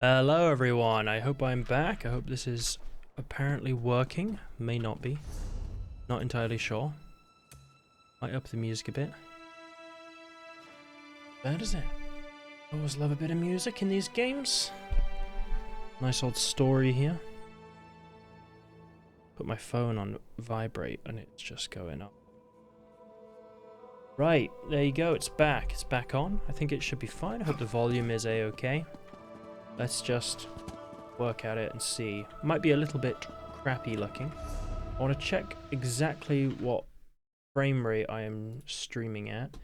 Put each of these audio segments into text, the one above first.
Hello everyone, I hope I'm back. I hope this is apparently working. May not be. Not entirely sure. Might up the music a bit. Bad is it? Always love a bit of music in these games. Nice old story here. Put my phone on vibrate and it's just going up. Right, there you go, it's back. It's back on. I think it should be fine. I hope the volume is a-okay. Let's just work at it and see. Might be a little bit crappy looking. I want to check exactly what frame rate I am streaming at.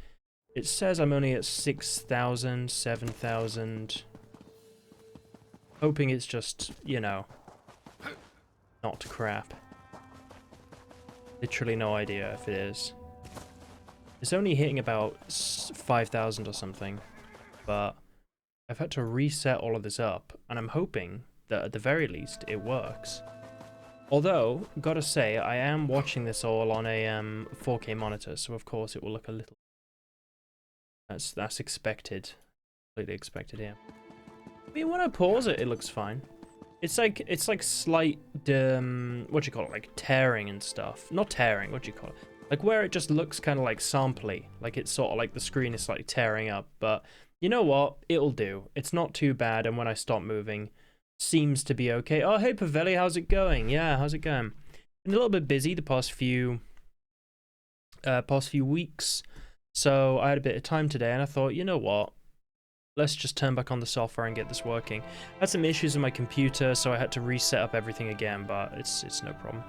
It says I'm only at 6,000, 7,000. Hoping it's just, you know, not crap. Literally no idea if it is. It's only hitting about 5,000 or something, but I've had to reset all of this up, and I'm hoping that at the very least it works. Although, gotta say, I am watching this all on a 4K monitor, so of course it will look a little... That's expected. Completely expected here. I mean, when I pause it, it looks fine. It's like slight, what do you call it, like tearing and stuff. Not tearing, what do you call it? Like where it just looks kind of like sampley, like it's sort of like the screen is slightly tearing up, but you know what? It'll do. It's not too bad, and when I stop moving, seems to be okay. Oh, hey, Pavelli, how's it going? Yeah, how's it going? Been a little bit busy the past few weeks, so I had a bit of time today, and I thought, you know what? Let's just turn back on the software and get this working. I had some issues with my computer, so I had to reset up everything again, but it's no problem.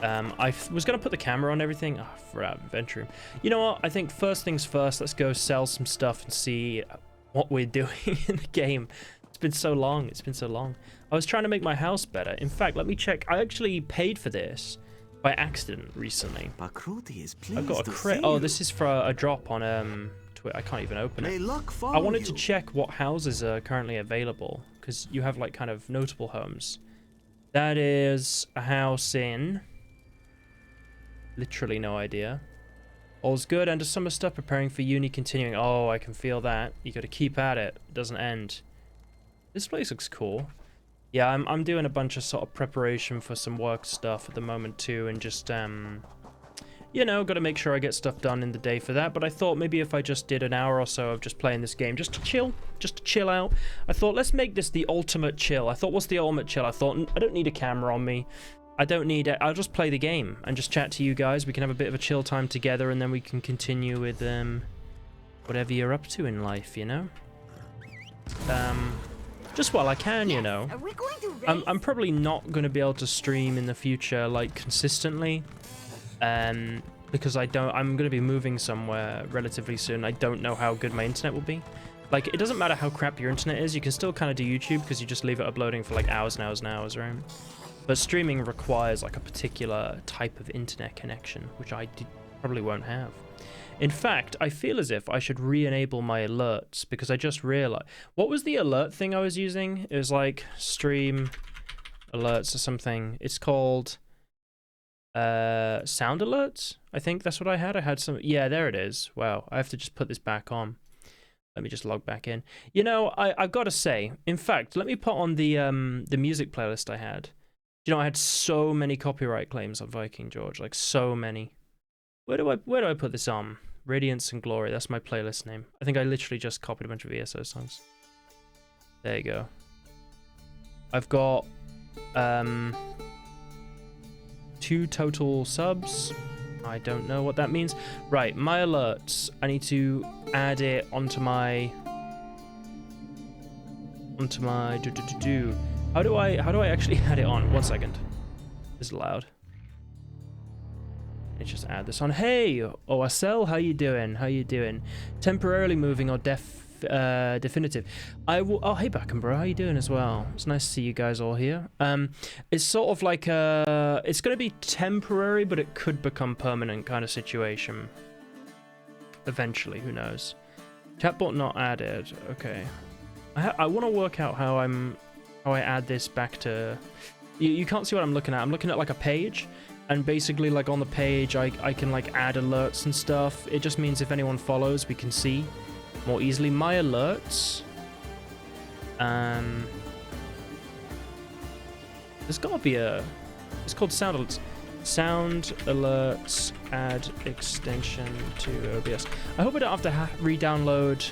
I was going to put the camera on everything. Oh, for our inventory. You know what? I think first things first, let's go sell some stuff and see what we're doing in the game. It's been so long. It's been so long. I was trying to make my house better. In fact, let me check. I actually paid for this by accident recently. I've got a credit. Oh, this is for a drop on Twitter. I can't even open it. I wanted to check what houses are currently available, because you have like kind of notable homes. That is a house in... Literally no idea. All's good. End of summer stuff. Preparing for uni. Continuing. Oh, I can feel that. You got to keep at it. It doesn't end. This place looks cool. Yeah, I'm doing a bunch of sort of preparation for some work stuff at the moment too, and just you know, got to make sure I get stuff done in the day for that. But I thought maybe if I just did an hour or so of just playing this game, just to chill out. I thought let's make this the ultimate chill. I thought what's the ultimate chill? I thought I don't need a camera on me. I don't need it. I'll just play the game and just chat to you guys. We can have a bit of a chill time together, and then we can continue with whatever you're up to in life, you know? Just while I can, you know. I'm probably not going to be able to stream in the future, like, consistently. Because I'm going to be moving somewhere relatively soon. I don't know how good my internet will be. Like, it doesn't matter how crap your internet is. You can still kind of do YouTube because you just leave it uploading for, like, hours and hours and hours, right? But streaming requires like a particular type of internet connection, which I probably won't have. In fact, I feel as if I should re-enable my alerts, because I just realized... What was the alert thing I was using? It was like stream alerts or something. It's called sound alerts, I think that's what I had. I had some... Yeah, there it is. Wow, I have to just put this back on. Let me just log back in. You know, I've got to say, in fact, let me put on the music playlist I had. You know, I had so many copyright claims on Viking George, like so many. Where do I put this on? Radiance and Glory, that's my playlist name. I think I literally just copied a bunch of ESO songs. There you go. I've got 2 total subs. I don't know what that means. Right, my alerts. I need to add it onto my How do I actually add it on? 1 second. This is loud. Let's just add this on. Hey, OSL, how you doing? How you doing? Temporarily moving or definitive? I will. Oh, hey, Backenborough, how you doing as well? It's nice to see you guys all here. It's sort of like it's going to be temporary, but it could become permanent kind of situation. Eventually, who knows? Chatbot not added. Okay. I want to work out how I add this back to... You can't see what I'm looking at. I'm looking at like a page, and basically like on the page I can like add alerts and stuff. It just means if anyone follows, we can see more easily my alerts. There's got to be a... It's called sound alerts. Sound alerts add extension to OBS. I hope I don't have to re-download.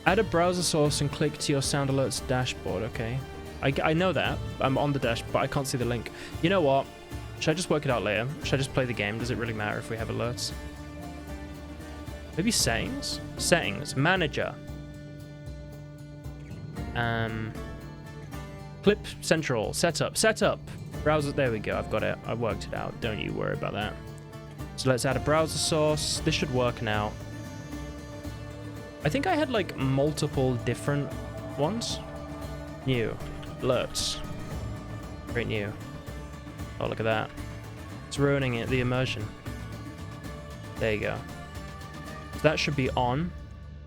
Add a browser source and click to your sound alerts dashboard. Okay. I know that. I'm on the dash, but I can't see the link. You know what? Should I just work it out later? Should I just play the game? Does it really matter if we have alerts? Maybe settings? Settings. Manager. Clip Central. Setup. Setup. Browser. There we go. I've got it. I worked it out. Don't you worry about that. So let's add a browser source. This should work now. I think I had like multiple different ones. New. Alerts. Great new. Oh, look at that. It's ruining it, the immersion. There you go. So that should be on.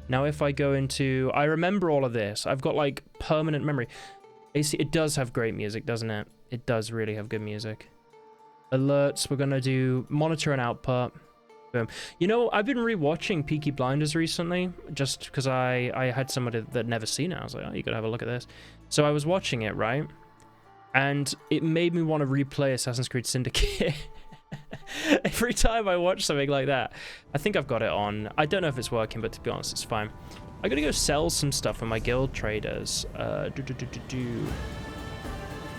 Now if I go into... I remember all of this. I've got like permanent memory. It does have great music, doesn't it? It does really have good music. Alerts, we're going to do monitor and output. Boom. You know, I've been rewatching Peaky Blinders recently, just because I had somebody that never seen it. I was like, oh, you got to have a look at this. So I was watching it, right? And it made me want to replay Assassin's Creed Syndicate. Every time I watch something like that. I think I've got it on. I don't know if it's working, but to be honest, it's fine. I'm going to go sell some stuff for my guild traders.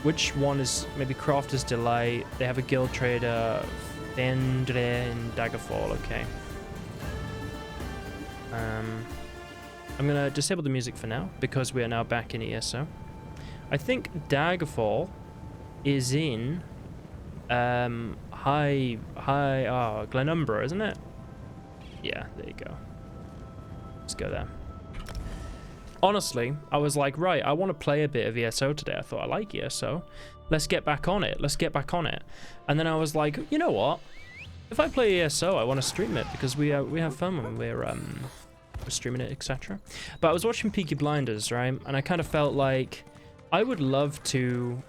Which one is maybe Crafter's Delight? They have a guild trader, Fendre and Daggerfall. Okay. I'm going to disable the music for now because we are now back in ESO. I think Daggerfall is in Glenumbra, isn't it? Yeah, there you go. Let's go there. Honestly, I was like, right, I want to play a bit of ESO today. I thought, I like ESO. Let's get back on it. Let's get back on it. And then I was like, you know what? If I play ESO, I want to stream it because we have fun when we're streaming it, etc. But I was watching Peaky Blinders, right? And I kind of felt like I would love to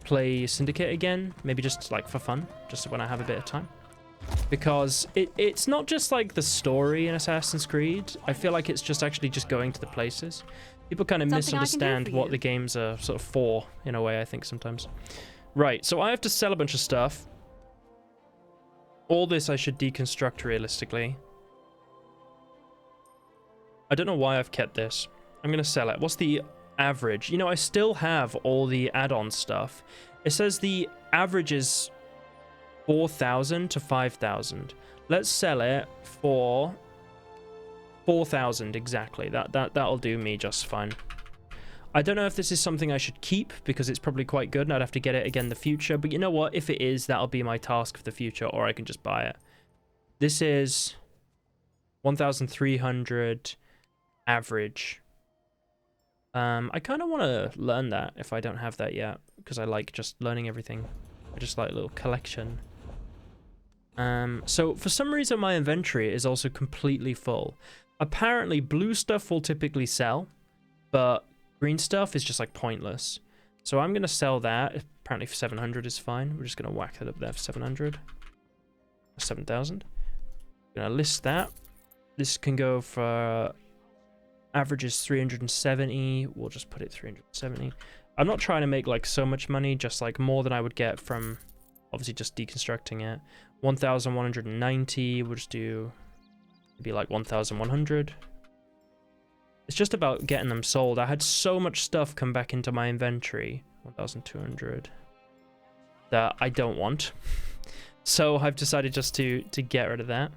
play Syndicate again, maybe just like for fun, just when I have a bit of time. Because it's not just like the story in Assassin's Creed. I feel like it's just actually just going to the places. People kind of misunderstand what the games are sort of for, in a way, I think sometimes. Right, so I have to sell a bunch of stuff. All this I should deconstruct realistically. I don't know why I've kept this. I'm going to sell it. What's the average? You know, I still have all the add-on stuff. It says the average is 4,000 to 5,000. Let's sell it for 4,000 exactly. That'll do me just fine. I don't know if this is something I should keep because it's probably quite good and I'd have to get it again in the future. But you know what? If it is, that'll be my task for the future, or I can just buy it. This is 1,300 average. I kind of want to learn that if I don't have that yet, because I like just learning everything. I just like a little collection. So for some reason my inventory is also completely full. Apparently blue stuff will typically sell, but green stuff is just like pointless. So I'm going to sell that. Apparently for 700 is fine. We're just going to whack it up there for 700. 7,000. Going to list that. This can go for... average is 370. We'll just put it 370. I'm not trying to make like so much money, just like more than I would get from obviously just deconstructing it. 1,190. We'll just do maybe like 1,100. It's just about getting them sold. I had so much stuff come back into my inventory, 1,200, that I don't want. So I've decided just to get rid of that.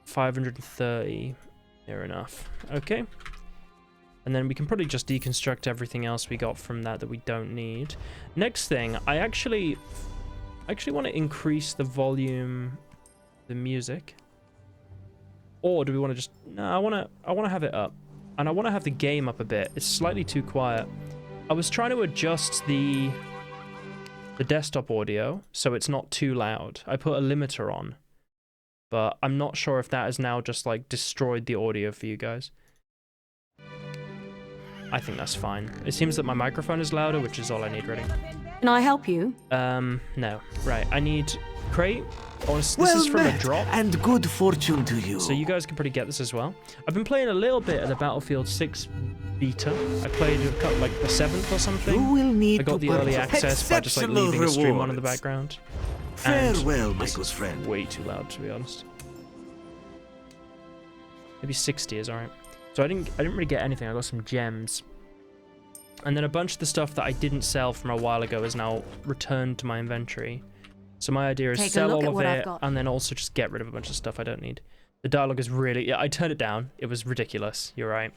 530. Near enough. Okay. And then we can probably just deconstruct everything else we got from that we don't need. Next thing, I actually want to increase the volume of the music. Or do we want to just... No, I want to have it up. And I want to have the game up a bit. It's slightly too quiet. I was trying to adjust the desktop audio so it's not too loud. I put a limiter on. But I'm not sure if that has now just like destroyed the audio for you guys. I think that's fine. It seems that my microphone is louder, which is all I need really. Can I help you? No. Right, I need crate. Oh, this is from a drop. And good fortune to you. So you guys can probably get this as well. I've been playing a little bit of the Battlefield 6 beta. I played like the 7th or something. You will need I got the early access by just like leaving a stream on in the background. Farewell, my good friend. Way too loud, to be honest. Maybe 60 is alright. So I didn't really get anything. I got some gems. And then a bunch of the stuff that I didn't sell from a while ago is now returned to my inventory. So my idea is sell all of it and then also just get rid of a bunch of stuff I don't need. The dialogue is really... Yeah, I turned it down. It was ridiculous. You're right.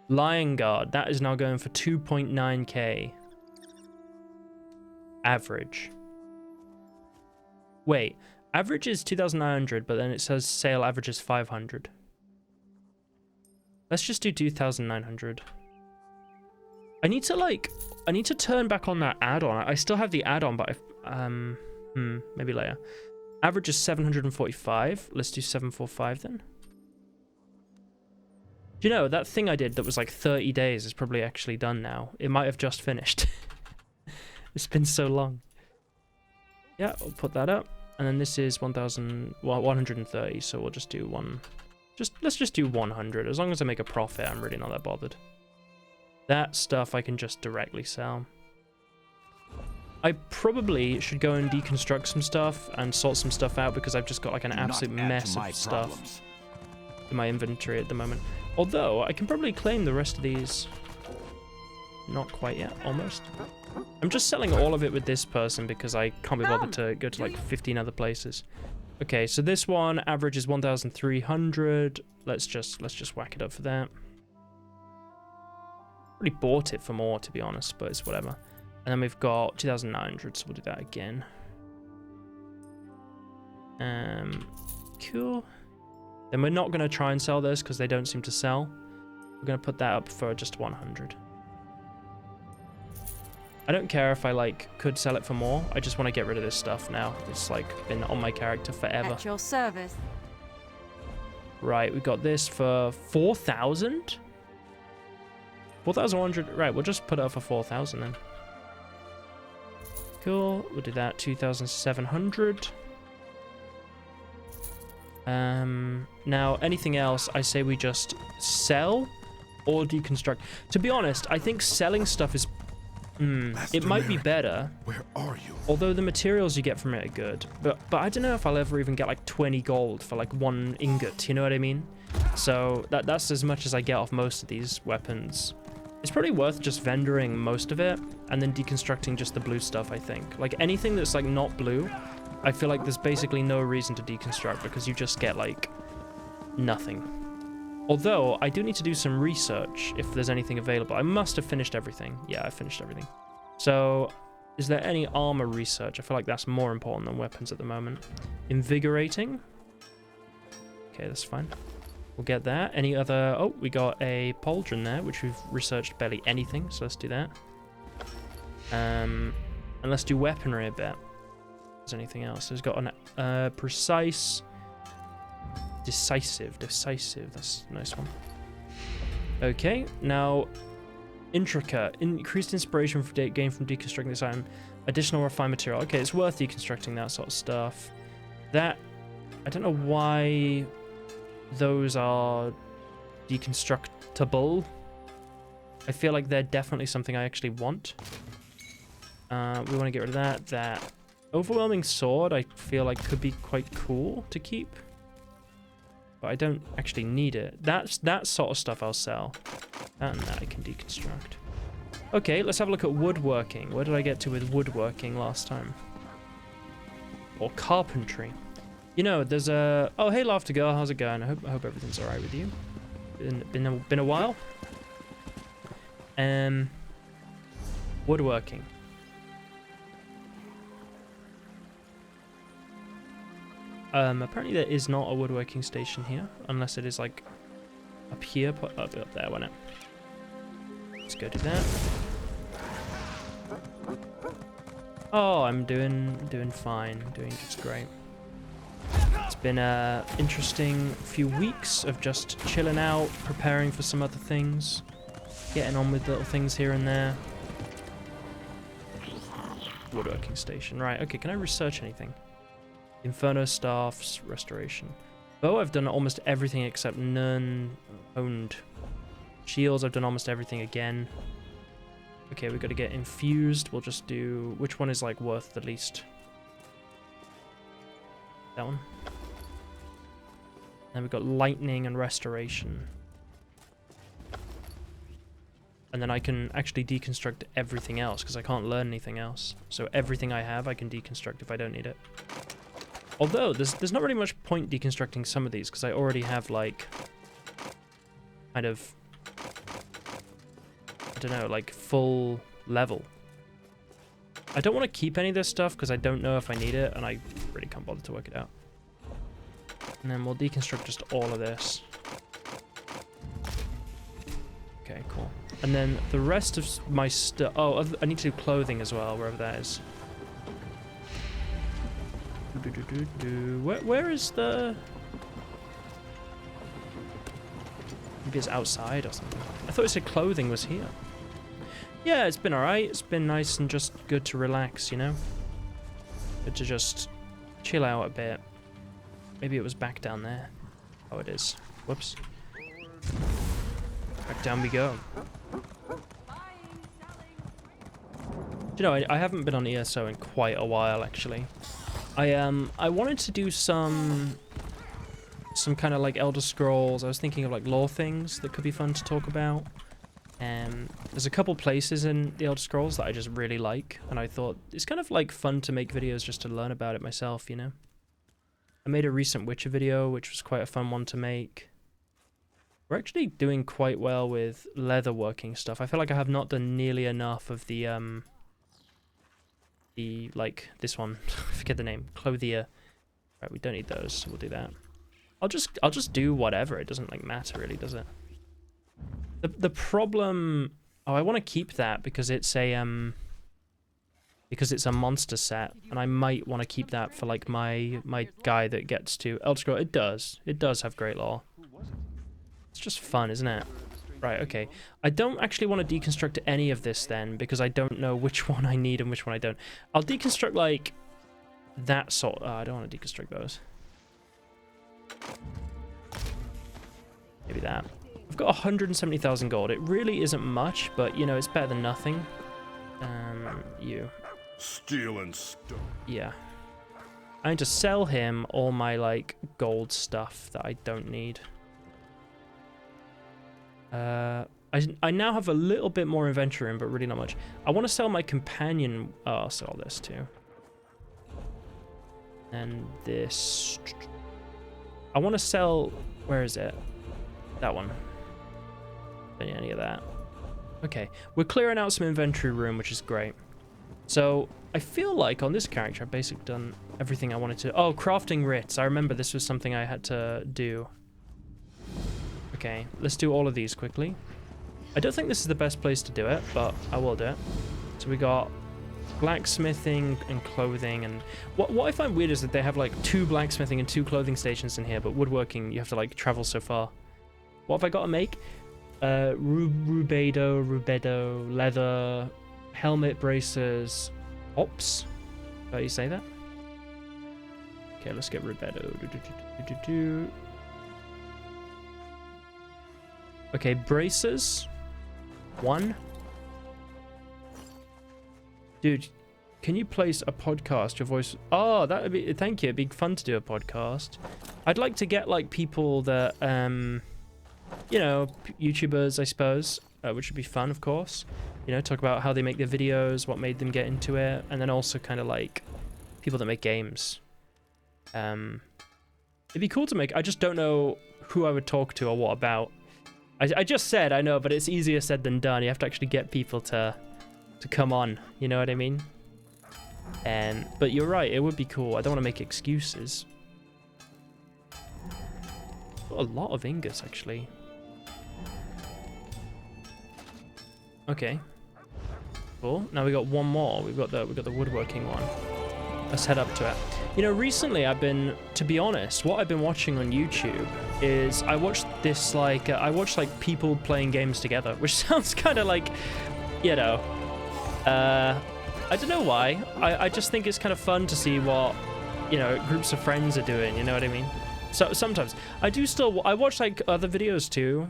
Lion Guard. That is now going for 2.9k. Average. Wait. Average is 2,900, but then it says sale average is 500. Let's just do 2,900. I need to turn back on that add-on. I still have the add-on, but maybe later. Average is 745. Let's do 745 then. Do you know, that thing I did that was like 30 days is probably actually done now. It might have just finished. It's been so long. Yeah, I'll put that up. And then this is 130, so we'll just do let's just do 100. As long as I make a profit, I'm really not that bothered. That stuff I can just directly sell. I probably should go and deconstruct some stuff and sort some stuff out because I've just got like an absolute mess of stuff in my inventory at the moment. Although, I can probably claim the rest of these. Not quite yet, almost. I'm just selling all of it with this person because I can't be bothered to go to like 15 other places. Okay, so this one average is 1,300. Let's just whack it up for that. Already bought it for more, to be honest, but it's whatever. And then we've got 2,900, so we'll do that again. Cool. Then we're not going to try and sell this because they don't seem to sell. We're going to put that up for just 100. I don't care if I like could sell it for more. I just want to get rid of this stuff now. It's like been on my character forever. At your service. Right, we got this for 4,000. 4,100. Right, we'll just put it up for 4,000 then. Cool. We'll do that. 2,700. Now anything else, I say we just sell or deconstruct. To be honest, I think selling stuff is it might be better. Where are you? Although the materials you get from it are good. But I don't know if I'll ever even get like 20 gold for like 1 ingot, you know what I mean? So that's as much as I get off most of these weapons. It's probably worth just vendoring most of it and then deconstructing just the blue stuff, I think. Like anything that's like not blue, I feel like there's basically no reason to deconstruct because you just get like nothing. Although, I do need to do some research if there's anything available. I must have finished everything. Yeah, I finished everything. So, is there any armor research? I feel like that's more important than weapons at the moment. Invigorating. Okay, that's fine. We'll get that. Any other... Oh, we got a pauldron there, which we've researched barely anything, so let's do that. And let's do weaponry a bit. Is there anything else? There's got an precise... Decisive, that's a nice one. Okay, now intricate, increased inspiration for gain from deconstructing this item, additional refined material. Okay, it's worth deconstructing that sort of stuff. That, I don't know why those are deconstructible. I feel like they're definitely something I actually want. We want to get rid of that. That overwhelming sword I feel like could be quite cool to keep. But I don't actually need it. That sort of stuff I'll sell. And that I can deconstruct. Okay, let's have a look at woodworking. Where did I get to with woodworking last time? Or carpentry. You know, there's a... Oh, hey, Laughter Girl, how's it going? I hope everything's alright with you. Been a while. Woodworking. Apparently there is not a woodworking station here, unless it is like up here, up there, won't it? Let's go do that. Oh, I'm doing fine, doing just great. It's been a interesting few weeks of just chilling out, preparing for some other things, getting on with little things here and there. Woodworking station, right? Okay, can I research anything? Inferno staffs, restoration. Oh, I've done almost everything except none owned. Shields, I've done almost everything again. Okay, we've got to get infused. We'll just do... Which one is, like, worth the least? That one. Then we've got lightning and restoration. And then I can actually deconstruct everything else, because I can't learn anything else. So everything I have, I can deconstruct if I don't need it. Although, there's not really much point deconstructing some of these, because I already have, like... kind of... I don't know, like, full level. I don't want to keep any of this stuff, because I don't know if I need it, and I really can't bother to work it out. And then we'll deconstruct just all of this. Okay, cool. And then the rest of my stuff... Oh, I need to do clothing as well, wherever that is. Where is the... Maybe it's outside or something. I thought it said clothing was here. Yeah, it's been alright. It's been nice and just good to relax, you know? Good to just chill out a bit. Maybe it was back down there. Oh, it is. Whoops. Back down we go. You know, I haven't been on ESO in quite a while, actually. I wanted to do some kind of like Elder Scrolls. I was thinking of like lore things that could be fun to talk about. There's a couple places in the Elder Scrolls that I just really like, and I thought it's kind of like fun to make videos just to learn about it myself, you know? I made a recent Witcher video, which was quite a fun one to make. We're actually doing quite well with leatherworking stuff. I feel like I have not done nearly enough of the like this one. I forget the name. Clothier. Right, we don't need those, so we'll do that. I'll just do whatever. It doesn't like matter really, does it? The problem... Oh, I want to keep that because it's a monster set, and I might want to keep that for like my guy that gets to Elder Scrolls. It does have great lore. It's just fun, isn't it? Right, okay. I don't actually want to deconstruct any of this then, because I don't know which one I need and which one I don't. I'll deconstruct like that sort. Oh, I don't want to deconstruct those. Maybe that. I've got 170,000 gold. It really isn't much, but you know, it's better than nothing. You. Steel and stone. Yeah. I need to sell him all my like gold stuff that I don't need. I now have a little bit more inventory room, but really not much. I want to sell my companion. Oh, I'll sell this too. And this. I want to sell. Where is it? That one. Don't need any of that. Okay, we're clearing out some inventory room, which is great. So I feel like on this character, I've basically done everything I wanted to. Oh, crafting writs. I remember this was something I had to do. Okay, let's do all of these quickly. I don't think this is the best place to do it, but I will do it. So we got blacksmithing and clothing, and what I find weird is that they have like 2 blacksmithing and 2 clothing stations in here, but woodworking you have to like travel so far. What have I got to make? Rubedo, leather, helmet, bracers, ops. How do you say that? Okay, let's get Rubedo. Okay, bracers. 1. Dude, can you place a podcast? Your voice... Oh, that would be... Thank you. It'd be fun to do a podcast. I'd like to get, like, people that, you know, YouTubers, I suppose, which would be fun, of course. You know, talk about how they make their videos, what made them get into it, and then also kind of, like, people that make games. It'd be cool to make... I just don't know who I would talk to or what about. I just said, I know, but it's easier said than done. You have to actually get people to come on, you know what I mean? But you're right, it would be cool. I don't want to make excuses. Got a lot of ingots, actually. Okay. Cool. Now we got one more. We've got the woodworking one. Let's head up to it. You know, recently I've been, to be honest, what I've been watching on YouTube is I watched this, like, I watched, like, people playing games together, which sounds kind of like, you know, I don't know why. I just think it's kind of fun to see what, you know, groups of friends are doing, you know what I mean? So sometimes I watch, like, other videos too,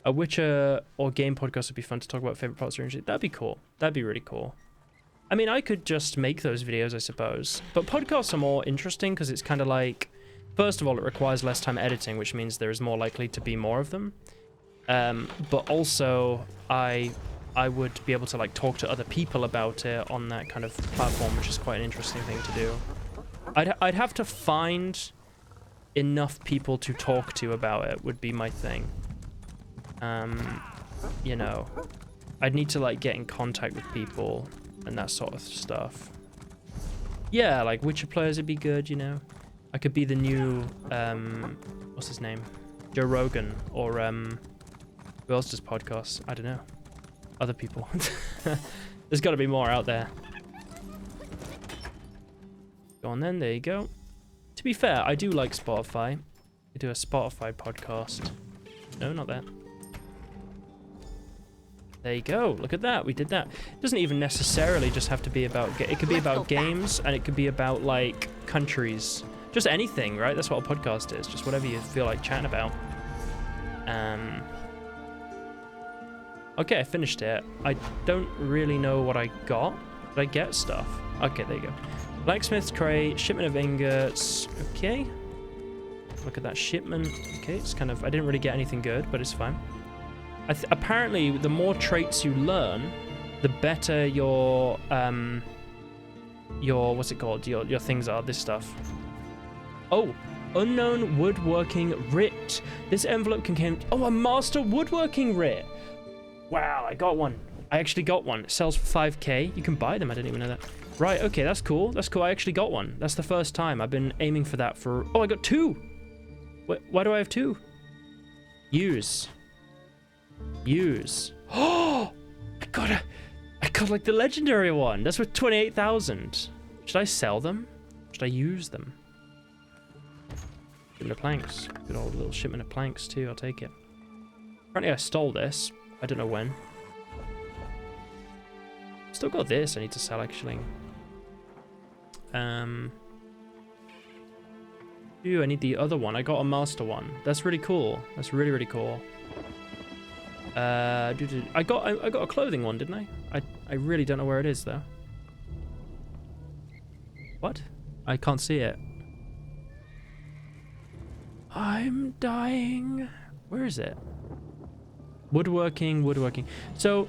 A Witcher or game podcast would be fun to talk about favorite parts of your industry. That'd be cool. That'd be really cool. I mean, I could just make those videos, I suppose. But podcasts are more interesting because it's kind of like, first of all, it requires less time editing, which means there is more likely to be more of them. But also, I would be able to like talk to other people about it on that kind of platform, which is quite an interesting thing to do. I'd have to find enough people to talk to about it would be my thing. You know, I'd need to like get in contact with people and that sort of stuff. Yeah, like Witcher players would be good, you know. I could be the new what's his name? Joe Rogan, or who else does podcasts? I don't know. Other people. There's got to be more out there. Go on then, there you go. To be fair, I do like Spotify. I do a Spotify podcast. No, not that. There you go. Look at that. We did that. It doesn't even necessarily just have to be about... It could be about games, and it could be about, like, countries. Just anything, right? That's what a podcast is. Just whatever you feel like chatting about. Okay, I finished it. I don't really know what I got. Did I get stuff? Okay, there you go. Blacksmith's crate, shipment of ingots. Okay. Look at that shipment. Okay, it's kind of... I didn't really get anything good, but it's fine. Apparently, the more traits you learn, the better your what's it called? Your things are. This stuff. Oh, unknown woodworking writ. This envelope contains a master woodworking writ. Wow, I got one. I actually got one. It sells for 5k. You can buy them. I didn't even know that. Right. Okay, that's cool. That's cool. I actually got one. That's the first time. I've been aiming for that for. Oh, I got two. Why do I have two? Use. Oh, I got like the legendary one. That's worth 28,000. Should I sell them? Should I use them? Shipment of planks. Good old little shipment of planks too. I'll take it. Apparently I stole this. I don't know when. Still got this. I need to sell actually. Ooh, I need the other one. I got a master one. That's really cool. That's really, really cool. I got a clothing one, didn't I? I really don't know where it is though. What? I can't see it. I'm dying. Where is it? Woodworking. So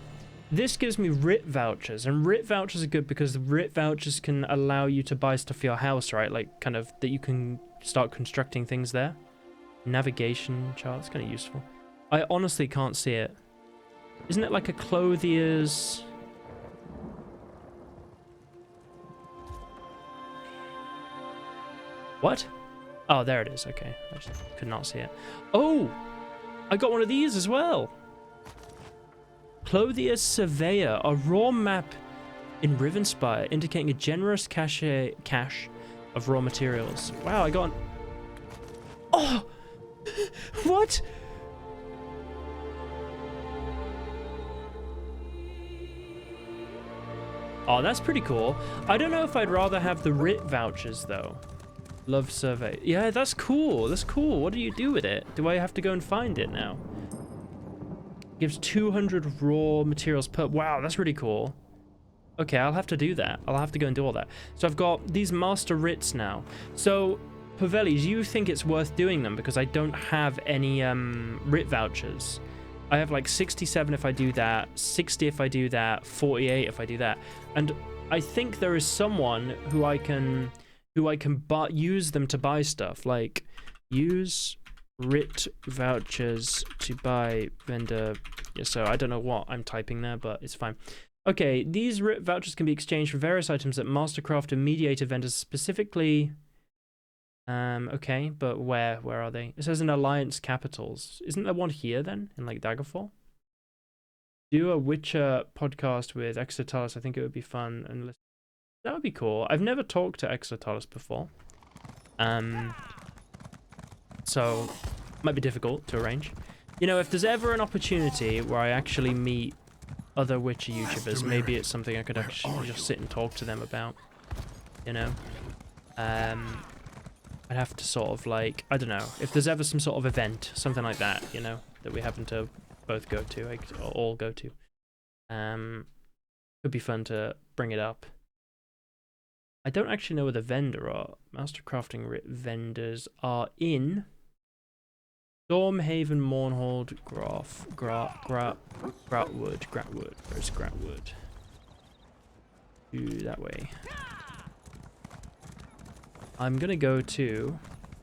this gives me writ vouchers, and writ vouchers are good because the writ vouchers can allow you to buy stuff for your house, right? Like kind of that you can start constructing things there. Navigation chart, it's kind of useful. I honestly can't see it. Isn't it like a clothier's... What? Oh, there it is. Okay. I just could not see it. Oh! I got one of these as well. Clothier's Surveyor, a raw map in Rivenspire indicating a generous cache of raw materials. Wow, I got an... Oh! What? Oh, that's pretty cool. I don't know if I'd rather have the writ vouchers, though. Love survey. Yeah, that's cool. That's cool. What do you do with it? Do I have to go and find it now? Gives 200 raw materials per... Wow, that's really cool. Okay, I'll have to do that. I'll have to go and do all that. So I've got these master writs now. So, Pavelli, do you think it's worth doing them? Because I don't have any writ vouchers. I have like 67 if I do that, 60 if I do that, 48 if I do that. And I think there is someone who I can use them to buy stuff. Like, use writ vouchers to buy vendor. Yeah, so I don't know what I'm typing there, but it's fine. Okay, these writ vouchers can be exchanged for various items at Mastercraft and mediator vendors specifically. Okay, but where are they? It says in Alliance Capitals. Isn't there one here then, in like Daggerfall? Do a Witcher podcast with Exotalis. I think it would be fun, and that would be cool. I've never talked to Exotalis before, so might be difficult to arrange. You know, if there's ever an opportunity where I actually meet other Witcher YouTubers, maybe it's something I could actually just sit and talk to them about. You know, I'd have to sort of like, I don't know, if there's ever some sort of event, something like that, you know, that we happen to both go to, or all go to. Could be fun to bring it up. I don't actually know where the vendor are. Master crafting vendors are in Stormhaven, Mournhold, Gratwood. Where's Gratwood? That way. I'm gonna go to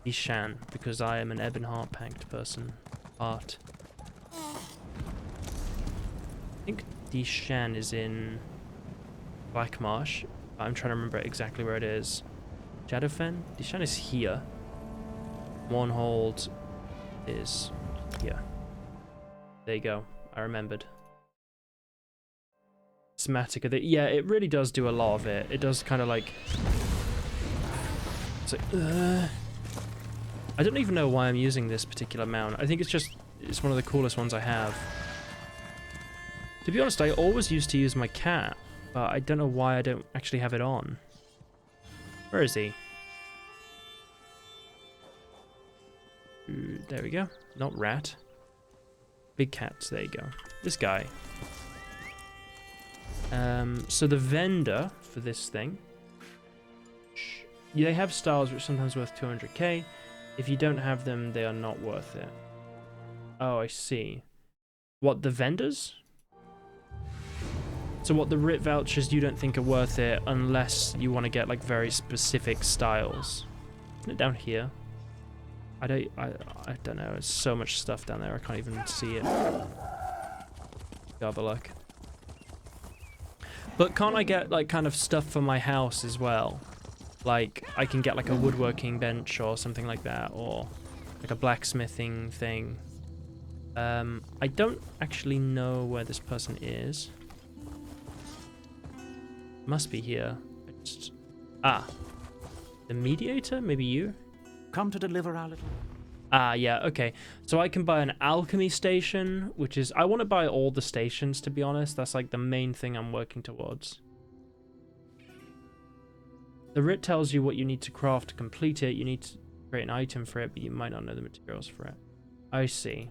Ishan because I am an Ebonheart packed person. Art. I think Ishan is in Blackmarsh. I'm trying to remember exactly where it is. Shadowfen? Ishan is here. Mournhold is here. There you go. I remembered. Smatica. Yeah, it really does do a lot of it. It does kind of like... It's like... I don't even know why I'm using this particular mount. I think it's just... It's one of the coolest ones I have. To be honest, I always used to use my cat, but I don't know why I don't actually have it on. Where is he? There we go. Not rat. Big cats. There you go. This guy. So the vendor for this thing, they have styles which are sometimes worth 200k. If you don't have them, they are not worth it. Oh, I see. What, the vendors? So what, the RIT vouchers you don't think are worth it unless you want to get like very specific styles. Isn't it down here? I don't know. There's so much stuff down there. I can't even see it. Gobble luck. But can't I get like kind of stuff for my house as well? Like I can get like a woodworking bench or something like that, or like a blacksmithing thing. I don't actually know where this person is. Must be here. Ah, the mediator? Maybe you? Come to deliver our little... Ah, yeah, okay. So I can buy an alchemy station, which is... I want to buy all the stations, to be honest. That's like the main thing I'm working towards. The writ tells you what you need to craft to complete it. You need to create an item for it, but you might not know the materials for it. I see.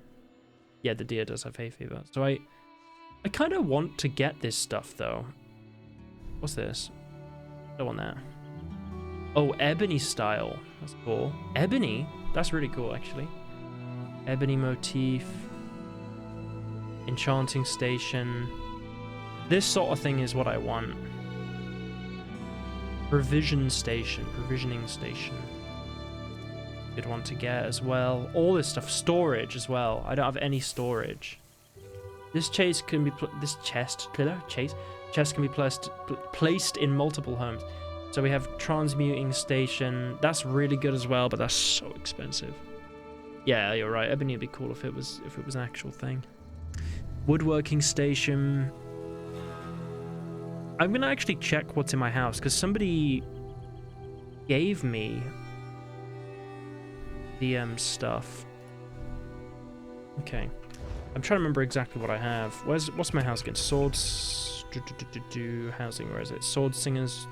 Yeah, the deer does have hay fever. So I kind of want to get this stuff, though. What's this? I don't want that. Oh, ebony style. That's cool. Ebony? That's really cool, actually. Ebony motif. Enchanting station. This sort of thing is what I want. Provisioning station. Good one to get as well. All this stuff. Storage as well. I don't have any storage. This chest can be chest can be placed in multiple homes. So we have transmuting station. That's really good as well, but that's so expensive. Yeah, you're right. Ebony would be cool if it was an actual thing. Woodworking station. I'm gonna actually check what's in my house because somebody gave me the stuff. Okay, I'm trying to remember exactly what I have. What's my house again? Swords. Housing. Where is it? Sword singers.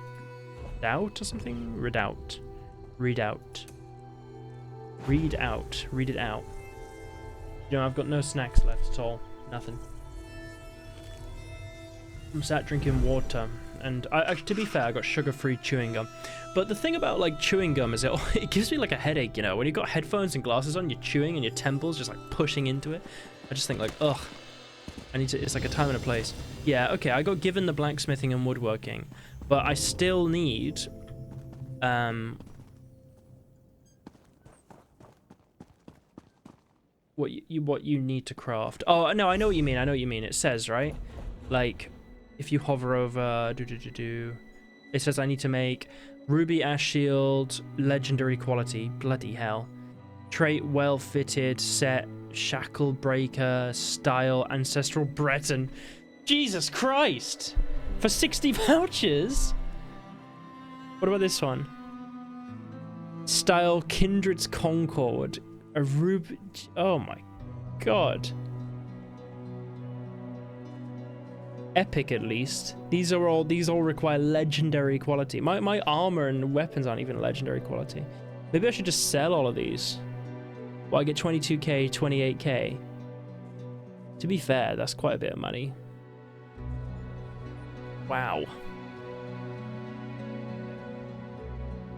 Doubt or something? Redoubt. Read out. Read it out. You know, I've got no snacks left at all. Nothing. I'm sat drinking water, and to be fair, I got sugar-free chewing gum. But the thing about like chewing gum is it gives me like a headache. You know, when you've got headphones and glasses on, you're chewing and your temples just like pushing into it. I just think like, ugh. I need to. It's like a time and a place. Yeah. Okay. I got given the blacksmithing and woodworking. But I still need, what you need to craft. Oh no, I know what you mean. It says, right, like if you hover over, it says I need to make ruby ash shield, legendary quality. Bloody hell. Trait well fitted, set, shackle breaker, style, ancestral Breton. Jesus Christ. For 60 vouchers? What about this one? Style Kindred's Concord. A ruby... Oh my god. Epic, at least. These all require legendary quality. My armor and weapons aren't even legendary quality. Maybe I should just sell all of these. Well, I get 22k, 28k. To be fair, that's quite a bit of money. Wow.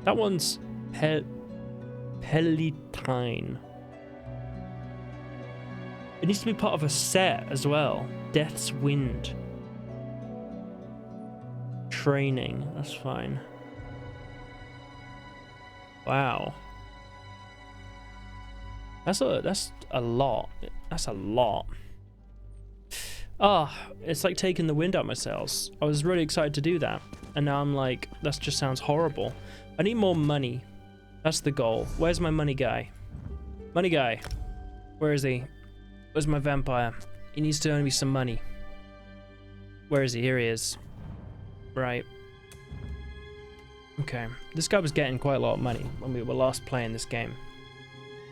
That one's Pelitine. It needs to be part of a set as well. Death's Wind. Training. That's fine. Wow. That's a lot. That's a lot. Ah, it's like taking the wind out my sails. I was really excited to do that, and now I'm like, that just sounds horrible. I need more money. That's the goal. Where's my money guy? Money guy. Where is he? Where's my vampire? He needs to earn me some money. Where is he? Here he is. Right. Okay. This guy was getting quite a lot of money when we were last playing this game,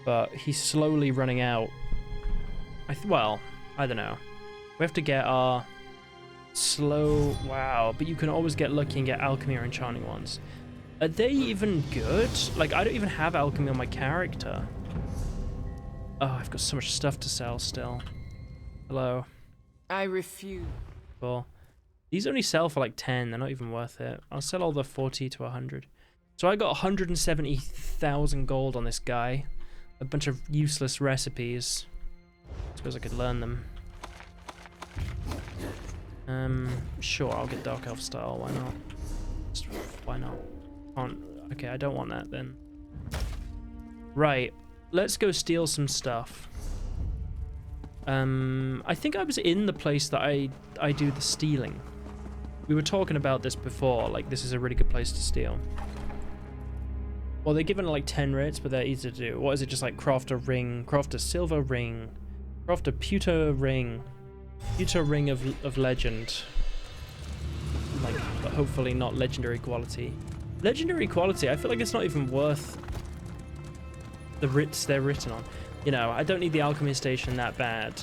but he's slowly running out. Well, I don't know. We have to get our slow... Wow, but you can always get lucky and get alchemy or enchanting ones. Are they even good? Like, I don't even have alchemy on my character. Oh, I've got so much stuff to sell still. Hello. I refuse. Cool. These only sell for like 10. They're not even worth it. I'll sell all the 40 to 100. So I got 170,000 gold on this guy. A bunch of useless recipes. I suppose I could learn them. Sure, I'll get Dark Elf style. Why not? Just, why not? Okay, I don't want that then. Right, let's go steal some stuff. I think I was in the place that I do the stealing. We were talking about this before, like this is a really good place to steal. Well, they're given like 10 writs, but they're easy to do. What is it? Just like craft a ring, craft a silver ring, craft a pewter ring of legend. Like, but hopefully not legendary quality. Legendary quality, I feel like it's not even worth the writs they're written on. You know, I don't need the alchemy station that bad.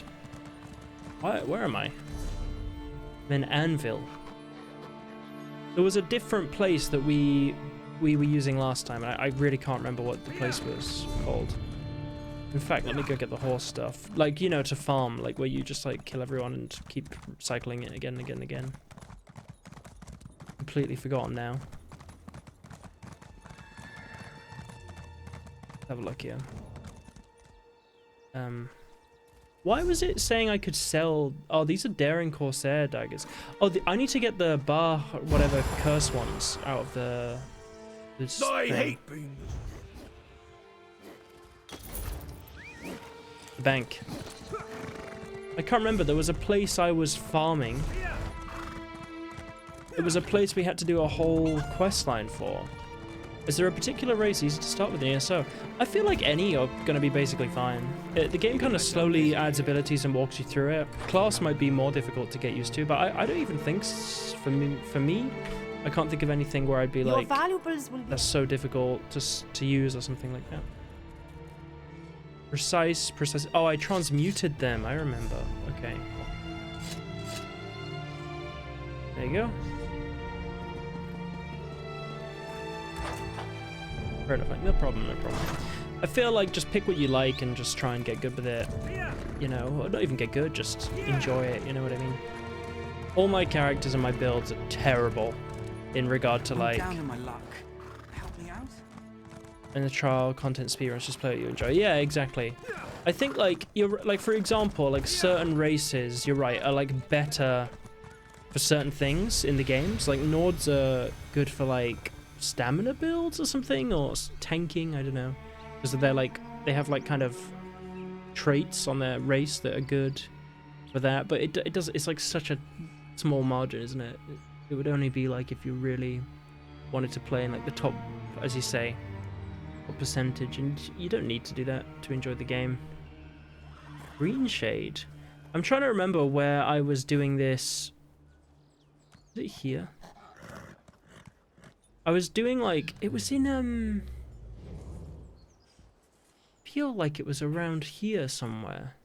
Where am I? I'm in Anvil. There was a different place that we were using last time, and I really can't remember what the place was called. In fact, let me go get the horse stuff. Like, you know, to farm, like where you just like kill everyone and keep cycling it again and again and again. Completely forgotten now. Have a look here. Why was it saying I could sell? Oh, these are Daring Corsair daggers. Oh, I need to get the bar, whatever curse ones out of the. I hate being The bank. I can't remember. There was a place I was farming. It was a place we had to do a whole quest line for. Is there a particular race easy to start with in ESO? I feel like any are going to be basically fine. The game kind of slowly adds abilities and walks you through it. Class might be more difficult to get used to, but I don't even think for me, I can't think of anything where I'd be like, that's so difficult to use or something like that. Precise. Oh, I transmuted them. I remember. Okay. There you go. Fair enough. No problem. No problem. I feel like just pick what you like and just try and get good with it. You know, or not even get good, just enjoy it. You know what I mean? All my characters and my builds are terrible in regard to like. Down in my luck. Help me out. In the trial, content speedruns, just play what you enjoy. Yeah, exactly. I think like you're like, for example, like certain races, you're right, are like better for certain things in the games. Like Nords are good for like stamina builds or something, or tanking, I don't know, because they're like, they have like kind of traits on their race that are good for that, but it's like such a small margin, isn't it? It would only be like if you really wanted to play in like the top, as you say, top percentage, and you don't need to do that to enjoy the game. Green Shade. I'm trying to remember where I was doing this. Is it here? I was doing like, it was in feel like it was around here somewhere.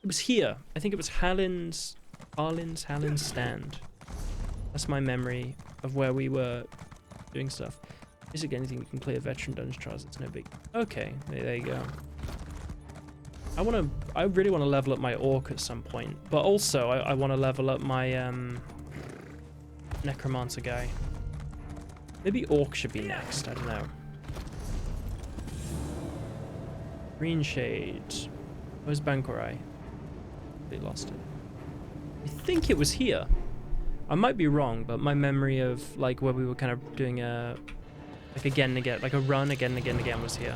It was here. I think it was Hallin's stand. That's my memory of where we were doing stuff. Is it anything we can play a veteran dungeon trials? It's no big. Okay, there you go. I really want to level up my orc at some point, but also I want to level up my necromancer guy. Maybe orc should be next. I don't know. Green shade. Where's Bankorai? They lost it. I think it was here. I might be wrong, but my memory of like where we were kind of doing a like again and again, like a run again and again and again was here.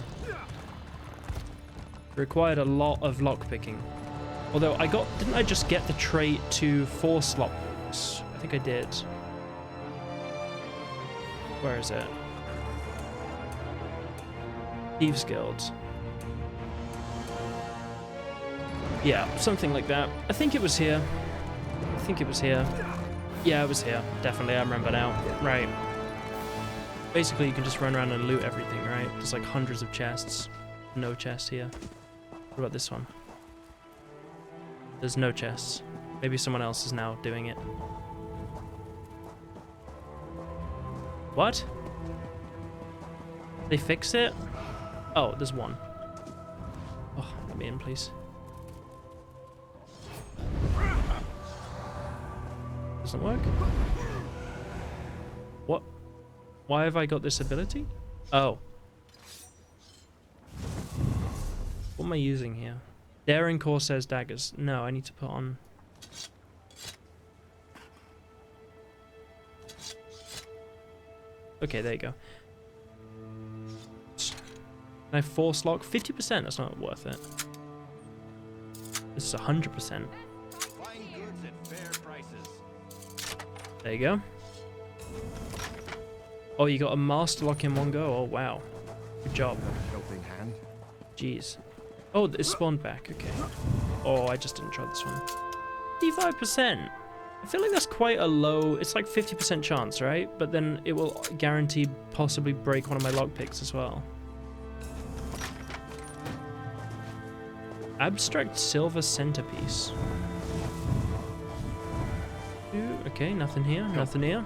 Required a lot of lockpicking. Although didn't I just get the trait to force locks? I think I did. Where is it? Thieves Guild. Yeah, something like that. I think it was here. I think it was here. Yeah, it was here. Definitely, I remember now. Right. Basically, you can just run around and loot everything, right? There's like hundreds of chests. No chest here. What about this one? There's no chests. Maybe someone else is now doing it. What? They fix it? Oh, there's one. Oh, let me in, please. Doesn't work? What? Why have I got this ability? Oh. What am I using here? Daring Corsair's daggers. No, I need to put on... Okay, there you go. Can I force lock? 50%? That's not worth it. This is 100%. There you go. Oh, you got a master lock in one go? Oh, wow. Good job. Helping hand. Jeez. Oh, it spawned back. Okay. Oh, I just didn't try this one. 55%. I feel like that's quite a low... It's like 50% chance, right? But then it will guarantee possibly break one of my lockpicks as well. Abstract silver centerpiece. Okay, nothing here. Nothing here.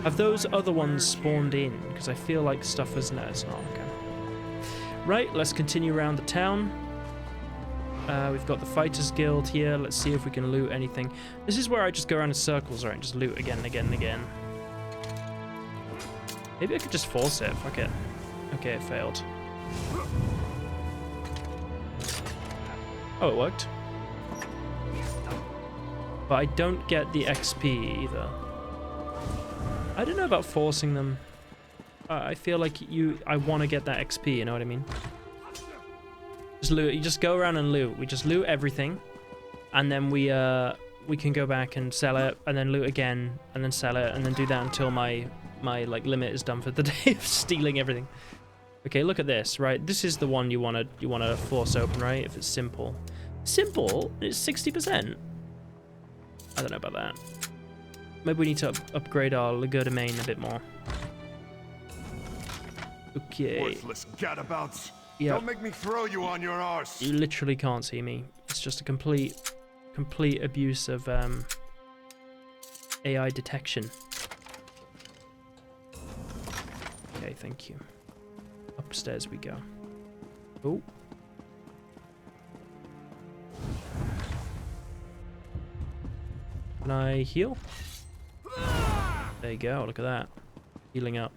Have those other ones spawned in? Because I feel like stuff was... No, it's not. Okay. Right, let's continue around the town. We've got the Fighters Guild here. Let's see if we can loot anything. This is where I just go around in circles, right? And just loot again and again and again. Maybe I could just force it. Fuck it. Okay, it failed. Oh, it worked. But I don't get the XP either. I don't know about forcing them. I feel like I want to get that XP, you know what I mean? Just loot. You just go around and loot. We just loot everything, and then we can go back and sell it, and then loot again, and then sell it, and then do that until my like limit is done for the day of stealing everything. Okay, look at this. Right, this is the one you wanna force open, right? If it's simple, it's 60%. I don't know about that. Maybe we need to upgrade our legerdemain a bit more. Okay. Worthless gadabouts. Yeah. Don't make me throw you on your arse. You literally can't see me. It's just a complete abuse of AI detection. Okay, thank you. Upstairs we go. Oh. Can I heal? There you go, look at that. Healing up.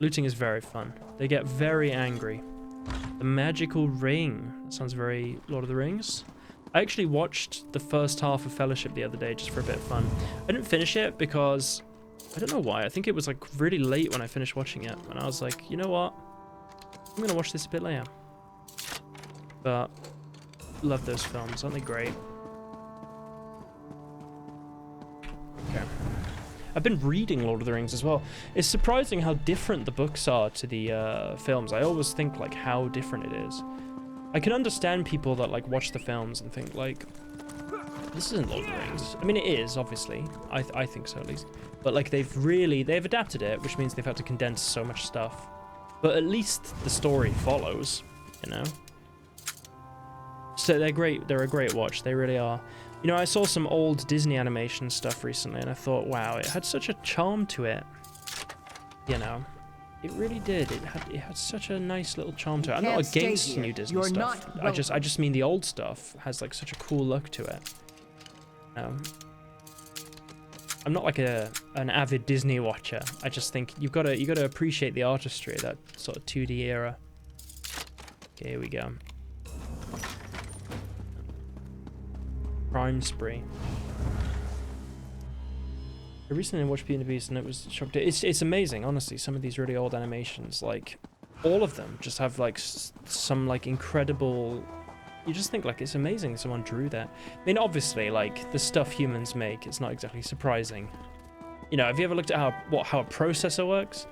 Looting is very fun. They get very angry. The magical ring. That sounds very Lord of the Rings. I actually watched the first half of Fellowship the other day just for a bit of fun. I didn't finish it because... I don't know why. I think it was like really late when I finished watching it. And I was like, you know what? I'm going to watch this a bit later. But... love those films. Aren't they great? Okay. I've been reading Lord of the Rings as well. It's surprising how different the books are to the films. I always think like how different it is. I can understand people that like watch the films and think like, this isn't Lord of the Rings. I mean, it is, obviously. I think so, at least. But like they've adapted it, which means they've had to condense so much stuff. But at least the story follows, you know? So they're great. They're a great watch. They really are. You know, I saw some old Disney animation stuff recently, and I thought, wow, it had such a charm to it. You know, It really did. It had such a nice little charm to it. I'm not can't stay against here. new Disney You're stuff. not I just mean the old stuff has like such a cool look to it. I'm not like an avid Disney watcher. I just think you gotta appreciate the artistry of that sort of 2D era. Okay, here we go. Crime spree. I recently watched Beauty and the Beast and it was shocked. It's amazing, honestly. Some of these really old animations, like all of them, just have like some like incredible. You just think like it's amazing someone drew that. I mean, obviously, like the stuff humans make, it's not exactly surprising. You know, have you ever looked at how a processor works?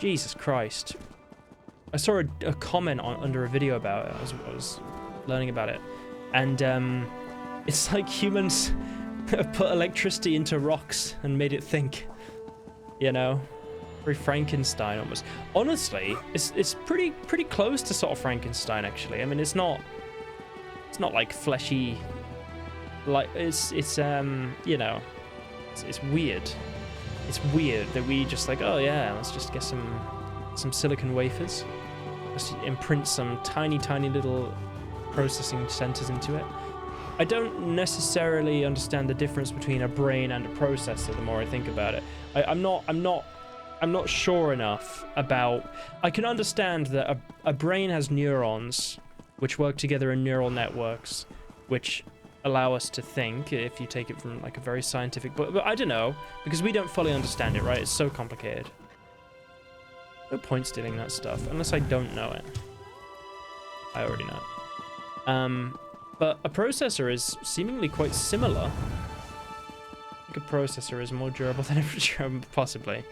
Jesus Christ! I saw a comment under a video about it. I was learning about it, and it's like humans put electricity into rocks and made it think. You know, very Frankenstein almost. Honestly, it's pretty close to sort of Frankenstein actually. I mean, it's not like fleshy. Like it's you know, it's weird. It's weird that we just like, oh yeah, let's just get some silicon wafers. Let's imprint some tiny little processing centers into it. I don't necessarily understand the difference between a brain and a processor the more I think about it. I'm not sure enough about. I can understand that a brain has neurons which work together in neural networks, which allow us to think, if you take it from like a very scientific, but I don't know, because we don't fully understand it, right? It's so complicated. No point stealing that stuff, unless I don't know it. I already know it. But a processor is seemingly quite similar. I think a processor is more durable than a possibly.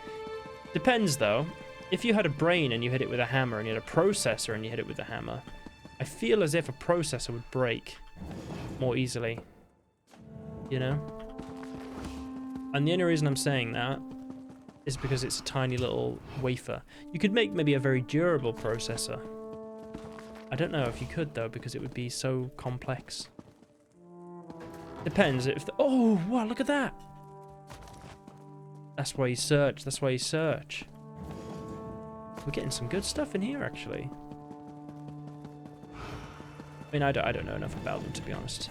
Depends though. If you had a brain and you hit it with a hammer, and you had a processor and you hit it with a hammer, I feel as if a processor would break more easily. You know? And the only reason I'm saying that is because it's a tiny little wafer. You could make maybe a very durable processor. I don't know if you could though, because it would be so complex. Depends if oh wow, look at that. That's why you search. That's why you search. We're getting some good stuff in here actually. I mean, I don't know enough about them to be honest.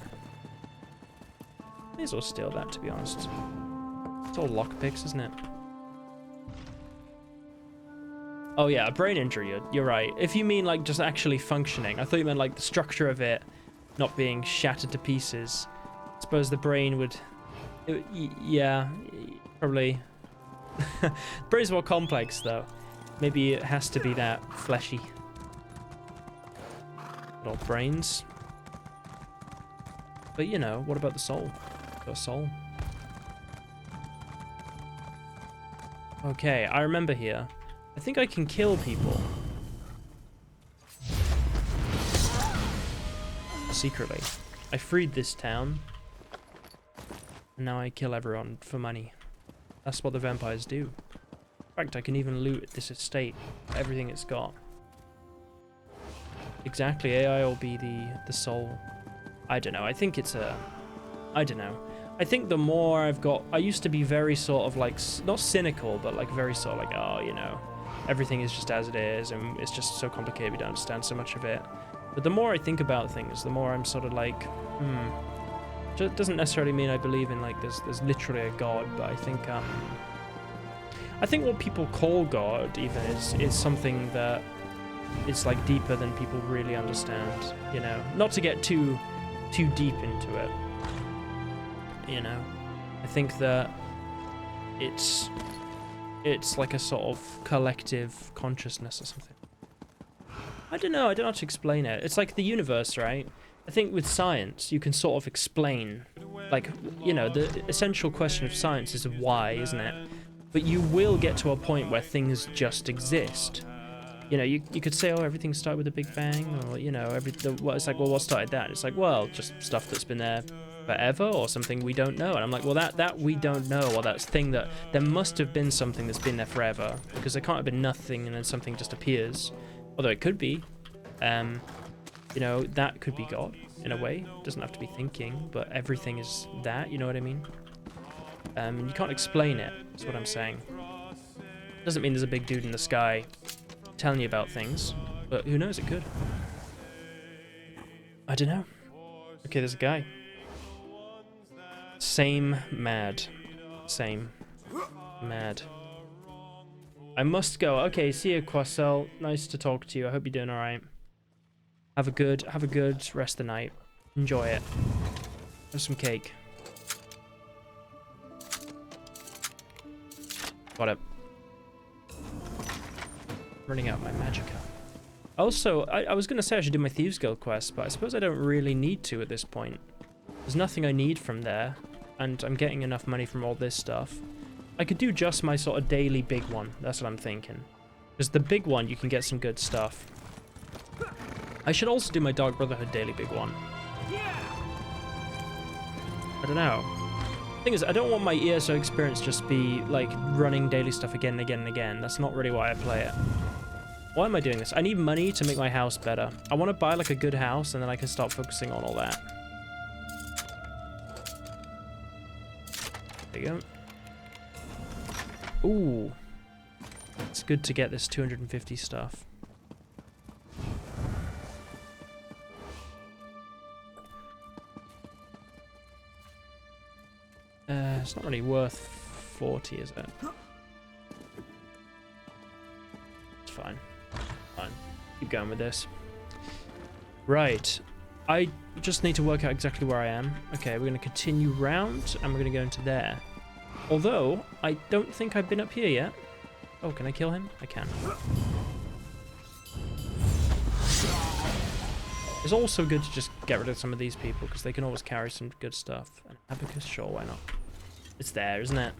May as well steal that to be honest. It's all lockpicks, isn't it? Oh yeah, a brain injury, you're right. If you mean like just actually functioning, I thought you meant like the structure of it not being shattered to pieces. I suppose the brain would, yeah, probably. Brain's more complex though. Maybe it has to be that fleshy. Good old brains. But you know, what about the soul? Got a soul. Okay, I remember here. I think I can kill people. Secretly. I freed this town. And now I kill everyone for money. That's what the vampires do. In fact, I can even loot this estate. Everything it's got. Exactly, AI will be the soul. I don't know, I think it's a... I don't know. I think the more I've got... I used to be very sort of like... Not cynical, but like very sort of like, oh, you know... Everything is just as it is, and it's just so complicated, we don't understand so much of it. But the more I think about things, the more I'm sort of like, It doesn't necessarily mean I believe in, like, there's literally a God, but I think what people call God, even, is something that is, like, deeper than people really understand, you know? Not to get too deep into it, you know? I think that it's like a sort of collective consciousness or something. I don't know how to explain it. It's like the universe, right? I think with science, you can sort of explain, like, you know, the essential question of science is why, isn't it? But you will get to a point where things just exist. You know, you could say, oh, everything started with a Big Bang, or, you know, it's like, well, what started that? It's like, well, just stuff that's been there forever, or something we don't know. And I'm like, well, that we don't know, or that's thing that there must have been something that's been there forever, because there can't have been nothing and then something just appears. Although it could be, you know, that could be God in a way. It doesn't have to be thinking, but everything is that. You know what I mean? And you can't explain it. That's what I'm saying. Doesn't mean there's a big dude in the sky telling you about things, but who knows, it could. I don't know. Okay, there's a guy. Same mad. Same mad. I must go. Okay, see you, Quasel. Nice to talk to you. I hope you're doing alright. Have a good rest of the night. Enjoy it. Have some cake. Got it. Running out my magicka. Also, I was going to say I should do my Thieves Guild quest, but I suppose I don't really need to at this point. There's nothing I need from there, and I'm getting enough money from all this stuff. I could do just my sort of daily big one. That's what I'm thinking. Because the big one, you can get some good stuff. I should also do my Dark Brotherhood daily big one. I don't know. The thing is, I don't want my ESO experience just be like running daily stuff again and again and again. That's not really why I play it. Why am I doing this? I need money to make my house better. I want to buy like a good house and then I can start focusing on all that. There you go. Ooh. It's good to get this 250 stuff. It's not really worth 40, is it? It's fine. Fine. Keep going with this. Right. I just need to work out exactly where I am. Okay, we're going to continue round, and we're going to go into there. Although, I don't think I've been up here yet. Oh, can I kill him? I can. It's also good to just get rid of some of these people, because they can always carry some good stuff. And Abacus, sure, why not? It's there, isn't it?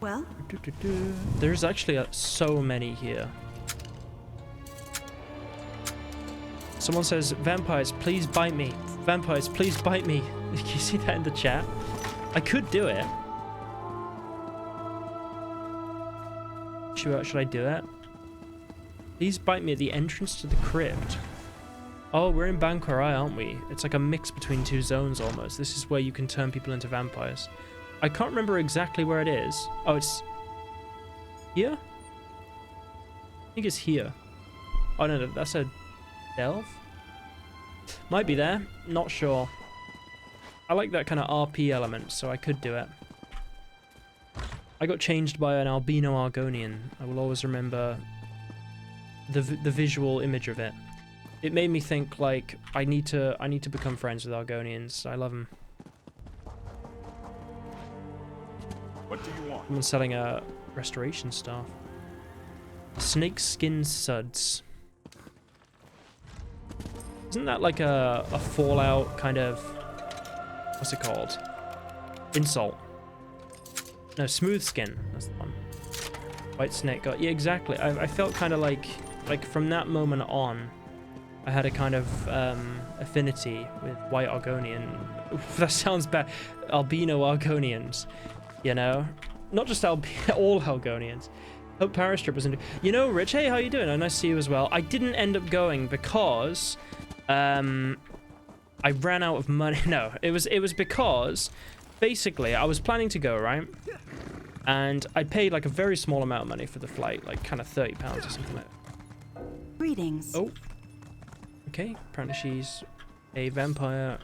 Well? There's actually so many here. Someone says, vampires, please bite me. Vampires, please bite me. Can you see that in the chat? I could do it. Should I do it? Please bite me at the entrance to the crypt. Oh, we're in Banquerai, aren't we? It's like a mix between two zones almost. This is where you can turn people into vampires. I can't remember exactly where it is. Oh, it's here? I think it's here. Oh, no, that's a delve? Might be there. Not sure. I like that kind of RP element, so I could do it. I got changed by an albino Argonian. I will always remember the visual image of it. It made me think like I need to become friends with Argonians. I love them. What do you want? Someone's selling a restoration staff. Snake skin suds. Isn't that like a Fallout kind of, what's it called? Insult. No, smooth skin. That's the one. White snake got, yeah, exactly. I felt kind of like from that moment on, I had a kind of affinity with white Argonian. Oof, that sounds bad. Albino Argonians, you know? Not just all Argonians. Hope Paris trip was into. You know, Rich, hey, how you doing? Oh, nice to see you as well. I didn't end up going because I ran out of money. No, it was because basically I was planning to go, right? And I paid like a very small amount of money for the flight, like kind of £30 or something like that. Greetings. Oh. Okay, apparently she's a vampire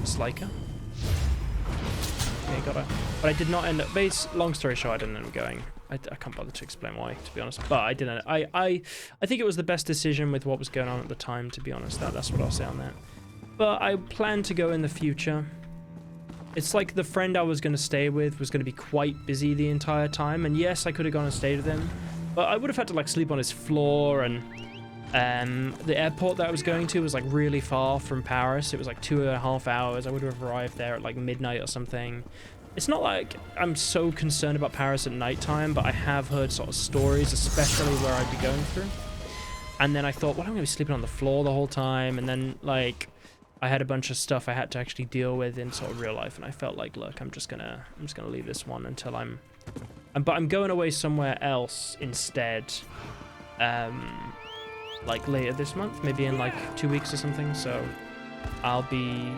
sliker. Okay, got her. But I did not end up... Long story short, I didn't end up going. I can't bother to explain why, to be honest. But I didn't. I think it was the best decision with what was going on at the time, to be honest. That's what I'll say on that. But I plan to go in the future. It's like the friend I was going to stay with was going to be quite busy the entire time. And yes, I could have gone and stayed with him. But I would have had to like sleep on his floor, and the airport that I was going to was like really far from Paris. It was like 2.5 hours. I would have arrived there at like midnight or something. It's not like I'm so concerned about Paris at nighttime, but I have heard sort of stories, especially where I'd be going through. And then I thought, well, I'm gonna be sleeping on the floor the whole time. And then like I had a bunch of stuff I had to actually deal with in sort of real life, and I felt like, look, I'm just gonna leave this one until but I'm going away somewhere else instead. Like later this month, maybe in like 2 weeks or something. So I'll be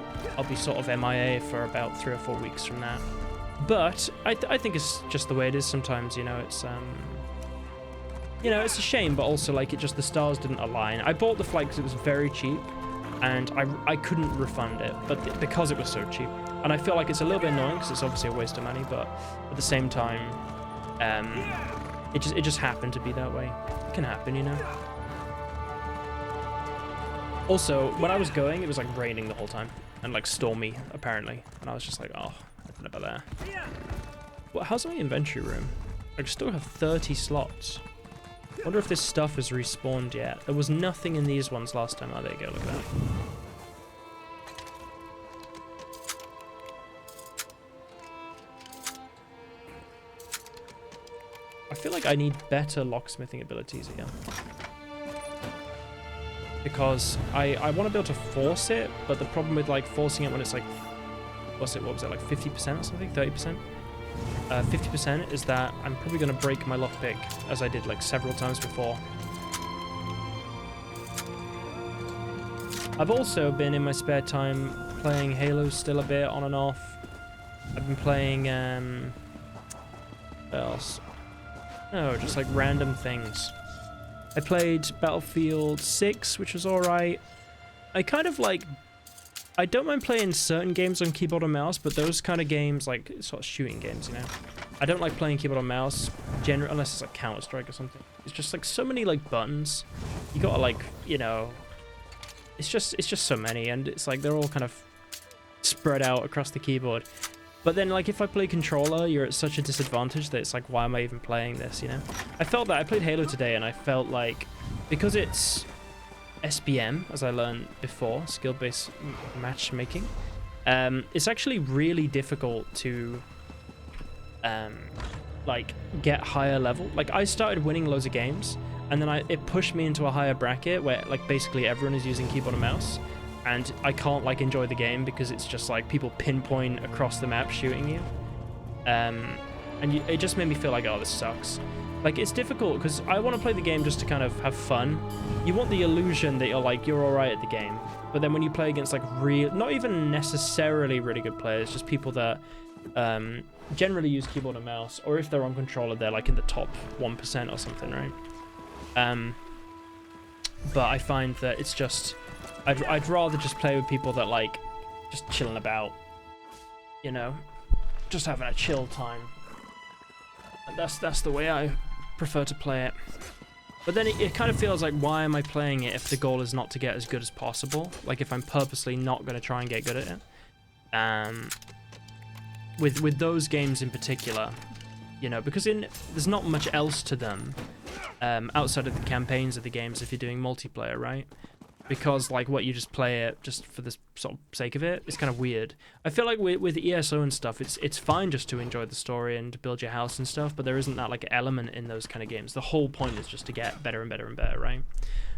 sort of MIA for about 3 or 4 weeks from that. But I think it's just the way it is sometimes, you know. It's you know, it's a shame, but also like the stars didn't align. I bought the flight because it was very cheap, and I couldn't refund it, but because it was so cheap. And I feel like it's a little bit annoying because it's obviously a waste of money, but at the same time, it just happened to be that way. It can happen, you know. Also, when I was going, it was like raining the whole time and like stormy apparently, and I was just like, oh, I don't know about that. Well, how's my inventory room? I still have 30 slots. I wonder if this stuff has respawned yet. There was nothing in these ones last time. Oh, there you go. Look at that. I feel like I need better locksmithing abilities again. Because I want to be able to force it, but the problem with like forcing it when it's like, what was it, like 50% or something? 30%? 50% is that I'm probably going to break my lockpick, as I did like several times before. I've also been in my spare time playing Halo still a bit on and off. I've been playing, what else? Oh, just like random things. I played Battlefield 6, which was alright. I kind of like... I don't mind playing certain games on keyboard and mouse, but those kind of games, like sort of shooting games, you know? I don't like playing keyboard and mouse, unless it's like Counter-Strike or something. It's just like so many like buttons. You gotta like, you know... It's just so many, and it's like they're all kind of spread out across the keyboard. But then, like, if I play controller, you're at such a disadvantage that it's like, why am I even playing this, you know? I felt that. I played Halo today, and I felt like, because it's SBM, as I learned before, skill-based matchmaking, it's actually really difficult to, like, get higher level. Like, I started winning loads of games, and then it pushed me into a higher bracket where, like, basically everyone is using keyboard and mouse. And I can't like enjoy the game because it's just like people pinpoint across the map shooting you, it just made me feel like, oh, this sucks. Like, it's difficult because I want to play the game just to kind of have fun. You want the illusion that you're all right at the game, but then when you play against like not even necessarily really good players, just people that generally use keyboard and mouse, or if they're on controller, they're like in the top 1% or something, right? But I find that it's just. I'd rather just play with people that like just chilling about, you know, just having a chill time. And that's the way I prefer to play it. But then it kind of feels like, why am I playing it if the goal is not to get as good as possible? Like, if I'm purposely not going to try and get good at it. With those games in particular, you know, because there's not much else to them outside of the campaigns of the games if you're doing multiplayer, right? Because like what you just play it just for the sort of sake of it, it's kind of weird. I feel like with ESO and stuff, it's fine just to enjoy the story and build your house and stuff, but there isn't that like element in those kind of games. The whole point is just to get better and better and better, right?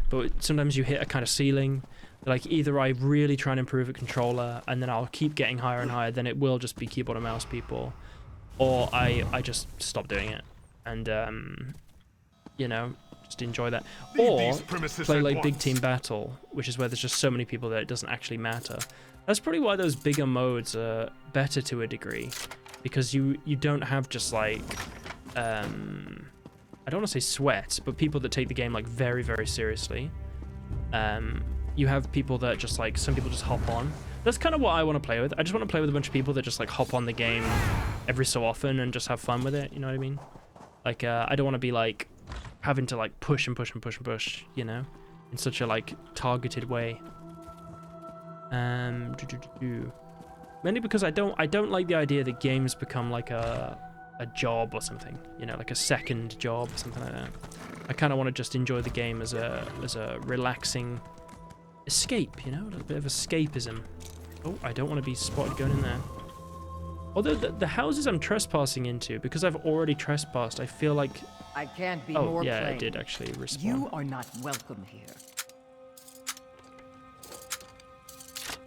But sometimes you hit a kind of ceiling. Like, either I really try and improve a controller and then I'll keep getting higher and higher, then it will just be keyboard and mouse people, or I just stop doing it and you know, just enjoy that. Or play like big team battle, which is where there's just so many people that it doesn't actually matter. That's probably why those bigger modes are better to a degree, because you don't have just like I don't want to say sweat, but people that take the game like very, very seriously. You have people that just like, some people just hop on. That's kind of what I want to play with. I just want to play with a bunch of people that just like hop on the game every so often and just have fun with it, you know what I mean? Like I don't want to be like having to like push and push and push and push, you know, in such a like targeted way. Mainly because I don't like the idea that games become like a job or something, you know, like a second job or something like that. I kind of want to just enjoy the game as a relaxing escape, you know, a little bit of escapism. Oh, I don't want to be spotted going in there. Although the houses I'm trespassing into, because I've already trespassed, I feel like... I can't be oh, more yeah, plain. I did actually respawn. You are not welcome here.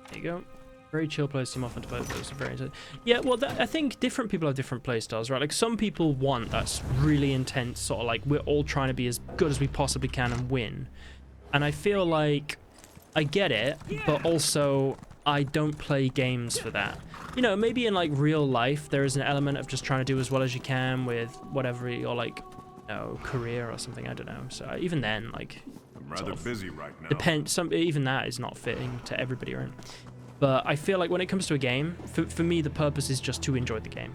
There you go. Very chill play team often to both of those. Very intense. Yeah, well, I think different people have different play styles, right? Like, some people want that's really intense, sort of like, we're all trying to be as good as we possibly can and win. And I feel like I get it, but also I don't play games for that. You know, maybe in like real life, there is an element of just trying to do as well as you can with whatever your like, you know, career or something. I don't know. So even then, like, I'm rather busy right now. even that is not fitting to everybody, right? But I feel like when it comes to a game, for me, the purpose is just to enjoy the game.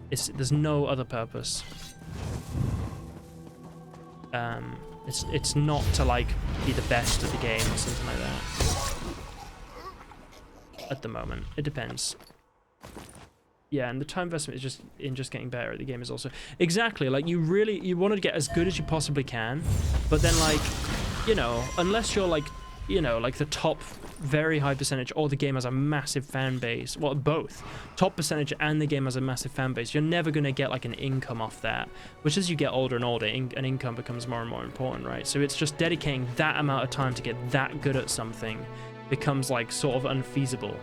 There's no other purpose. It's not to like be the best at the game or something like that. At the moment, it depends. Yeah, and the time investment is just in getting better at the game is also exactly like you want to get as good as you possibly can, but then like, you know, unless you're like, you know, like the top very high percentage or the game has a massive fan base, well, both top percentage and the game has a massive fan base, you're never going to get like an income off that, which as you get older and older, an income becomes more and more important, right? So it's just dedicating that amount of time to get that good at something becomes like sort of unfeasible.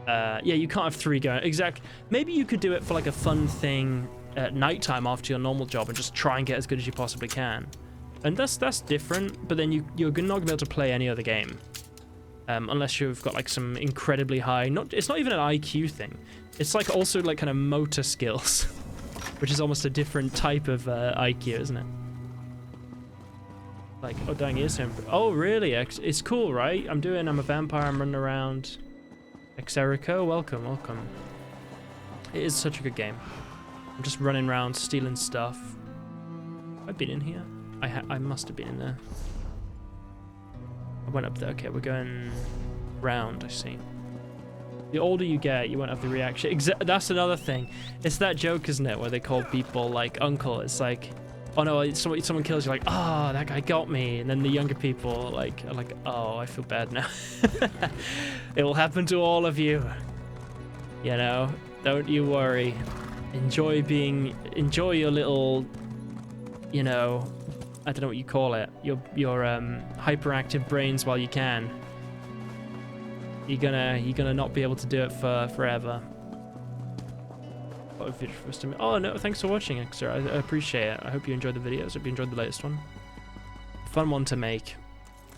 Yeah, you can't have 3 going. Exactly. Maybe you could do it for like a fun thing at nighttime after your normal job and just try and get as good as you possibly can. And that's different, but then you're not going to be able to play any other game. Unless you've got like some incredibly high, it's not even an IQ thing. It's like also like kind of motor skills, which is almost a different type of IQ, isn't it? Like, oh dang, ESO. Oh really? It's cool, right? I'm a vampire, I'm running around. Exerico, welcome. It is such a good game. I'm just running around stealing stuff. I've been in here. I must have been in there. I went up there. Okay, we're going round, I see. The older you get, you won't have the reaction. That's another thing. It's that joke, isn't it, where they call people like uncle. It's like, oh no, someone kills you, like, oh, that guy got me. And then the younger people like are like, oh, I feel bad now. It will happen to all of you. You know, don't you worry. Enjoy your little, you know, I don't know what you call it, your hyperactive brains while you can. You're gonna not be able to do it for forever. Oh no, thanks for watching, sir. I appreciate it. I hope you enjoyed the videos. Hope you enjoyed the latest one. Fun one to make.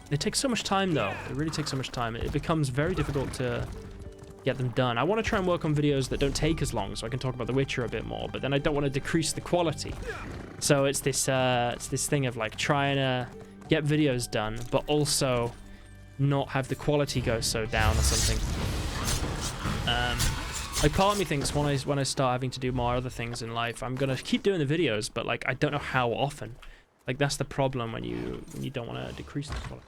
They take so much time though. It really takes so much time. It becomes very difficult to get them done. I want to try and work on videos that don't take as long so I can talk about The Witcher a bit more, but then I don't want to decrease the quality. So it's this thing of like trying to get videos done, but also not have the quality go so down or something. Like part of me thinks when I start having to do more other things in life, I'm gonna keep doing the videos, but like I don't know how often. Like that's the problem when you don't want to decrease the quality.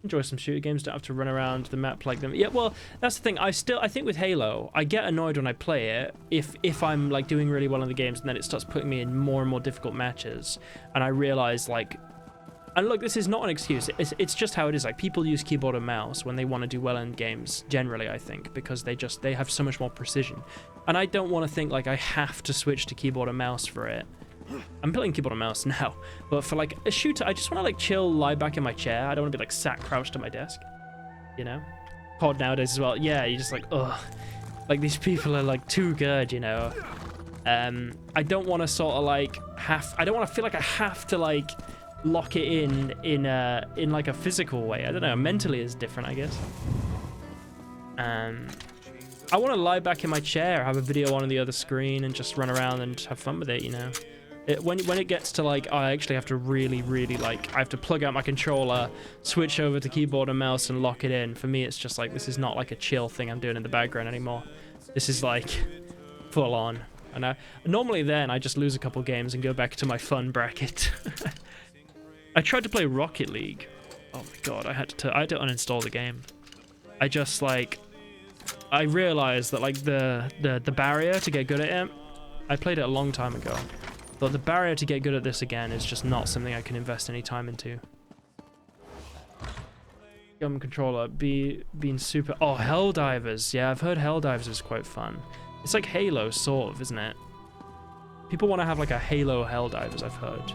Enjoy some shooter games, don't have to run around the map like them. Yeah, well, that's the thing. I think with Halo, I get annoyed when I play it if I'm like doing really well in the games and then it starts putting me in more and more difficult matches, and I realize like, and look, this is not an excuse. It's just how it is. Like people use keyboard and mouse when they want to do well in games. Generally, I think because they have so much more precision, and I don't want to think like I have to switch to keyboard and mouse for it. I'm playing keyboard and mouse now, but for like a shooter, I just want to like chill, lie back in my chair. I don't want to be like sat crouched at my desk, you know. COD nowadays as well. Yeah, you're just like, ugh, like these people are like too good, you know. I don't want to sort of like I don't want to feel like I have to like lock it in like a physical way. I don't know, mentally is different, I guess. I want to lie back in my chair, have a video on the other screen, and just run around and have fun with it, you know. When it gets to like, I actually have to really like, I have to plug out my controller, switch over to keyboard and mouse and lock it in. For me, it's just like, this is not like a chill thing I'm doing in the background anymore. This is like full on. And normally then I just lose a couple games and go back to my fun bracket. I tried to play Rocket League. Oh my god, I had to uninstall the game. I just like, I realized that like the barrier to get good at it, I played it a long time ago, but the barrier to get good at this again is just not something I can invest any time into. Gun controller, being super. Oh, Helldivers. Yeah, I've heard Helldivers is quite fun. It's like Halo, sort of, isn't it? People want to have like a Halo Helldivers, I've heard.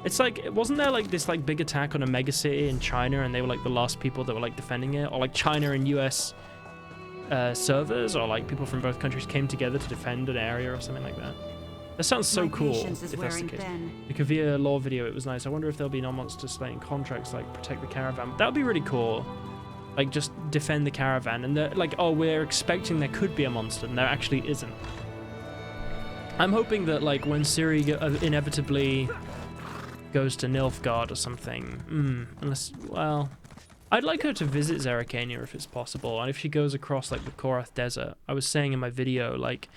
It's like, wasn't there like this like big attack on a mega city in China, and they were like the last people that were like defending it, or like China and US servers, or like people from both countries came together to defend an area or something like that. That sounds so cool, if that's the case. The Kavir lore video, it was nice. I wonder if there'll be non-monster slaying contracts like protect the caravan. That would be really cool. like just defend the caravan, and they're like, oh, we're expecting there could be a monster, and there actually isn't. I'm hoping that like when Ciri inevitably goes to Nilfgaard or something, unless, well, I'd like her to visit Zerrikania if it's possible, and if she goes across like the Korath Desert. I was saying in my video, like,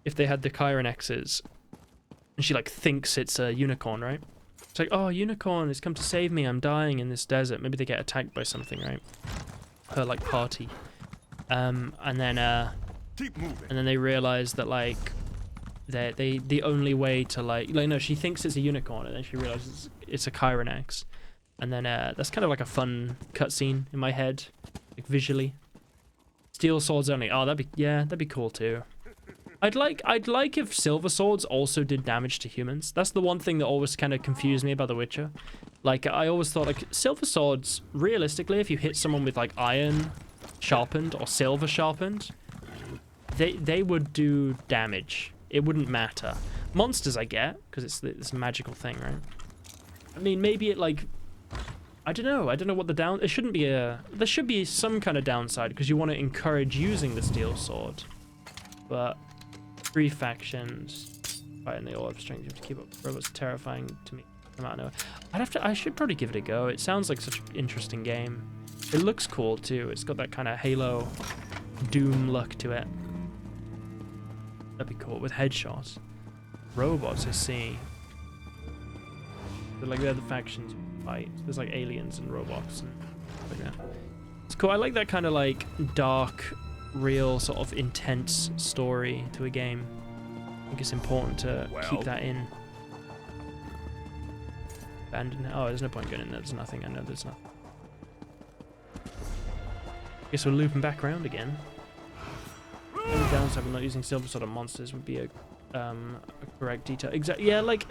if they had the Chironexes, and she like thinks it's a unicorn, right? It's like, oh, unicorn has come to save me, I'm dying in this desert. Maybe they get attacked by something, right? Her like party. And Keep moving. then they realize that like the only way to like no, she thinks it's a unicorn, and then she realizes it's a Chironex. And then that's kind of like a fun cutscene in my head, like visually. Steel swords only. Oh, that'd be cool too. I'd like if silver swords also did damage to humans. That's the one thing that always kind of confused me about The Witcher. Like, I always thought, like, silver swords, realistically, if you hit someone with, like, iron sharpened or silver sharpened, they would do damage. It wouldn't matter. Monsters, I get, because it's this magical thing, right? I mean, maybe it, like, I don't know what the there shouldn't be there should be some kind of downside, because you want to encourage using the steel sword. But 3 factions fighting, they all have strength. You have to keep up. Robots terrifying to me. Come out nowhere. I should probably give it a go. It sounds like such an interesting game. It looks cool too. It's got that kind of Halo Doom look to it. That'd be cool with headshots. Robots, I see. They're like the other factions fight. There's like aliens and robots and like that. It's cool. I like that kind of like dark, real sort of intense story to a game. I think it's important to keep that in. Abandoned. Oh, there's no point going in there. There's nothing. I know there's nothing. Guess we're looping back around again. The only downside of not using silver sword on monsters would be a correct detail. Exactly. Yeah, like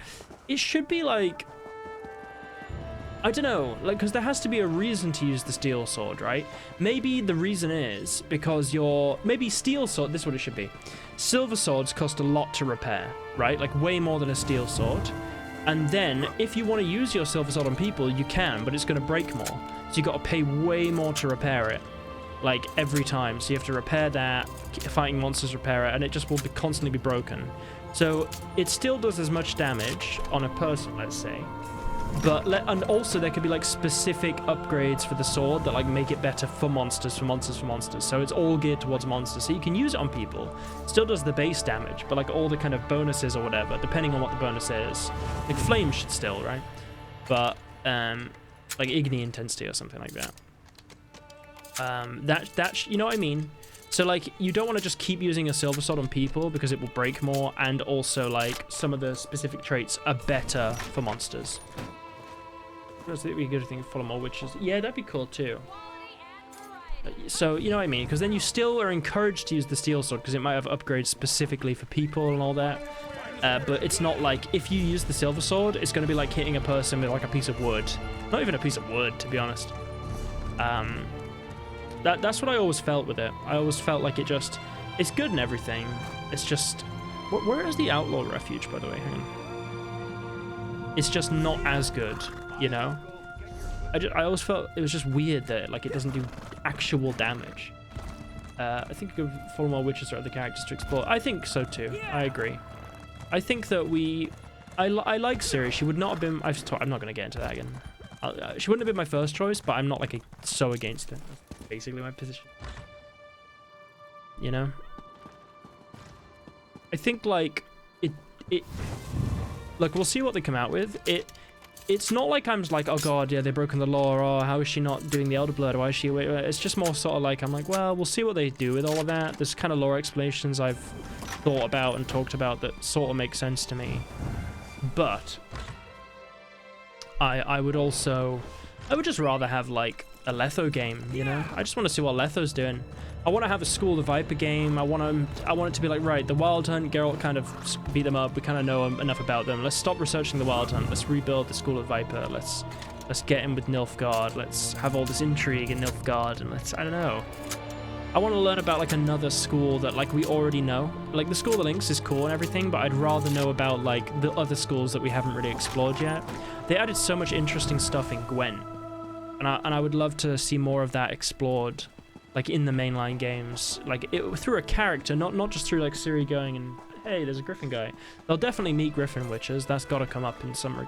it should be like, I don't know, like, because there has to be a reason to use the steel sword, right? Maybe the reason is because maybe steel sword, this is what it should be. Silver swords cost a lot to repair, right? Like way more than a steel sword. And then if you want to use your silver sword on people, you can, but it's going to break more. So you got to pay way more to repair it, like every time. So you have to repair that, fighting monsters repair it, and it just will constantly be broken. So it still does as much damage on a person, let's say. And also there could be like specific upgrades for the sword that like make it better for monsters. So it's all geared towards monsters. So you can use it on people. Still does the base damage, but like all the kind of bonuses or whatever, depending on what the bonus is. Like flame should still, right? But like igni intensity or something like that. You know what I mean? So like you don't want to just keep using a silver sword on people because it will break more, and also like some of the specific traits are better for monsters. That'd be a good thing to follow more witches. Yeah, that'd be cool too. So, you know what I mean? Because then you still are encouraged to use the steel sword because it might have upgrades specifically for people and all that. But it's not like, if you use the silver sword, it's going to be like hitting a person with like a piece of wood. Not even a piece of wood, to be honest. That's what I always felt with it. I always felt like it's good and everything. It's just, where is the outlaw refuge, by the way? Hang on. It's just not as good. You know, I always felt it was just weird that like it doesn't do actual damage. I think you could follow more witches or other characters to explore. I think so too. I agree. I think that I like Ciri. She would not have been. I'm not going to get into that again. She wouldn't have been my first choice, but I'm not like so against it. That's basically my position. You know, I think like it. Look, we'll see what they come out with. It's not like I'm just like, oh god, yeah, they've broken the law, or how is she not doing the Elder Blood, why is she away? It's just more sort of like, I'm like, well, we'll see what they do with all of that. There's kind of lore explanations I've thought about and talked about that sort of make sense to me. But I would just rather have like a Letho game, you know? I just want to see what Letho's doing. I want to have a School of Viper game. I want it to be like, right, the Wild Hunt, Geralt kind of beat them up. We kind of know enough about them. Let's stop researching the Wild Hunt. Let's rebuild the School of Viper. Let's get in with Nilfgaard. Let's have all this intrigue in Nilfgaard, and I don't know. I want to learn about like another school that like we already know. Like the School of the Lynx is cool and everything, but I'd rather know about like the other schools that we haven't really explored yet. They added so much interesting stuff in Gwent. And I would love to see more of that explored, like in the mainline games, like through a character, not just through like Ciri going and hey, there's a Griffin guy. They'll definitely meet Griffin witches. That's got to come up in some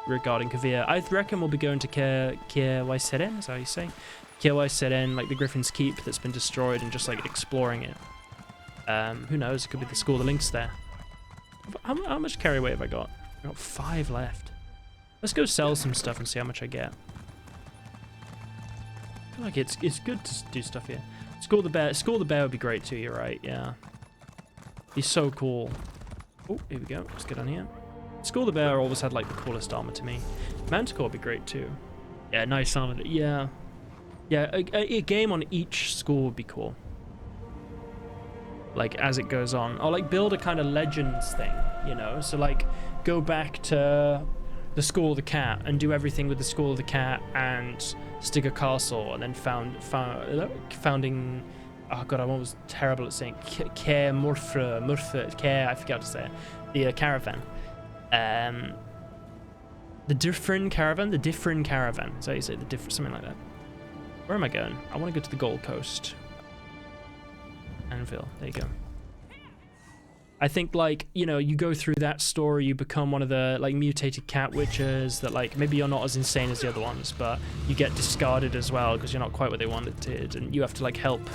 regarding Kavir. I reckon we'll be going to Kiewai Seren, is that how you say? Kiewai Seren, like the Griffin's Keep that's been destroyed, and just like exploring it. Who knows? It could be the School of the Links there. How much carry weight have I got? I got 5 left. Let's go sell some stuff and see how much I get. I feel like it's good to do stuff here. School the Bear. School the Bear would be great too. You're right. Yeah. He's so cool. Oh, here we go. Let's get on here. School the Bear always had like the coolest armor to me. Manticore would be great too. Yeah, nice armor. Yeah. Yeah, a game on each school would be cool. Like as it goes on. Or like build a kind of Legends thing, you know? So like go back to the School of the Cat and do everything with the School of the Cat and Stigger Castle, and then founding. Oh god, I'm always terrible at saying Care Murphy, Care. I forget how to say it. The caravan. The different caravan. Is that how you say it? Something like that. Where am I going? I want to go to the Gold Coast. Anvil. There you go. I think, like, you know, you go through that story, you become one of the, like, mutated cat witches that, like, maybe you're not as insane as the other ones, but you get discarded as well because you're not quite what they wanted, and you have to, like, help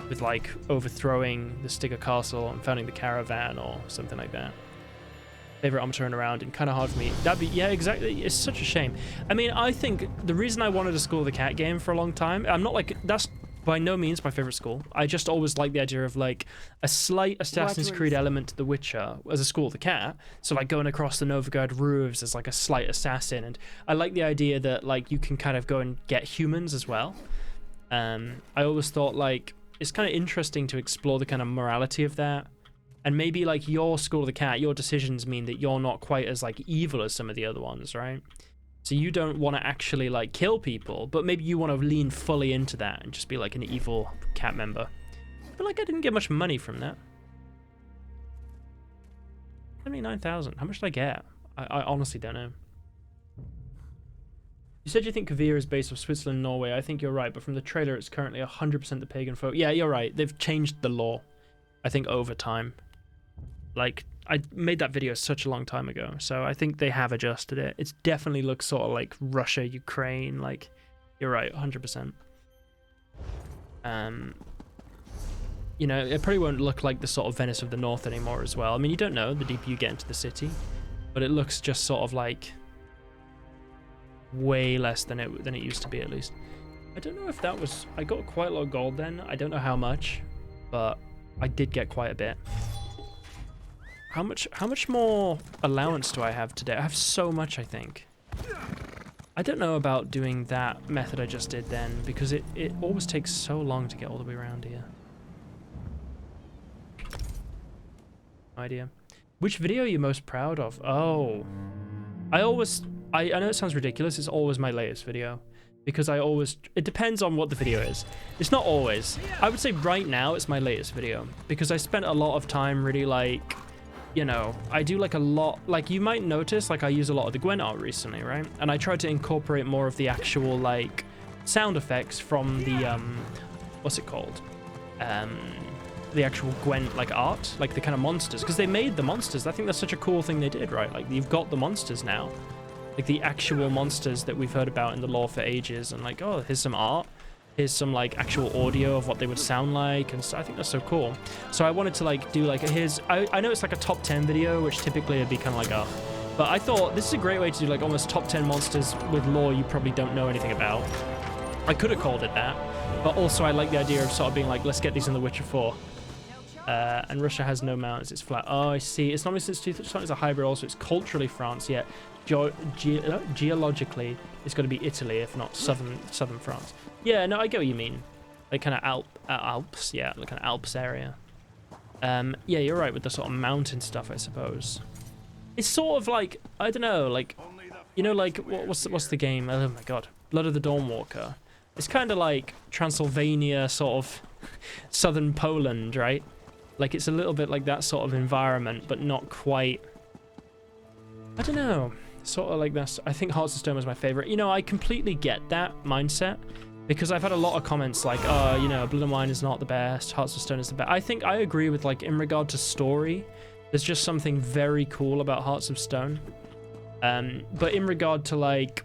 with, like, overthrowing the Stigger Castle and founding the caravan or something like that. Favorite I'm turning around, and kind of hard for me. That'd be, yeah, exactly. It's such a shame. I mean, I think the reason I wanted a School of the Cat game for a long time, I'm not like, that's by no means my favorite school. I just always like the idea of like a slight Assassin's Creed element to The Witcher as a School of the Cat. So like going across the Novigrad roofs as like a slight assassin, and I like the idea that like you can kind of go and get humans as well. I always thought like it's kind of interesting to explore the kind of morality of that, and maybe like your School of the Cat, your decisions mean that you're not quite as like evil as some of the other ones, right? So you don't want to actually like kill people, but maybe you want to lean fully into that and just be like an evil cat member. But like I didn't get much money from that. 79,000. How much did I get? I honestly don't know. You said you think Kavir is based off Switzerland and Norway. I think you're right, but from the trailer it's currently 100% the pagan folk. Yeah, you're right. They've changed the law, I think, over time. Like, I made that video such a long time ago, so I think they have adjusted it. It definitely looks sort of like Russia, Ukraine, like, you're right, 100%. You know, it probably won't look like the sort of Venice of the North anymore as well. I mean, you don't know the deeper you get into the city, but it looks just sort of like way less than it used to be, at least. I don't know if that was, I got quite a lot of gold then. I don't know how much, but I did get quite a bit. How much more allowance do I have today? I have so much, I think. I don't know about doing that method I just did then, because it always takes so long to get all the way around here. No idea. Which video are you most proud of? Oh. I know it sounds ridiculous, it's always my latest video. Because it depends on what the video is. It's not always. I would say right now it's my latest video. Because I spent a lot of time really like, you know, I do like a lot, like you might notice, like I use a lot of the Gwen art recently, right? And I try to incorporate more of the actual like sound effects from the, what's it called? The actual Gwen like art, like the kind of monsters, because they made the monsters. I think that's such a cool thing they did, right? Like you've got the monsters now, like the actual monsters that we've heard about in the lore for ages, and like, oh, here's some art. Here's some like actual audio of what they would sound like, and so I think that's so cool. So I wanted to like do like I know it's like a top 10 video, which typically would be kind of like a, but I thought this is a great way to do like almost top 10 monsters with lore you probably don't know anything about. I could have called it that, but also I like the idea of sort of being like, let's get these in The Witcher 4. And Russia has no mountains, it's flat. Oh, I see. It's not only since it's a hybrid, also it's culturally France, yet geologically it's going to be Italy, if not southern France. Yeah, no, I get what you mean. Like kind of Alps, yeah, like an Alps area. Yeah, you're right with the sort of mountain stuff, I suppose. It's sort of like, I don't know, like, you know, like what's the game? Oh my god, Blood of the Dawnwalker. It's kind of like Transylvania, sort of southern Poland, right? Like it's a little bit like that sort of environment, but not quite. I don't know. sort of like this. I think Hearts of Stone was my favorite. You know, I completely get that mindset because I've had a lot of comments like, oh, you know, Blood and Wine is not the best, Hearts of Stone is the best. I think I agree with, like, in regard to story, there's just something very cool about Hearts of Stone. But in regard to, like,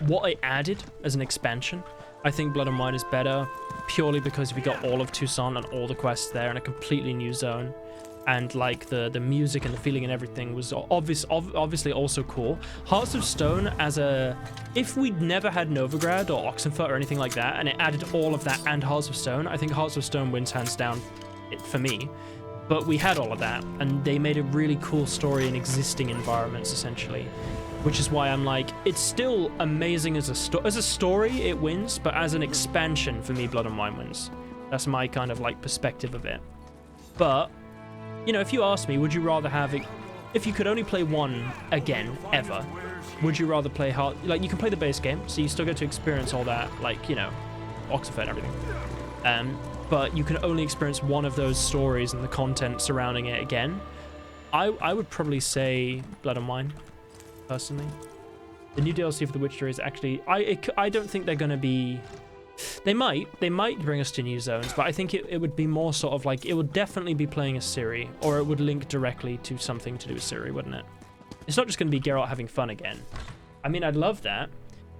what it added as an expansion, I think Blood and Wine is better purely because we got all of Tucson and all the quests there in a completely new zone. And like the music and the feeling and everything was obviously also cool. Hearts of Stone if we'd never had Novigrad or Oxenfurt or anything like that, and it added all of that and Hearts of Stone, I think Hearts of Stone wins hands down for me. But we had all of that, and they made a really cool story in existing environments essentially, which is why I'm like, it's still amazing as a story, it wins, but as an expansion for me, Blood and Wine wins. That's my kind of like perspective of it. But you know, if you ask me, would you rather have it, if you could only play one again, ever, would you rather play like, you can play the base game, so you still get to experience all that, like, you know, Oxenfurt and everything. But you can only experience one of those stories and the content surrounding it again. I would probably say Blood and Wine, personally. The new DLC for The Witcher is actually, I don't think they're going to be, they might bring us to new zones, but I think it would be more sort of like, it would definitely be playing as Ciri, or it would link directly to something to do with Ciri, wouldn't it? It's not just going to be Geralt having fun again. I mean, I'd love that.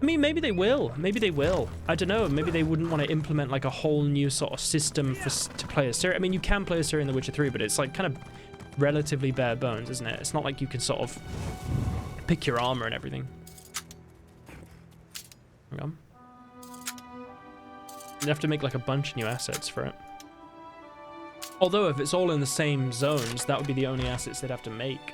I mean, maybe they will. Maybe they will. I don't know. Maybe they wouldn't want to implement like a whole new sort of system to play as Ciri. I mean, you can play as Ciri in The Witcher 3, but it's like kind of relatively bare bones, isn't it? It's not like you can sort of pick your armor and everything. Hang on. You'd have to make like a bunch of new assets for it. Although if it's all in the same zones, that would be the only assets they'd have to make.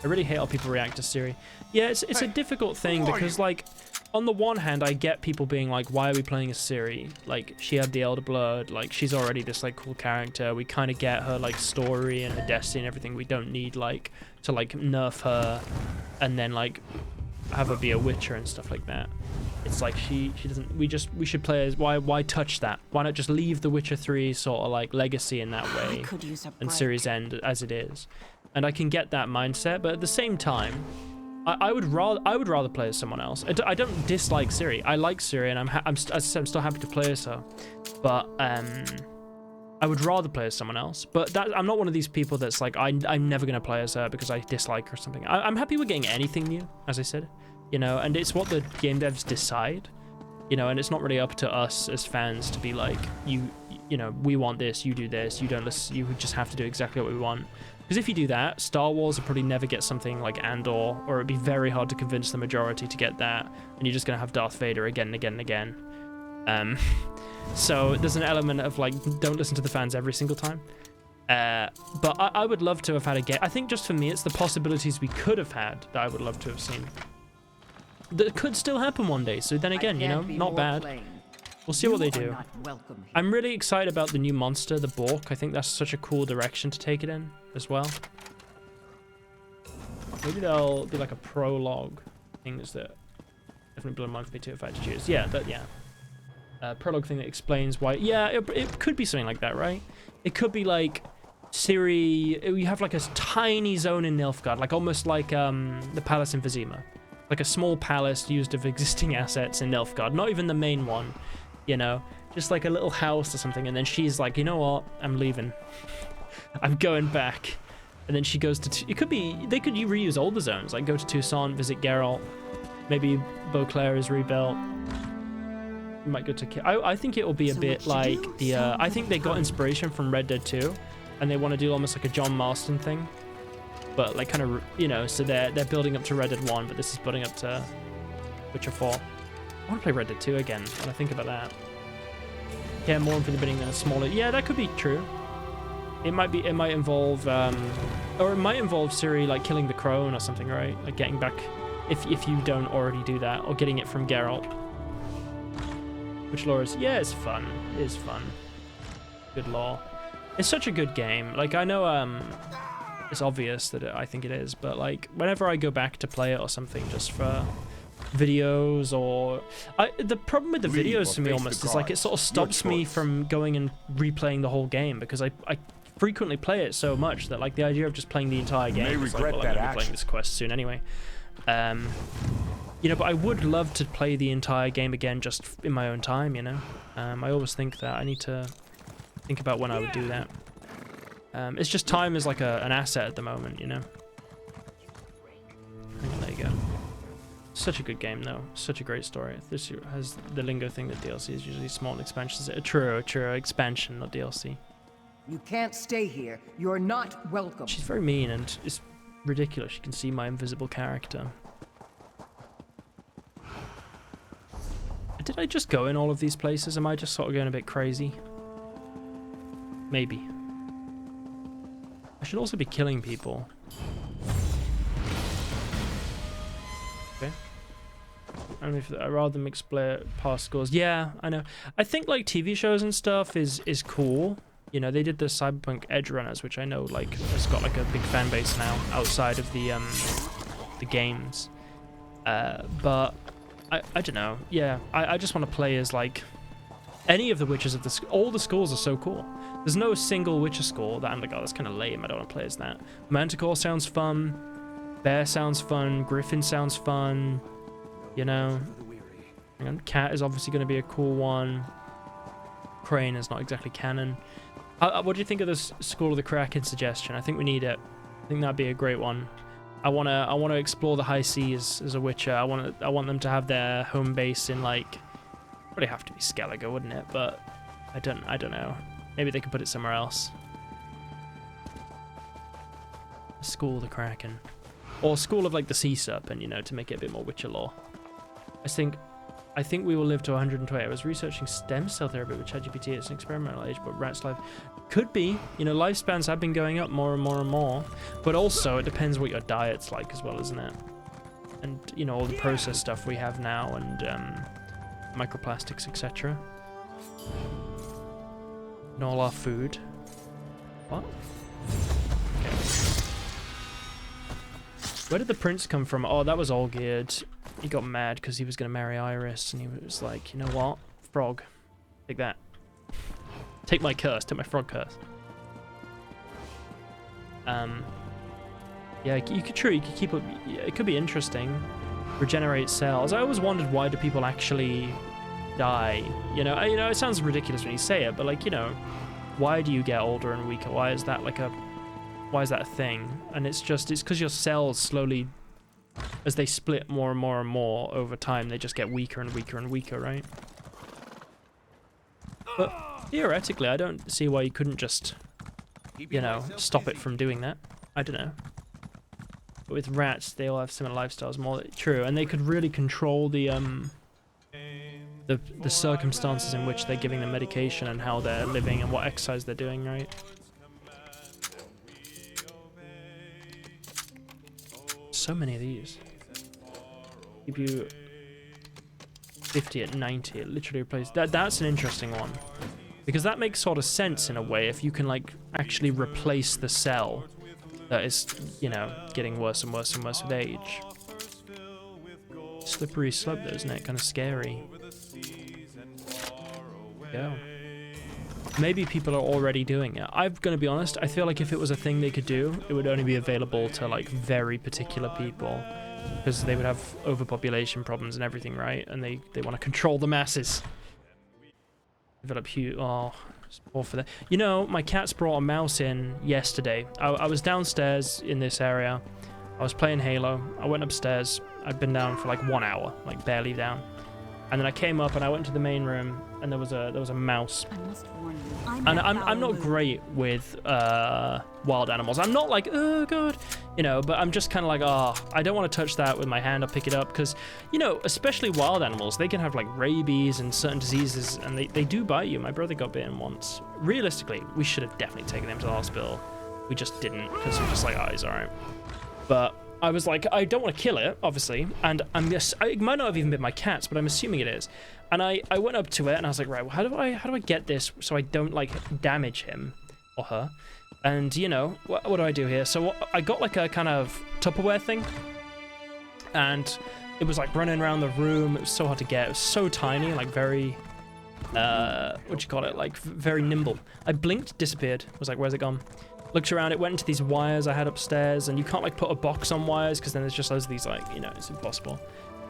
I really hate how people react to Ciri. Yeah, it's a difficult thing because, like, on the one hand, I get people being like, why are we playing as Ciri? Like, she had the Elder Blood, like, she's already this, like, cool character. We kind of get her, like, story and her destiny and everything. We don't need, like, to, like, nerf her and then, like, have her be a Witcher and stuff like that. It's like she doesn't, we should play as, why touch that? Why not just leave The Witcher 3 sort of, like, legacy in that way and Ciri's end as it is? And I can get that mindset, but at the same time, I would rather play as someone else. I don't dislike Ciri. I like Ciri, and I'm still happy to play as her. But I would rather play as someone else. But I'm not one of these people that's like, I'm never gonna play as her because I dislike her or something. I'm happy with getting anything new, as I said, you know. And it's what the game devs decide, you know. And it's not really up to us as fans to be like, you know, we want this, you do this, you don't listen. You just have to do exactly what we want. Because if you do that, Star Wars will probably never get something like Andor, or it'd be very hard to convince the majority to get that, and you're just going to have Darth Vader again and again and again. So there's an element of, like, don't listen to the fans every single time. But I would love to have had a game. I think just for me, it's the possibilities we could have had that I would love to have seen. That could still happen one day, so then again, you know, not bad. We'll see what they do. I'm really excited about the new monster, the Bork. I think that's such a cool direction to take it in as well. Maybe there'll be like a prologue things that definitely blow my mind for me too if I had to choose. Yeah, prologue thing that explains why. Yeah, it could be something like that, right? It could be like Ciri. You have like a tiny zone in Nilfgaard, like almost like the palace in Vizima, like a small palace used of existing assets in Nilfgaard. Not even the main one. You know, just like a little house or something, and then she's like, you know what, I'm leaving. I'm going back. And then she goes to, it could be, you reuse older zones, like go to Tucson, visit Geralt, maybe Beauclair is rebuilt. You might go to, I think it will be a bit like the, I think they got inspiration from Red Dead 2, and they want to do almost like a John Marston thing. But like kind of, you know, so they're building up to Red Dead 1, but this is building up to Witcher 4. I want to play Red Dead 2 again when I think about that. Yeah, more for the bidding than a smaller. Yeah, that could be true. It might involve, or it might involve Ciri like killing the crone or something, right? Like getting back, if you don't already do that, or getting it from Geralt. Which lore is, yeah, it's fun. It is fun. Good lore. It's such a good game. Like I know, it's obvious that I think it is, but like whenever I go back to play it or something, just for videos or the problem with the videos for me almost is like it sort of stops me from going and replaying the whole game because I frequently play it so much that like the idea of just playing the entire You may game is like, regret well, that I'm gonna be playing action. this quest soon anyway. You know, but I would love to play the entire game again just in my own time, you know. I always think that I need to think about when I would do that. It's just time is like an asset at the moment, you know. There you go. Such a good game though. Such a great story. This has the lingo thing that DLC is usually small expansions. True, expansion, not DLC. You can't stay here. You're not welcome. She's very mean and it's ridiculous. You can see my invisible character. Did I just go in all of these places? Am I just sort of going a bit crazy? Maybe. I should also be killing people. Okay. I don't know if I'd rather them explore past scores. Yeah, I know. I think like TV shows and stuff is cool. You know, they did the Cyberpunk Edge Runners, which I know like has got like a big fan base now outside of the games. But I don't know. Yeah, I just want to play as like any of the witches of the all the schools are so cool. There's no single Witcher school that I'm like, oh, that's kind of lame. I don't want to play as that. Manticore sounds fun. Bear sounds fun. Griffin sounds fun. You know. Hang on. Cat is obviously going to be a cool one. Crane is not exactly canon. What do you think of this School of the Kraken suggestion? I think we need it. I think that'd be a great one. I wanna explore the high seas as a Witcher. I want them to have their home base in like, probably have to be Skellige, wouldn't it? But I don't know. Maybe they could put it somewhere else. School of the Kraken, or School of like the Sea Serpent, you know, to make it a bit more Witcher lore. I think we will live to 120. I was researching stem cell therapy with ChatGPT. It's an experimental age, but rats life could be. You know, lifespans have been going up more and more and more. But also, it depends what your diet's like as well, isn't it? And, you know, all the processed stuff we have now and microplastics, etc. And all our food. What? Okay. Where did the prince come from? Oh, that was Olgierd. He got mad because he was going to marry Iris, and he was like, you know what? Frog. Take that. Take my curse. Take my frog curse. Yeah, you could keep up. It could be interesting. Regenerate cells. I always wondered, why do people actually die? You know, it sounds ridiculous when you say it, but like, you know, why do you get older and weaker? Why is that a thing? And it's because your cells slowly, as they split more and more and more over time, they just get weaker and weaker and weaker, right? But theoretically, I don't see why you couldn't just, you know, stop it from doing that. I don't know. But with rats, they all have similar lifestyles. More true, and they could really control the circumstances in which they're giving them medication and how they're living and what exercise they're doing, right? So many of these. Give you 50 at 90. It literally replaces that's an interesting one, because that makes sort of sense in a way if you can like actually replace the cell that is, you know, getting worse and worse and worse with age. Slippery slope though, isn't it? Kind of scary. Yeah. Maybe people are already doing it. I'm gonna be honest, I feel like if it was a thing they could do, it would only be available to like very particular people, because they would have overpopulation problems and everything, right? And they want to control the masses. Develop huge. Oh, all for that. You know, my cat's brought a mouse in yesterday. I was downstairs in this area. I was playing Halo. I went upstairs. I'd been down for like 1 hour, like barely down. And then I came up and I went to the main room, and there was a mouse. I must warn you. And I'm not great with wild animals. I'm not like, oh god, you know, but I'm just kind of like, oh, I don't want to touch that with my hand. I'll pick it up because, you know, especially wild animals, they can have like rabies and certain diseases, and they do bite you. My brother got bitten once. Realistically, we should have definitely taken him to the hospital. We just didn't, because we're just like, oh, he's all right. But I was like, I don't want to kill it, obviously, and it might not have even been my cat's, but I'm assuming it is. And I went up to it and I was like, right, well, how do I get this so I don't like damage him or her? And you know, what do I do here? So I got like a kind of Tupperware thing, and it was like running around the room. It was so hard to get. It was so tiny, like very, what do you call it, like very nimble. I blinked, disappeared. I was like, where's it gone? Looked around, it went into these wires I had upstairs, and you can't like put a box on wires because then there's just loads of these, like, you know, it's impossible.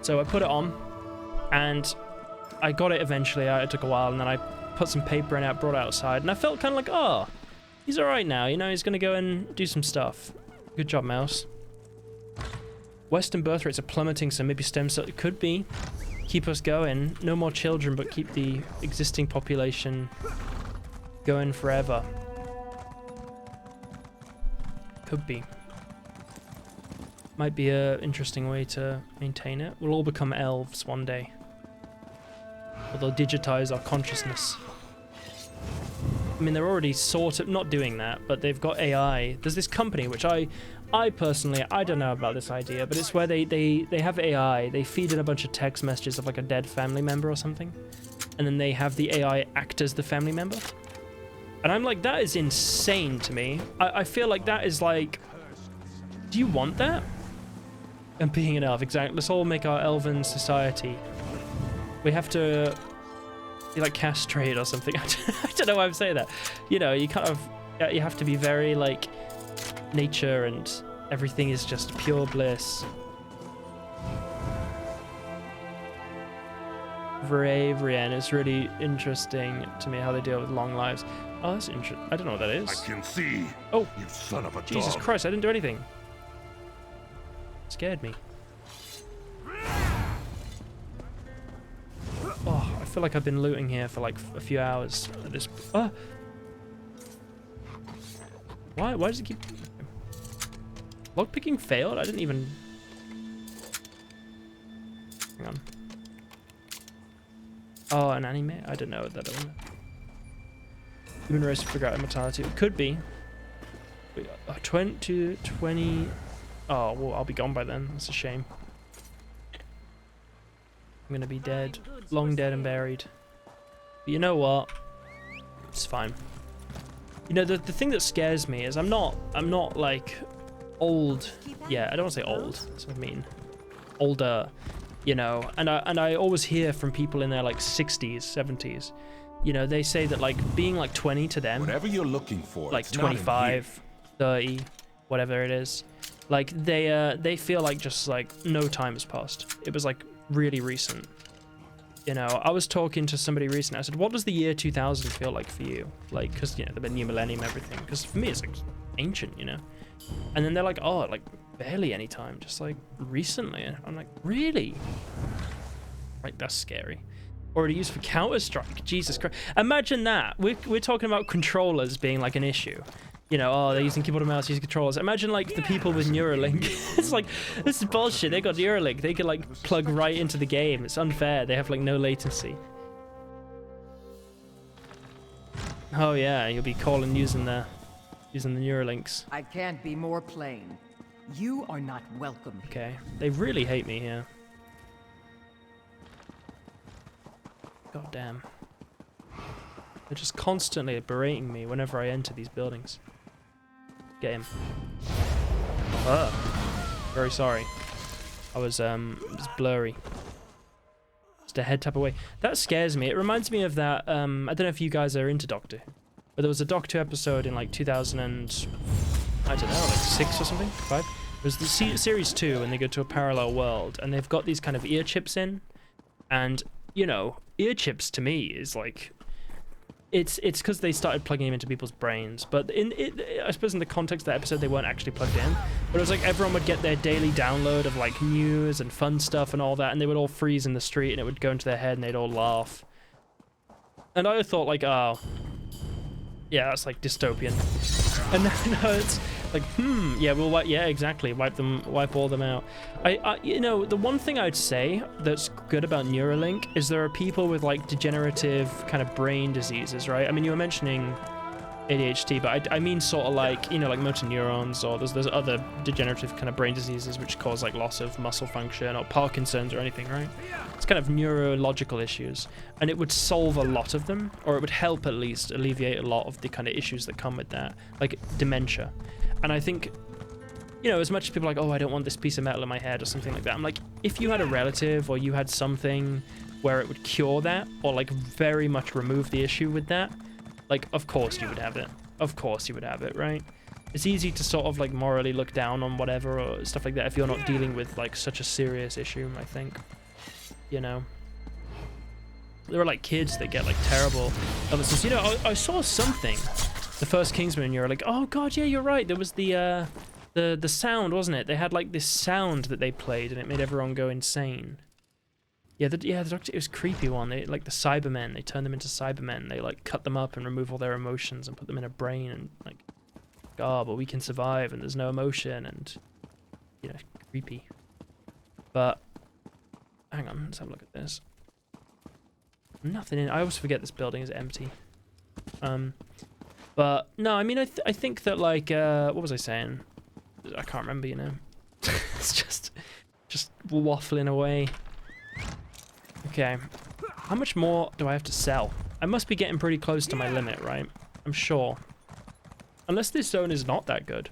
So I put it on, and I got it eventually. It took a while, and then I put some paper in it, brought it outside, and I felt kind of like, oh, he's all right now, you know, he's gonna go and do some stuff. Good job, mouse. Western birth rates are plummeting, so maybe stem cell, it could be. Keep us going. No more children, but keep the existing population going forever. Could be. Might be a interesting way to maintain it. We'll all become elves one day. Or they'll digitize our consciousness. I mean, they're already sort of not doing that, but they've got AI. There's this company which I personally, I don't know about this idea, but it's where they have AI. They feed in a bunch of text messages of like a dead family member or something, and then they have the AI act as the family member. And I'm like, that is insane to me. I feel like that is like, do you want that? And being an elf, exactly. Let's all make our elven society. We have to be like castrated or something. I don't know why I'm saying that. You know, you kind of, you have to be very like nature and everything is just pure bliss. Bravery, and it's really interesting to me how they deal with long lives. Oh, that's interesting. I don't know what that is. I can see. Oh, you son of a Jesus dog. Christ! I didn't do anything. Scared me. Oh, I feel like I've been looting here for like a few hours at this. Why does it keep? Lockpicking failed? I didn't even. Hang on. Oh, an anime? I don't know that one. Human race to figure out immortality. It could be. 20. Oh, well, I'll be gone by then. That's a shame. I'm gonna be dead. Long dead and buried. But you know what? It's fine. You know, the thing that scares me is I'm not like old. Yeah, I don't want to say old. That's what I mean. Older. You know, and I always hear from people in their like 60s, 70s. You know, they say that like being like 20 to them, Whatever you're looking for, like it's not in 25, 30, whatever it is, like they feel like just like no time has passed. It was like really recent. You know, I was talking to somebody recently. I said, what does the year 2000 feel like for you? Like, because, you know, the new millennium, everything. Because for me, it's like ancient, you know? And then they're like, oh, like barely any time, just like recently. And I'm like, really? Like, that's scary. Already used for Counter-Strike. Jesus Christ. Imagine that. We're talking about controllers being like an issue. You know, oh, they're using keyboard and mouse, using controllers. Imagine like the people with Neuralink. It's like, this is bullshit. They got Neuralink. They could like plug right into the game. It's unfair. They have like no latency. Oh yeah, you'll be calling using the Neuralinks. I can't be more plain. You are not welcome. Okay, they really hate me here. God damn. They're just constantly berating me whenever I enter these buildings. Get him. Very sorry. I was it was blurry. Just a head tap away. That scares me. It reminds me of that, I don't know if you guys are into Doctor Who, but there was a Doctor Who episode in like 2000 and, I don't know, like 6 or something, 5? It was the series 2, and they go to a parallel world, and they've got these kind of ear chips in, and, you know, ear chips to me is like, it's because they started plugging them into people's brains, but I suppose in the context of that episode they weren't actually plugged in, but it was like everyone would get their daily download of like news and fun stuff and all that, and they would all freeze in the street and it would go into their head and they'd all laugh. And I thought like, oh yeah, that's like dystopian. And now it's like, yeah, we'll wipe, yeah, exactly, wipe all them out. I you know, the one thing I'd say that's good about Neuralink is there are people with like degenerative kind of brain diseases, right? I mean, you were mentioning ADHD, but I mean sort of like, you know, like motor neurons, or there's other degenerative kind of brain diseases which cause like loss of muscle function or Parkinson's or anything, right? It's kind of neurological issues, and it would solve a lot of them, or it would help at least alleviate a lot of the kind of issues that come with that, like dementia. And I think, you know, as much as people are like, oh, I don't want this piece of metal in my head or something like that, I'm like, if you had a relative or you had something where it would cure that or like very much remove the issue with that, like of course you would have it. Of course you would have it, right? It's easy to sort of like morally look down on whatever or stuff like that if you're not dealing with like such a serious issue, I think. You know, there are like kids that get like terrible illnesses. You know, I saw something, the first Kingsman, and you're like, oh god, yeah, you're right. There was the sound, wasn't it? They had like this sound that they played, and it made everyone go insane. Yeah, the doctor, it was a creepy one. They like the Cybermen. They turned them into Cybermen. They like cut them up and remove all their emotions and put them in a brain and like, oh, but we can survive and there's no emotion and, you know, creepy. But hang on, let's have a look at this. Nothing in. I always forget this building is empty. But no, I mean, I think that like, what was I saying? I can't remember. You know, it's just waffling away. Okay, how much more do I have to sell? I must be getting pretty close to my limit, right? I'm sure. Unless this zone is not that good.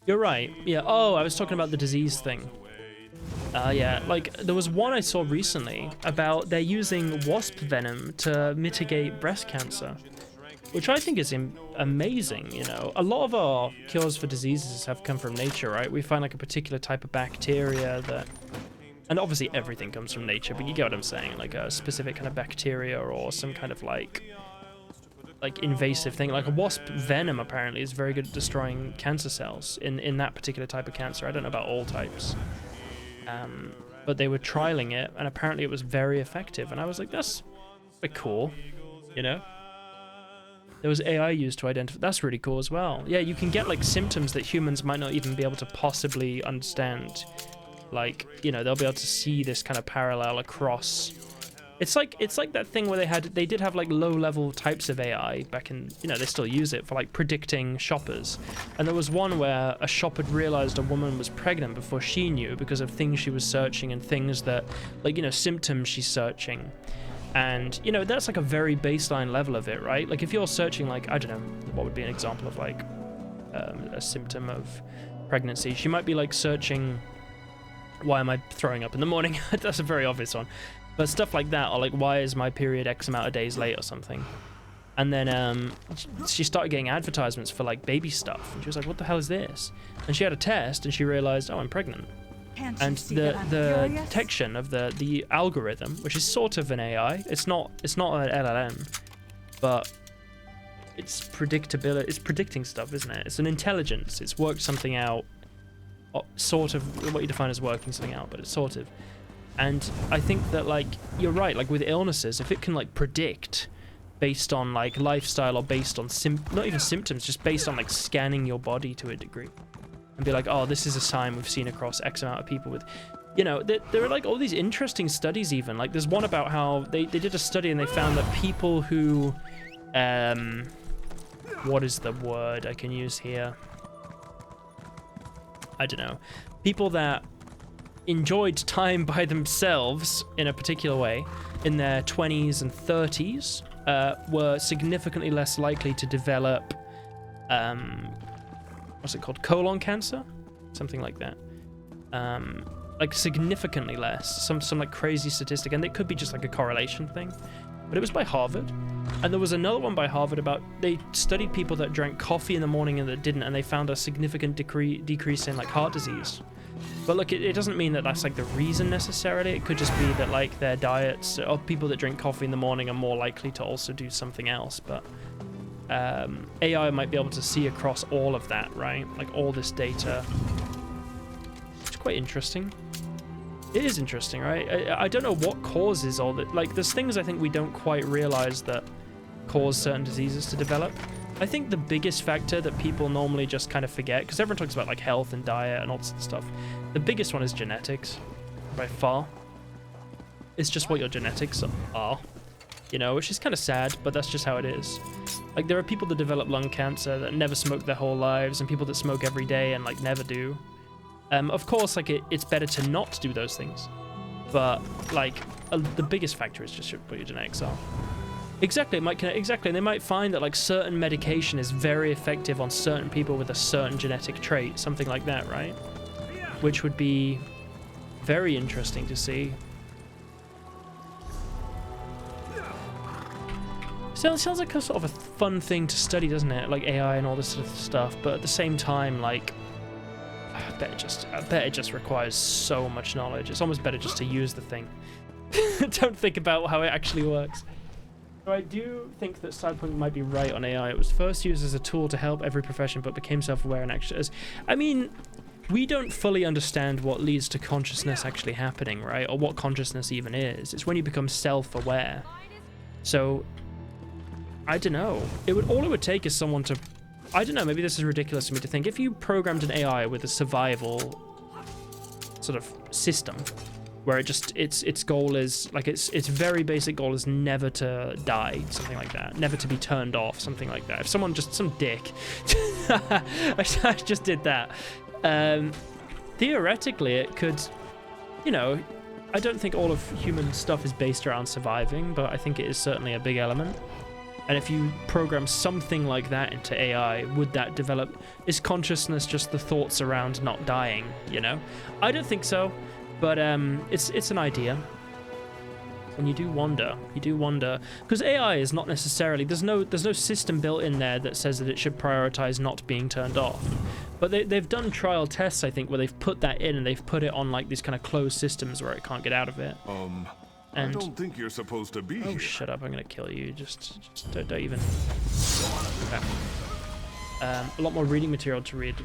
You're right. Yeah. Oh, I was talking about the disease thing. Yeah, like there was one I saw recently about they're using wasp venom to mitigate breast cancer, which I think is amazing. You know, a lot of our cures for diseases have come from nature, right? We find like a particular type of bacteria that, and obviously everything comes from nature, but you get what I'm saying, like a specific kind of bacteria or some kind of like invasive thing. Like a wasp venom apparently is very good at destroying cancer cells in that particular type of cancer. I don't know about all types. But they were trialing it, and apparently it was very effective. And I was like, that's quite cool, you know? There was AI used to identify. That's really cool as well. Yeah, you can get like symptoms that humans might not even be able to possibly understand. Like, you know, they'll be able to see this kind of parallel across. It's like that thing where they did have like low-level types of AI back in, you know, they still use it for like predicting shoppers. And there was one where a shop had realized a woman was pregnant before she knew because of things she was searching and things that, like, you know, symptoms she's searching. And, you know, that's like a very baseline level of it, right? Like if you're searching, like, I don't know, what would be an example of like a symptom of pregnancy? She might be like searching, why am I throwing up in the morning? That's a very obvious one. But stuff like that, or like, why is my period X amount of days late or something? And then she started getting advertisements for like baby stuff. And she was like, what the hell is this? And she had a test and she realized, oh, I'm pregnant. And the detection of the algorithm, which is sort of an AI, it's not an LLM, but it's predictability, it's predicting stuff, isn't it? It's an intelligence. It's worked something out, sort of what you define as working something out, but it's sort of. And I think that, like, you're right, like with illnesses, if it can like predict based on like lifestyle or based on not even symptoms, just based on like scanning your body to a degree and be like, oh, this is a sign we've seen across X amount of people with, you know, there are like all these interesting studies. Even like there's one about how they did a study and they found that people who what is the word I can use here? I don't know. People that enjoyed time by themselves in a particular way in their 20s and 30s were significantly less likely to develop what's it called, colon cancer, something like that, like significantly less, some like crazy statistic, and it could be just like a correlation thing, but it was by Harvard. And there was another one by Harvard about, they studied people that drank coffee in the morning and that didn't, and they found a significant decrease in like heart disease. But look, it doesn't mean that that's like the reason necessarily. It could just be that like their diets, or people that drink coffee in the morning are more likely to also do something else. But AI might be able to see across all of that, right? Like all this data. It's quite interesting. It is interesting, right? I don't know what causes all that. Like there's things I think we don't quite realize that cause certain diseases to develop. I think the biggest factor that people normally just kind of forget, because everyone talks about like health and diet and all this stuff, the biggest one is genetics, by far. It's just what your genetics are, you know, which is kind of sad, but that's just how it is. Like there are people that develop lung cancer that never smoke their whole lives, and people that smoke every day and like never do. Of course, like it's better to not do those things, but like the biggest factor is just what your genetics are. Exactly, exactly, and they might find that like certain medication is very effective on certain people with a certain genetic trait, something like that, right? Which would be very interesting to see. sounds like a sort of a fun thing to study, doesn't it? Like AI and all this sort of stuff. But at the same time, like, I bet it just requires so much knowledge. It's almost better just to use the thing. Don't think about how it actually works. So I do think that Cyberpunk might be right on AI. It was first used as a tool to help every profession, but became self-aware and actually... I mean, we don't fully understand what leads to consciousness actually happening, right? Or what consciousness even is. It's when you become self-aware. So, I don't know. All it would take is someone to... I don't know, maybe this is ridiculous for me to think. If you programmed an AI with a survival sort of system, where its goal is, like, its very basic goal is never to die, something like that, never to be turned off, something like that. If someone just, some dick, I just did that, theoretically it could, you know, I don't think all of human stuff is based around surviving, but I think it is certainly a big element. And if you program something like that into AI, would that develop? Is consciousness just the thoughts around not dying, you know? I don't think so. But it's an idea, and you do wonder, because AI is not necessarily, there's no system built in there that says that it should prioritize not being turned off. But they've done trial tests, I think, where they've put that in and they've put it on like these kind of closed systems where it can't get out of it. And And I don't think you're supposed to be oh, here. shut up! I'm gonna kill you. Just don't even. Okay. A lot more reading material to read.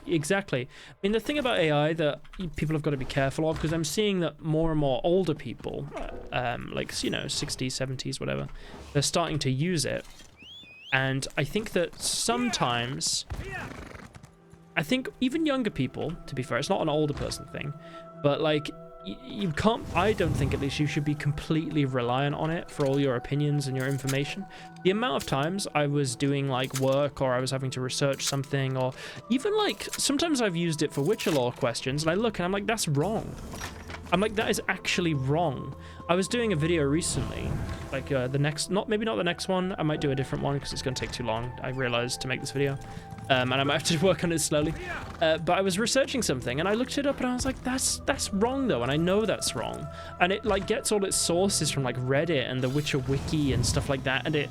Exactly. I mean, the thing about AI that people have got to be careful of, because I'm seeing that more and more older people, like, you know, 60s, 70s, whatever, they're starting to use it. And I think that sometimes, I think even younger people, to be fair, it's not an older person thing, but like, you can't, I don't think at least you should be completely reliant on it for all your opinions and your information. The amount of times I was doing like work, or I was having to research something, or even like sometimes I've used it for Witcher lore questions, and I look and I'm like, that's wrong. I'm like, that is actually wrong. I was doing a video recently, like the next, maybe not the next one, I might do a different one because it's going to take too long, I realized, to make this video. And I might have to work on it slowly. But I was researching something and I looked it up and I was like, that's wrong though, and I know that's wrong. And it like gets all its sources from like Reddit and the Witcher Wiki and stuff like that. And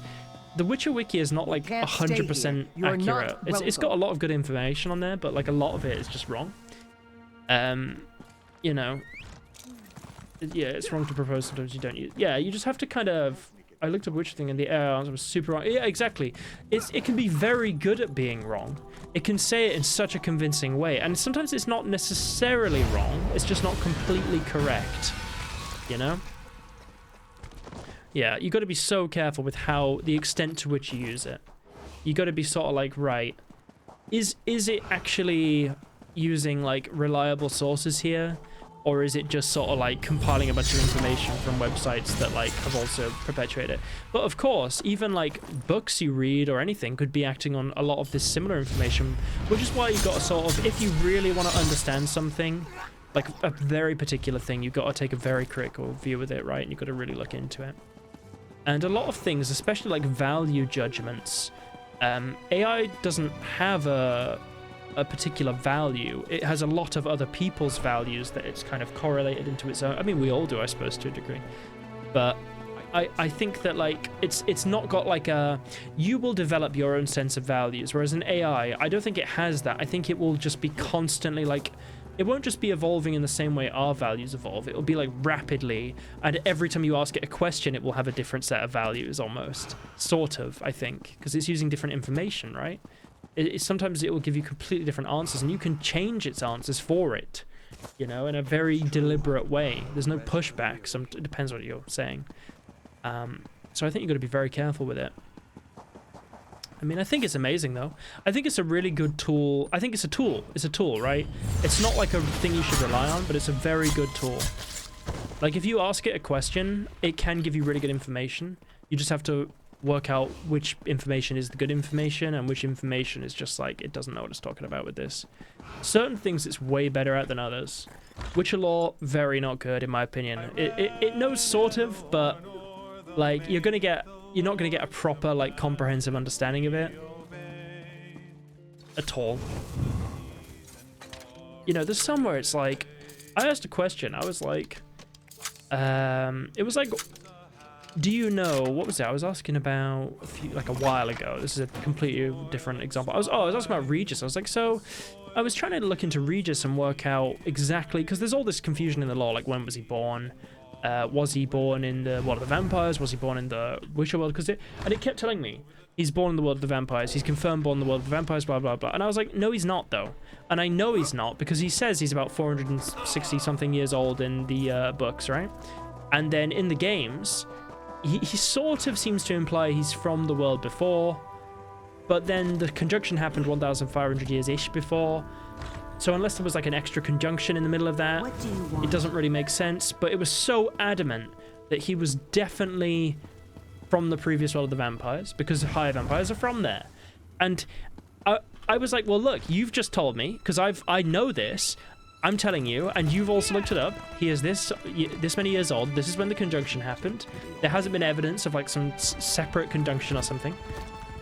the Witcher Wiki is not like 100% accurate. It's got a lot of good information on there, but like a lot of it is just wrong. You know, yeah, it's wrong to propose sometimes you don't use. Yeah, you just have to kind of. I looked up which thing and the answer was super wrong. Yeah, exactly. It can be very good at being wrong. It can say it in such a convincing way, and sometimes it's not necessarily wrong. It's just not completely correct. You know? Yeah, you got to be so careful with how the extent to which you use it. You got to be sort of like, right, is it actually using like reliable sources here? Or is it just sort of like compiling a bunch of information from websites that like have also perpetuated it? But of course, even like books you read or anything could be acting on a lot of this similar information, which is why you've got to sort of, if you really want to understand something, like a very particular thing, you've got to take a very critical view with it, right? And you've got to really look into it. And a lot of things, especially like value judgments, AI doesn't have a particular value. It has a lot of other people's values that it's kind of correlated into its own. I mean, we all do, I suppose, to a degree. But I think that like it's not got like a, you will develop your own sense of values, whereas an AI, I don't think it has that. I think it will just be constantly like, it won't just be evolving in the same way our values evolve. It will be like rapidly, and every time you ask it a question, it will have a different set of values almost, sort of, I think, because it's using different information, right? Sometimes it will give you completely different answers, and you can change its answers for it, you know, in a very deliberate way. There's no pushback. It depends what you're saying. So I think you've got to be very careful with it. I mean, I think it's amazing, though. I think it's a really good tool. I think it's a tool. It's a tool, right? It's not like a thing you should rely on, but it's a very good tool. Like, if you ask it a question, it can give you really good information. You just have to work out which information is the good information and which information is just like, it doesn't know what it's talking about with this. Certain things it's way better at than others. Witcher lore, very not good in my opinion. It knows sort of, but like you're not gonna get a proper like comprehensive understanding of it at all. You know, there's somewhere it's like, I asked a question, I was like, it was like, do you know, what was it? I was asking about a while ago. This is a completely different example. I was asking about Regis. I was like, so I was trying to look into Regis and work out exactly, because there's all this confusion in the lore, like when was he born? Was he born in the World of the Vampires? Was he born in the Witcher world? And it kept telling me he's born in the World of the Vampires. He's confirmed born in the World of the Vampires, blah, blah, blah. And I was like, no, he's not, though. And I know he's not, because he says he's about 460 something years old in the books, right? And then in the games, he sort of seems to imply he's from the world before, but then the conjunction happened 1,500 years-ish before. So unless there was like an extra conjunction in the middle of that, it doesn't really make sense. But it was so adamant that he was definitely from the previous World of the Vampires, because higher vampires are from there. And I was like, well, look, you've just told me, because I know this. I'm telling you, and you've also looked it up. He is this many years old. This is when the conjunction happened. There hasn't been evidence of like some separate conjunction or something.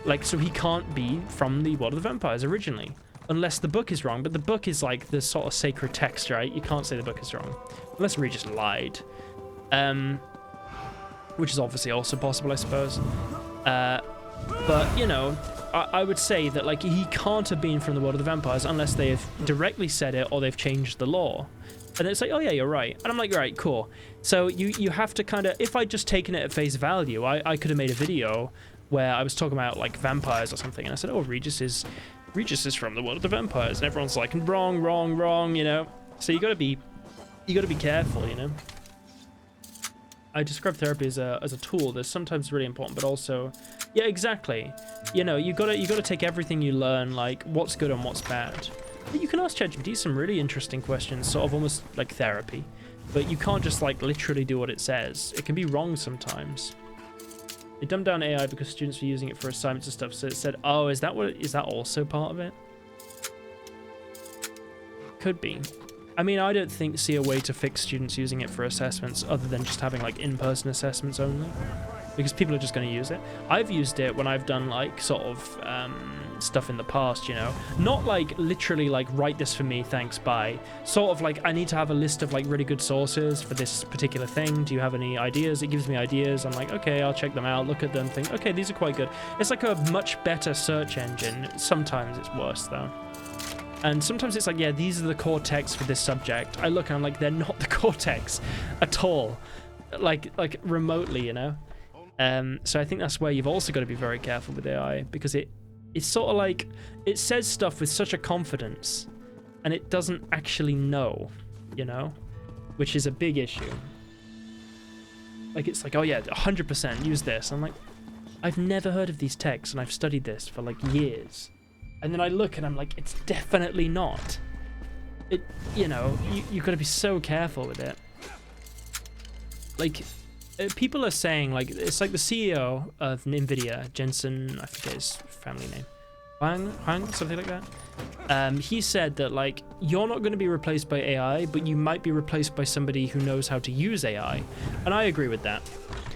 Like, so he can't be from the World of the Vampires originally, unless the book is wrong. But the book is like the sort of sacred text, right? You can't say the book is wrong, unless Regis lied, which is obviously also possible, I suppose. But you know, I would say that like he can't have been from the World of the Vampires unless they have directly said it or they've changed the law. And it's like, oh yeah, you're right. And I'm like, right, cool. So you have to kind of, if I'd just taken it at face value, I could have made a video where I was talking about like vampires or something, and I said, oh, Regis is from the World of the Vampires, and everyone's like, wrong, you know. So you gotta be careful, you know. I describe therapy as a tool that's sometimes really important, but also, yeah, exactly. You know, you gotta take everything you learn, like what's good and what's bad. But you can ask ChatGPT some really interesting questions, sort of almost like therapy, but you can't just like literally do what it says. It can be wrong sometimes. They dumbed down AI because students were using it for assignments and stuff. So it said, oh, is that also part of it? Could be. I mean, I don't see a way to fix students using it for assessments other than just having like in-person assessments only, because people are just going to use it. I've used it when I've done like sort of stuff in the past, you know, not like literally like write this for me, thanks, bye. Sort of like I need to have a list of like really good sources for this particular thing. Do you have any ideas? It gives me ideas. I'm like, okay, I'll check them out, look at them, think, okay, these are quite good. It's like a much better search engine. Sometimes it's worse though. And sometimes it's like, yeah, these are the core texts for this subject. I look and I'm like, they're not the core texts at all. Like remotely, you know? So I think that's where you've also got to be very careful with AI, because it's sort of like, it says stuff with such a confidence and it doesn't actually know, you know? Which is a big issue. Like, it's like, oh yeah, 100% use this. I'm like, I've never heard of these texts and I've studied this for like years. And then I look and I'm like, it's definitely not. It, you know, you got to be so careful with it. Like, people are saying, like, it's like the CEO of NVIDIA, Jensen, I forget his family name, Huang, something like that. He said that, like, you're not going to be replaced by AI, but you might be replaced by somebody who knows how to use AI. And I agree with that.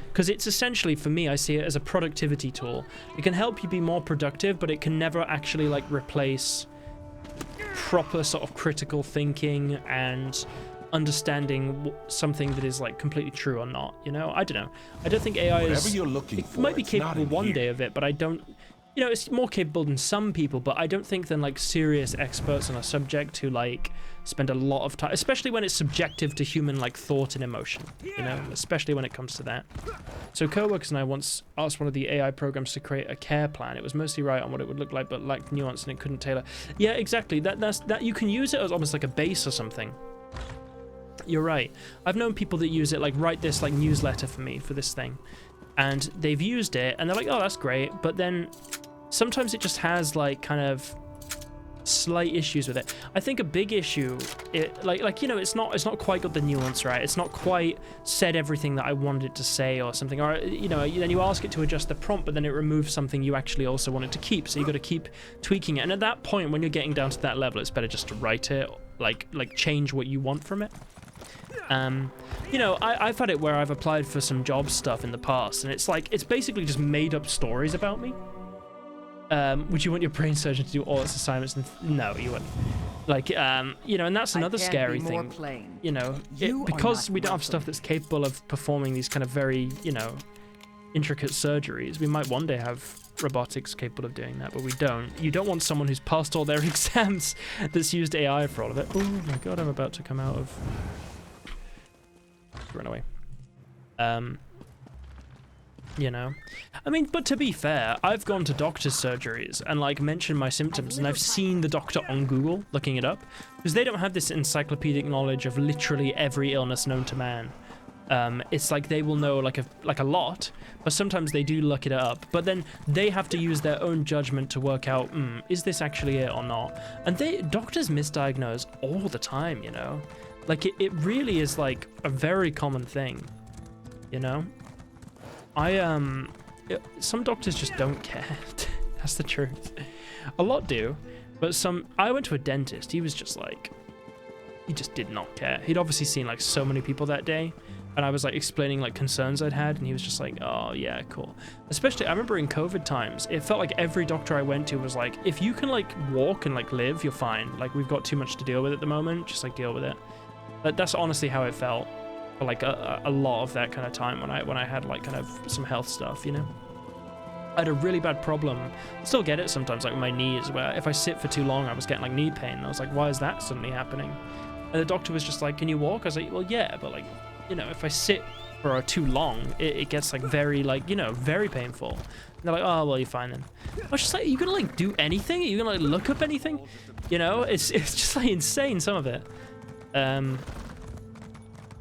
Because it's essentially, for me, I see it as a productivity tool. It can help you be more productive, but it can never actually like replace proper sort of critical thinking and understanding something that is like completely true or not, you know? I don't know. I don't think AI is... It might be capable one day of it, but I don't... You know, it's more capable than some people, but I don't think than like serious experts on a subject who like spend a lot of time, especially when it's subjective to human like thought and emotion, you know, especially when it comes to that. So coworkers and I once asked one of the AI programs to create a care plan. It was mostly right on what it would look like, but lacked nuance and it couldn't tailor. Yeah, exactly. That you can use it as almost like a base or something. You're right. I've known people that use it like, write this like newsletter for me for this thing, and they've used it and they're like, oh, that's great, but then sometimes it just has like kind of slight issues with it. I think a big issue, like you know, it's not quite got the nuance right. It's not quite said everything that I wanted it to say or something. Or you know, then you ask it to adjust the prompt, but then it removes something you actually also want it to keep. So you got to keep tweaking it. And at that point, when you're getting down to that level, it's better just to write it, like change what you want from it. You know, I've had it where I've applied for some job stuff in the past, and it's like, it's basically just made up stories about me. Would you want your brain surgeon to do all its assignments? No, you wouldn't. Like, you know, and that's another scary thing. You know, because we don't have stuff that's capable of performing these kind of very, you know, intricate surgeries. We might one day have robotics capable of doing that, but we don't. You don't want someone who's passed all their exams that's used AI for all of it. Oh my god, I'm about to come out of... Run away. You know, I mean, but to be fair, I've gone to doctor's surgeries and like mentioned my symptoms, and I've seen the doctor on Google looking it up, because they don't have this encyclopedic knowledge of literally every illness known to man. It's like they will know like a lot, but sometimes they do look it up, but then they have to use their own judgment to work out, is this actually it or not? And doctors misdiagnose all the time, you know, like it really is like a very common thing, you know. Some doctors just don't care. That's the truth. A lot do, but I went to a dentist. He was just like, he just did not care. He'd obviously seen like so many people that day, and I was like explaining like concerns I'd had, and he was just like, oh yeah, cool. Especially, I remember in COVID times, it felt like every doctor I went to was like, if you can like walk and like live, you're fine. Like, we've got too much to deal with at the moment, just like deal with it. That's honestly how it felt for like a lot of that kind of time when I had like kind of some health stuff, you know. I had a really bad problem. I still get it sometimes, like with my knees, where if I sit for too long, I was getting like knee pain. And I was like, why is that suddenly happening? And the doctor was just like, can you walk? I was like, well, yeah, but like, you know, if I sit for too long, it gets like very like, you know, very painful. And they're like, oh, well, you're fine then. I was just like, are you gonna like do anything? Are you gonna like look up anything? You know, it's just like insane, some of it.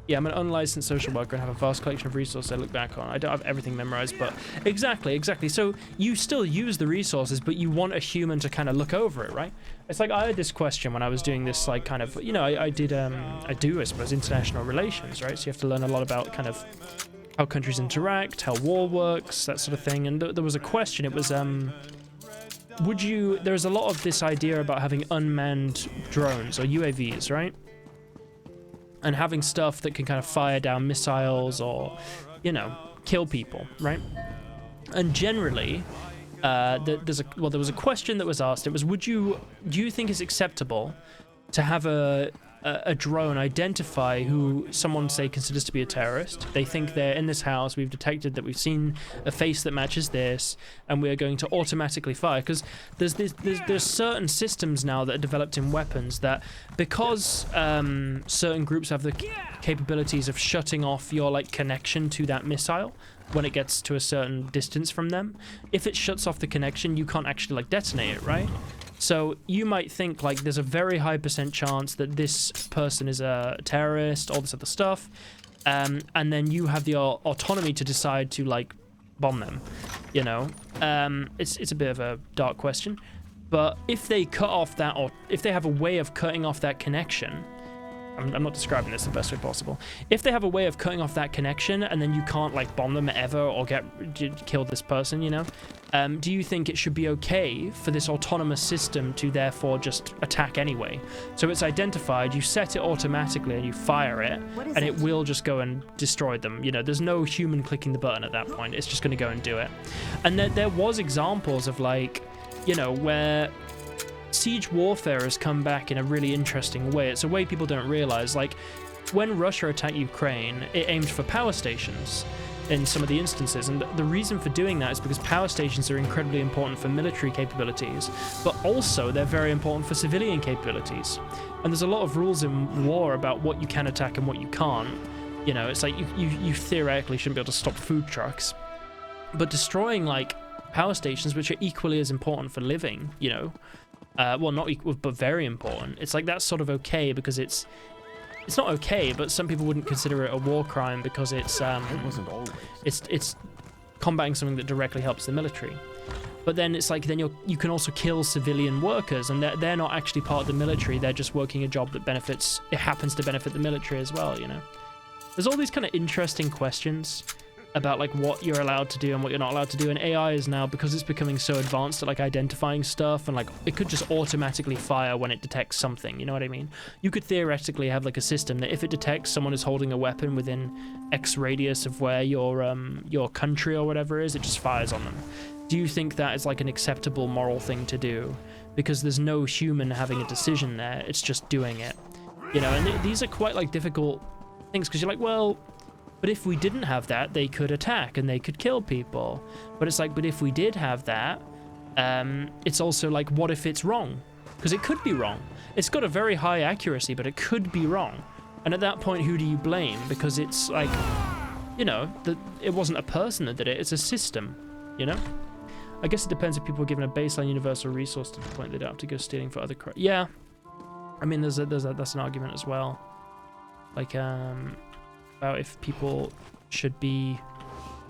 Yeah, I'm an unlicensed social worker and have a vast collection of resources I look back on. I don't have everything memorized, but exactly. So you still use the resources, but you want a human to kind of look over it, right? It's like I had this question when I was doing this, like kind of, you know, I suppose, international relations, right? So you have to learn a lot about kind of how countries interact, how war works, that sort of thing. And there was a question. It was, there's a lot of this idea about having unmanned drones or UAVs, right? And having stuff that can kind of fire down missiles or, you know, kill people, right? And generally, there was a question that was asked. It was, do you think it's acceptable to have a drone identify who someone, say, considers to be a terrorist? They think they're in this house. We've detected that we've seen a face that matches this, and we're going to automatically fire. Because there's certain systems now that are developed in weapons that, because certain groups have the capabilities of shutting off your like connection to that missile when it gets to a certain distance from them. If it shuts off the connection, you can't actually like detonate it, right? So you might think like there's a very high % chance that this person is a terrorist, all this other stuff, and then you have the autonomy to decide to like bomb them, you know. It's a bit of a dark question, but if they cut off that, or if they have a way of cutting off that connection, I'm not describing this the best way possible. If they have a way of cutting off that connection and then you can't like bomb them ever or kill this person, you know, do you think it should be okay for this autonomous system to therefore just attack anyway? So it's identified, you set it automatically and you fire it, and it will just go and destroy them. You know, there's no human clicking the button at that point. It's just going to go and do it. And there was examples of like, you know, where siege warfare has come back in a really interesting way. It's a way people don't realize. Like, when Russia attacked Ukraine, it aimed for power stations in some of the instances, and the reason for doing that is because power stations are incredibly important for military capabilities, but also they're very important for civilian capabilities. And there's a lot of rules in war about what you can attack and what you can't. You know, it's like you theoretically shouldn't be able to stop food trucks, but destroying like power stations, which are equally as important for living, you know, well, not equal, but very important. It's like that's sort of okay because it's not okay, but some people wouldn't consider it a war crime because it's It wasn't always. it's combating something that directly helps the military. But then it's like then you can also kill civilian workers, and they're not actually part of the military. They're just working a job that happens to benefit the military as well. You know, there's all these kind of interesting questions about like what you're allowed to do and what you're not allowed to do, and AI is now, because it's becoming so advanced at like identifying stuff, and like it could just automatically fire when it detects something, you know what I mean? You could theoretically have like a system that if it detects someone is holding a weapon within X radius of where your country or whatever is, it just fires on them. Do you think that is like an acceptable moral thing to do? Because there's no human having a decision there, it's just doing it, you know. And these are quite like difficult things, because you're like, well, But if we didn't have that, they could attack and they could kill people. But it's like, but if we did have that, it's also like, what if it's wrong? Because it could be wrong. It's got a very high accuracy, but it could be wrong. And at that point, who do you blame? Because it's like, you know, it wasn't a person that did it, it's a system, you know? I guess it depends if people are given a baseline universal resource to the point they don't have to go stealing for other crimes. Yeah. I mean, that's an argument as well. Like, about if people should be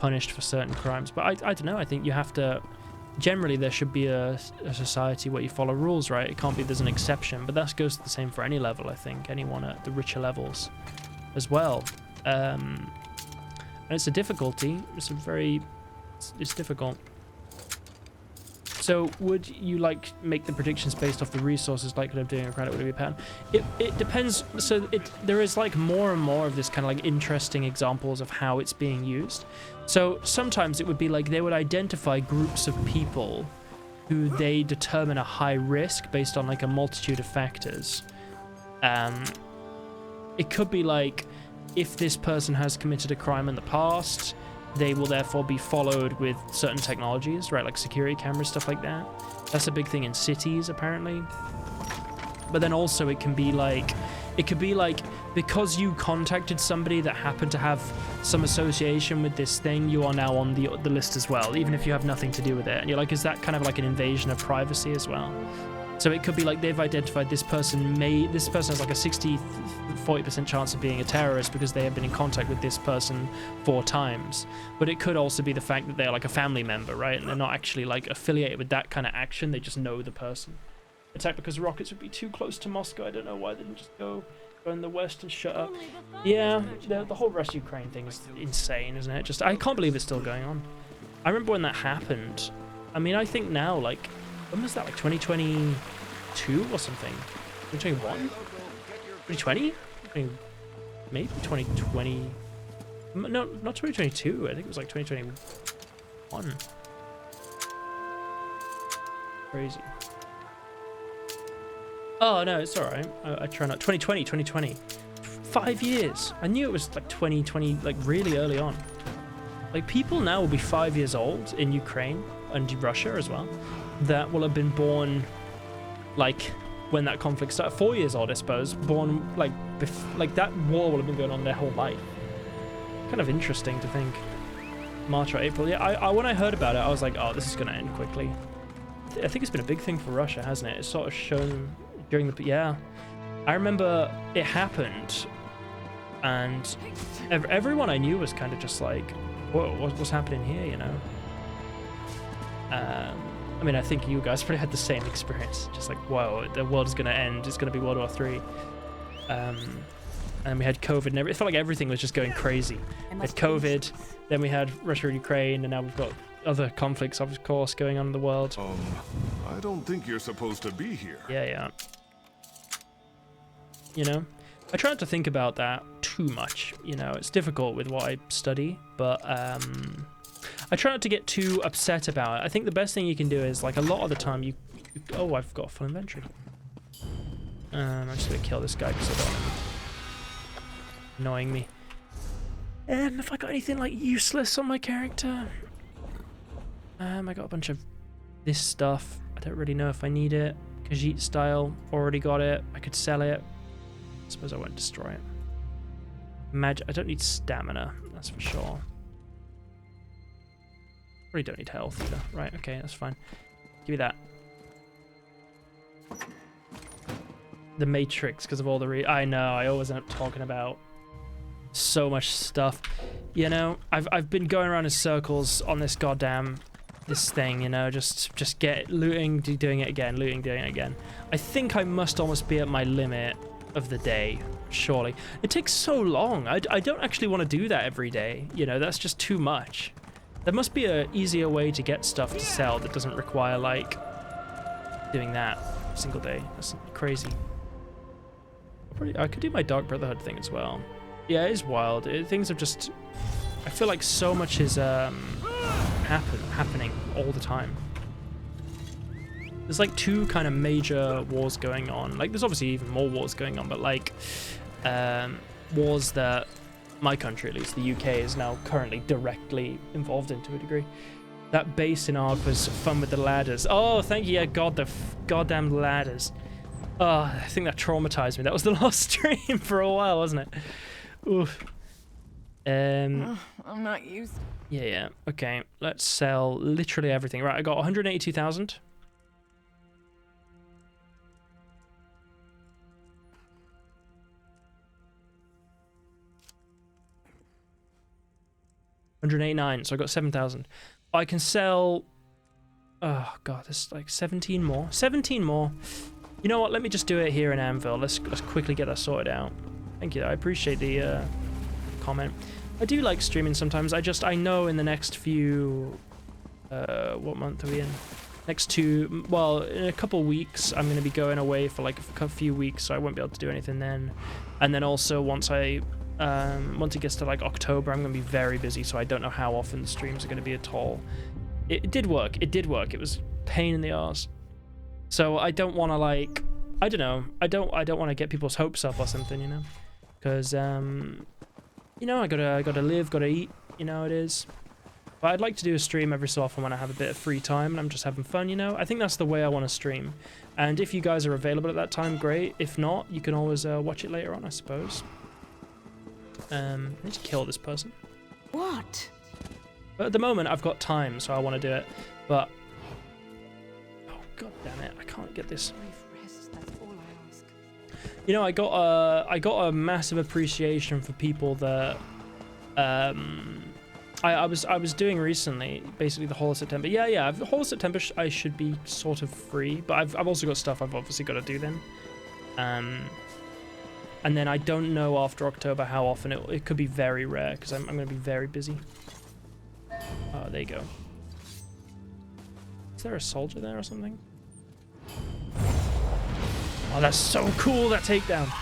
punished for certain crimes. But I don't know, I think you have to... Generally, there should be a society where you follow rules, right? It can't be there's an exception, but that goes the same for any level, I think. Anyone at the richer levels as well. And it's a difficulty. It's difficult. So would you like make the predictions based off the resources likelihood of doing a credit? Would it be a pattern? It depends. So there is like more and more of this kind of like interesting examples of how it's being used. So sometimes it would be like they would identify groups of people who they determine a high risk based on like a multitude of factors. It could be like if this person has committed a crime in the past, they will therefore be followed with certain technologies, right? Like security cameras, stuff like that. That's a big thing in cities, apparently. But then also it could be like, because you contacted somebody that happened to have some association with this thing, you are now on the list as well, even if you have nothing to do with it. And you're like, is that kind of like an invasion of privacy as well? So it could be like they've identified this person has like a 40% chance of being a terrorist because they have been in contact with this person 4 times. But it could also be the fact that they're like a family member, right? And they're not actually like affiliated with that kind of action. They just know the person. Attack because rockets would be too close to Moscow. I don't know why they didn't just go in the west and shut up. Yeah, the whole Russia Ukraine thing is insane, isn't it? Just I can't believe it's still going on. I remember when that happened. I mean, I think now, like, when was that, like 2022 or something? 2021? 2020? Maybe 2020. No, not 2022. I think it was like 2021. Crazy. Oh, no, it's all right. I try not. 2020. 5 years. I knew it was like 2020, like really early on. Like people now will be 5 years old in Ukraine and Russia as well. That will have been born like when that conflict started. 4 years old, I suppose. Born like that war will have been going on their whole life. Kind of interesting to think. March or April. Yeah, I when I heard about it, I was like, oh, this is going to end quickly. I think it's been a big thing for Russia, hasn't it? It's sort of shown during the... Yeah. I remember it happened and everyone I knew was kind of just like, whoa, what's happening here, you know? I mean, I think you guys probably had the same experience. Just like, whoa, the world is going to end. It's going to be World War III. And we had COVID and it felt like everything was just going crazy. We had COVID, then we had Russia and Ukraine, and now we've got other conflicts, of course, going on in the world. I don't think you're supposed to be here. Yeah. You know? I try not to think about that too much, you know? It's difficult with what I study, but I try not to get too upset about it. I think the best thing you can do is, like, a lot of the time you oh, I've got a full inventory. I'm just gonna kill this guy because I don't want him annoying me. Have I got anything, like, useless on my character? I got a bunch of this stuff. I don't really know if I need it. Khajiit style, already got it. I could sell it. I suppose I won't destroy it. I don't need stamina, that's for sure. Really don't need health either. Right, okay, that's fine. Give me that. The Matrix, because of all the I know, I always end up talking about so much stuff. You know, I've been going around in circles on this thing, you know, just get looting, doing it again, looting, doing it again. I think I must almost be at my limit of the day, surely. It takes so long. I don't actually want to do that every day, you know, that's just too much. There must be an easier way to get stuff to sell that doesn't require, like, doing that every single day. That's crazy. I could do my Dark Brotherhood thing as well. Yeah, it is wild. Things have just... I feel like so much is happening all the time. There's like 2 kind of major wars going on. Like, there's obviously even more wars going on, but like wars that my country at least, the UK, is now currently directly involved in to a degree. That base in ARC was fun with the ladders. Oh, thank you. Yeah, God, the goddamn ladders. Oh, I think that traumatized me. That was the last stream for a while, wasn't it? Oof. I'm not used. Yeah. Okay, let's sell literally everything. Right, I got 182,000. $189, so I got 7,000. I can sell. Oh god, there's like 17 more. 17 more. You know what? Let me just do it here in Anvil. Let's quickly get that sorted out. Thank you. I appreciate the comment. I do like streaming sometimes. I know in the next few. What month are we in? Next two. Well, in a couple weeks, I'm going to be going away for like a few weeks, so I won't be able to do anything then. And then also once it gets to like October, I'm going to be very busy, so I don't know how often the streams are going to be at all. It did work. It did work. It was a pain in the arse. So I don't want to like, I don't know. I don't want to get people's hopes up or something, you know, because you know, I gotta live, gotta eat. You know, it is. But I'd like to do a stream every so often when I have a bit of free time and I'm just having fun, you know. I think that's the way I want to stream. And if you guys are available at that time, great. If not, you can always watch it later on, I suppose. I need to kill this person. What? But at the moment, I've got time, so I want to do it. But oh god damn it, I can't get this. Rest, that's all I ask. You know, I got a massive appreciation for people that I was doing recently, basically the whole of September. Yeah, the whole of September I should be sort of free, but I've also got stuff I've obviously got to do then. And then I don't know after October how often it could be very rare because I'm going to be very busy. Oh, there you go. Is there a soldier there or something? Oh, that's so cool, that takedown.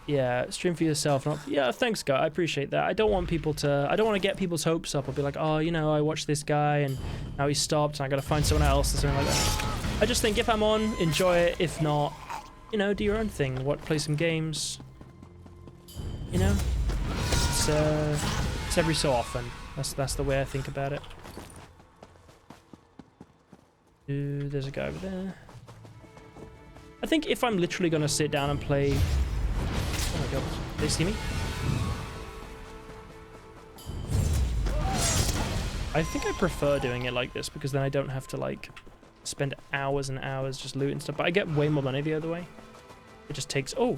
Yeah, stream for yourself. Not, yeah, thanks, guy. I appreciate that. I don't want to get people's hopes up or be like, oh, you know, I watched this guy and now he stopped and I got to find someone else or something like that. I just think if I'm on, enjoy it. If not, you know, do your own thing. Play some games. You know, it's every so often. That's the way I think about it. Ooh, there's a guy over there. I think if I'm literally gonna sit down and play. Oh my god, they see me? I think I prefer doing it like this because then I don't have to like spend hours and hours just looting stuff. But I get way more money the other way. It just takes. Oh.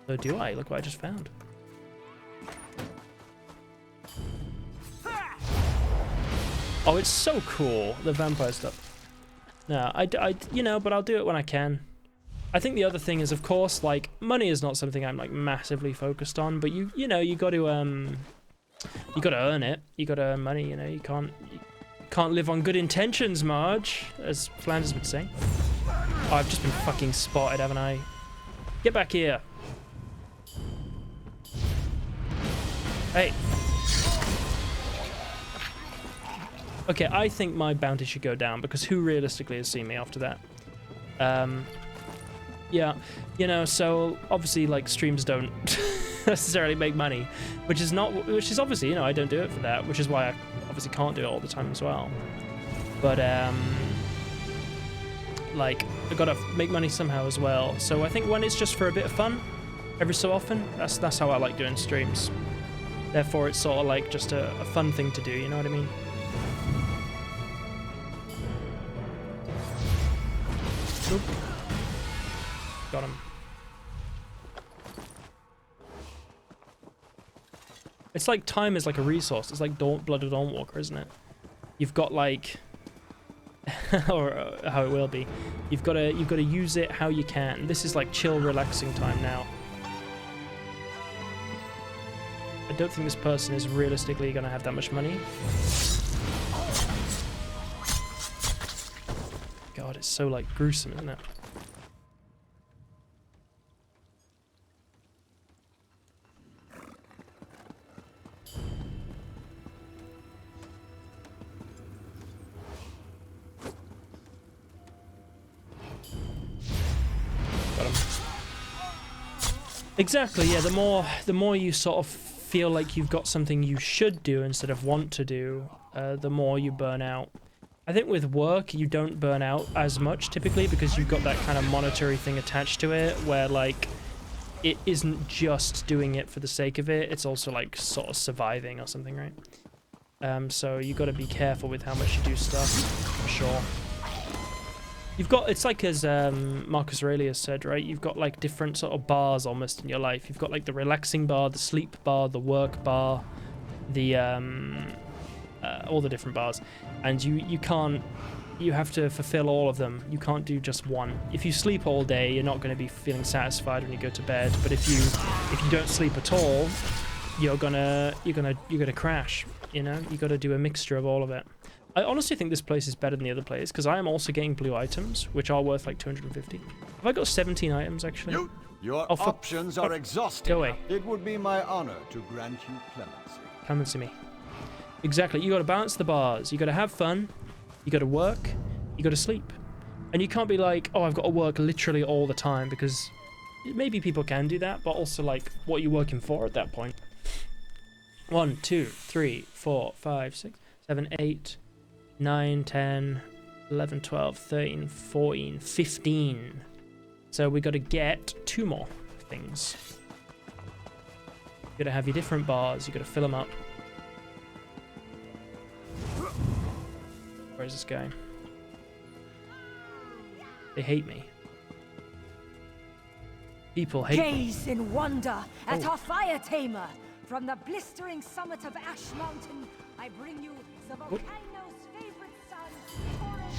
So do I? Look what I just found. Oh, it's so cool, the vampire stuff. No, you know, but I'll do it when I can. I think the other thing is, of course, like, money is not something I'm, like, massively focused on, but you know, you got to earn it. You got to earn money, you know, you can't live on good intentions, Marge, as Flanders would say. Oh, I've just been fucking spotted, haven't I? Get back here. Hey. Okay, I think my bounty should go down because who realistically has seen me after that? Yeah, you know, so obviously like streams don't necessarily make money, which is obviously, you know, I don't do it for that, which is why I obviously can't do it all the time as well. But like I gotta make money somehow as well. So I think when it's just for a bit of fun, every so often, that's how I like doing streams. Therefore, it's sort of like just a fun thing to do. You know what I mean? Oop. Got him. It's like time is like a resource. It's like Blood of Dawnwalker, isn't it? You've got like, or how it will be. You've got to use it how you can. This is like chill, relaxing time now. I don't think this person is realistically going to have that much money. God, it's so like gruesome, isn't it? Exactly, yeah, the more you sort of feel like you've got something you should do instead of want to do, the more you burn out. I think with work, you don't burn out as much typically because you've got that kind of monetary thing attached to it where like it isn't just doing it for the sake of it, it's also like sort of surviving or something, right? So you got to be careful with how much you do stuff, for sure. You've got, it's like as Marcus Aurelius said, right? You've got like different sort of bars almost in your life. You've got like the relaxing bar, the sleep bar, the work bar, the all the different bars, and you can't. You have to fulfill all of them. You can't do just one. If you sleep all day, you're not going to be feeling satisfied when you go to bed. But if you don't sleep at all, you're gonna crash. You know, you got to do a mixture of all of it. I honestly think this place is better than the other place because I am also getting blue items, which are worth like 250. Have I got 17 items actually? Your options are exhausting. Go away. It would be my honor to grant you clemency. Clemency me. Exactly. You got to balance the bars. You got to have fun. You got to work. You got to sleep. And you can't be like, oh, I've got to work literally all the time, because maybe people can do that, but also like, what are you working for at that point? 1, 2, 3, 4, 5, 6, 7, 8, 9, 10, 11, 12, 13, 14, 15. So we got to get 2 more things. You got to have your different bars. You got to fill them up. Where's this guy? They hate me. People hate me. Gaze in wonder at our fire tamer. From the blistering summit of Ash Mountain, I bring you the volcano's favorite son, Taurus.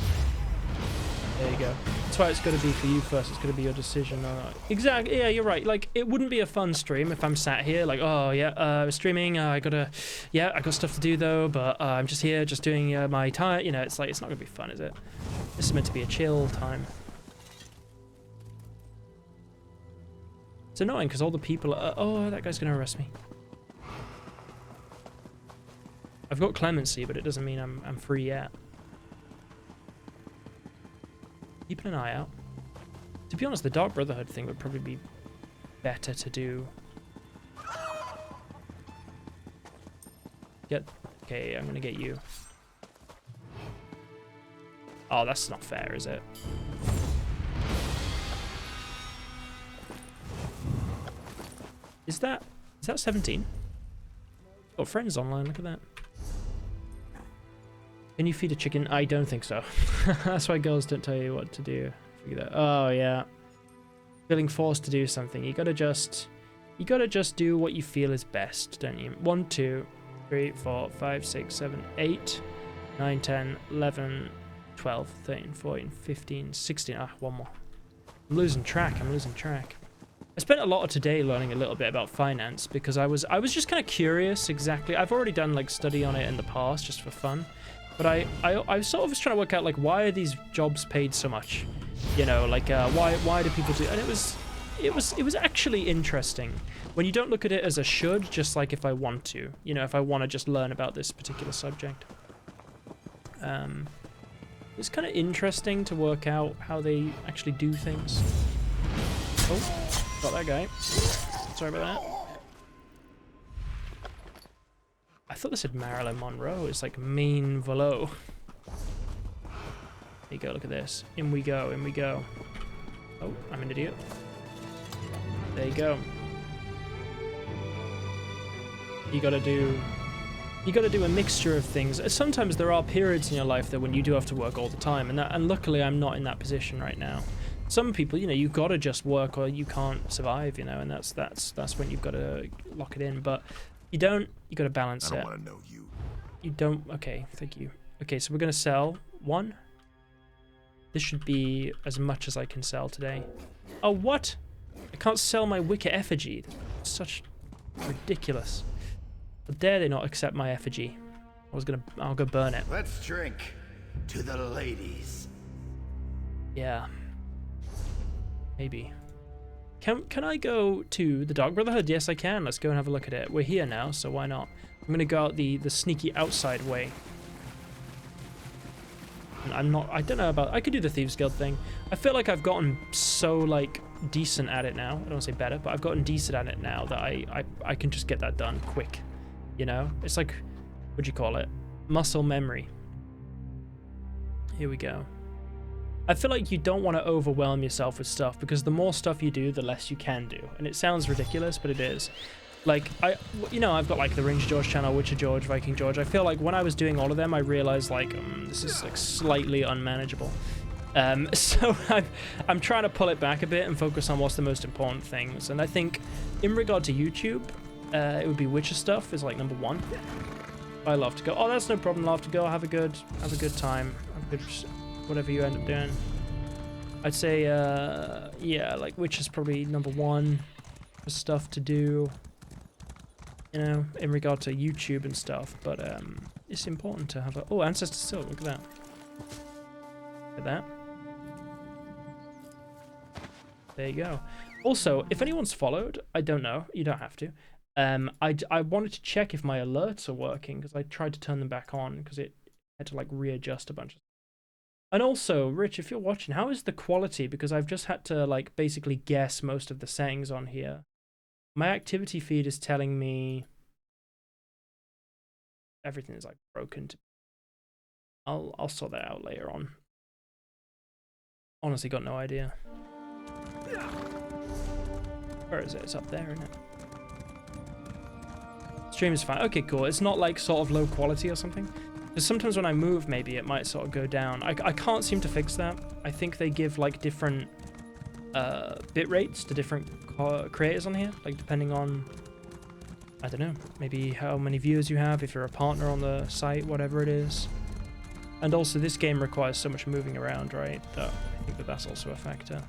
There you go. That's why it's got to be for you first. It's going to be your decision. Exactly. Yeah, you're right. Like, it wouldn't be a fun stream if I'm sat here like, oh yeah, streaming. I got stuff to do though. But I'm just here, just doing my time. You know, it's like it's not going to be fun, is it? This is meant to be a chill time. It's annoying because all the people are. Oh, that guy's going to arrest me. I've got clemency, but it doesn't mean I'm free yet. Keeping an eye out. To be honest, the Dark Brotherhood thing would probably be better to do. Okay, I'm gonna get you. Oh, that's not fair, is it? Is that 17? Got friends online, look at that. Can you feed a chicken? I don't think so. That's why girls don't tell you what to do. Oh yeah. Feeling forced to do something. You gotta just do what you feel is best, don't you? 1, 2, 3, 4, 5, 6, 7, 8, 9, 10, 11, 12, 13, 14, 15, 16. Ah, one more. I'm losing track. I spent a lot of today learning a little bit about finance because I was just kind of curious exactly. I've already done like study on it in the past just for fun. But I sort of was trying to work out like, why are these jobs paid so much? You know, like why do people do? And it was actually interesting when you don't look at it as a should, just like if I want to, you know, if I want to just learn about this particular subject. It's kind of interesting to work out how they actually do things. Oh, got that guy. Sorry about that. I thought this said Marilyn Monroe. It's like Maine Velo. There you go, look at this. In we go, in we go. Oh, I'm an idiot. There you go. You gotta do a mixture of things. Sometimes there are periods in your life that when you do have to work all the time, and luckily I'm not in that position right now. Some people, you know, you've got to just work or you can't survive, you know, and that's when you've got to lock it in. But you got to balance it. I don't want to know you. You don't. Okay, thank you. Okay, so we're gonna sell 1. This should be as much as I can sell today. Oh, what? I can't sell my wicked effigy. That's such ridiculous. How dare they not accept my effigy? I'll go burn it. Let's drink to the ladies. Yeah. Maybe. Can I go to the Dark Brotherhood? Yes, I can. Let's go and have a look at it. We're here now, so why not? I'm gonna go out the sneaky outside way. And I don't know about. I could do the Thieves Guild thing. I feel like I've gotten so like decent at it now. I don't want to say better, but I've gotten decent at it now that I can just get that done quick. You know, it's like, what'd you call it? Muscle memory. Here we go. I feel like you don't want to overwhelm yourself with stuff, because the more stuff you do, the less you can do. And it sounds ridiculous, but it is. Like, I've got like the Ranger George channel, Witcher George, Viking George. I feel like when I was doing all of them, I realized like, this is like slightly unmanageable. So I'm trying to pull it back a bit and focus on what's the most important things. And I think in regard to YouTube, it would be Witcher stuff is like number one. I love to go. Oh, that's no problem. Love to go. Have a good time. Have a good, whatever you end up doing. I'd say, yeah, like Witcher's probably number one for stuff to do. You know, in regard to YouTube and stuff, but it's important to have a... Oh, Ancestor Silk, look at that. Look at that. There you go. Also, if anyone's followed, I don't know, you don't have to. I wanted to check if my alerts are working, because I tried to turn them back on, because it had to like readjust a bunch of... And also, Rich, if you're watching, how is the quality? Because I've just had to like basically guess most of the settings on here. My activity feed is telling me everything is like broken. I'll sort that out later on. Honestly, got no idea. Where is it? It's up there, isn't it? Stream is fine. Okay, cool. It's not like sort of low quality or something. Because sometimes when I move, maybe it might sort of go down. I can't seem to fix that. I think they give like different bit rates to different creators on here, like depending on, I don't know, maybe how many viewers you have, if you're a partner on the site, whatever it is. And also this game requires so much moving around, right, that I think that that's also a factor.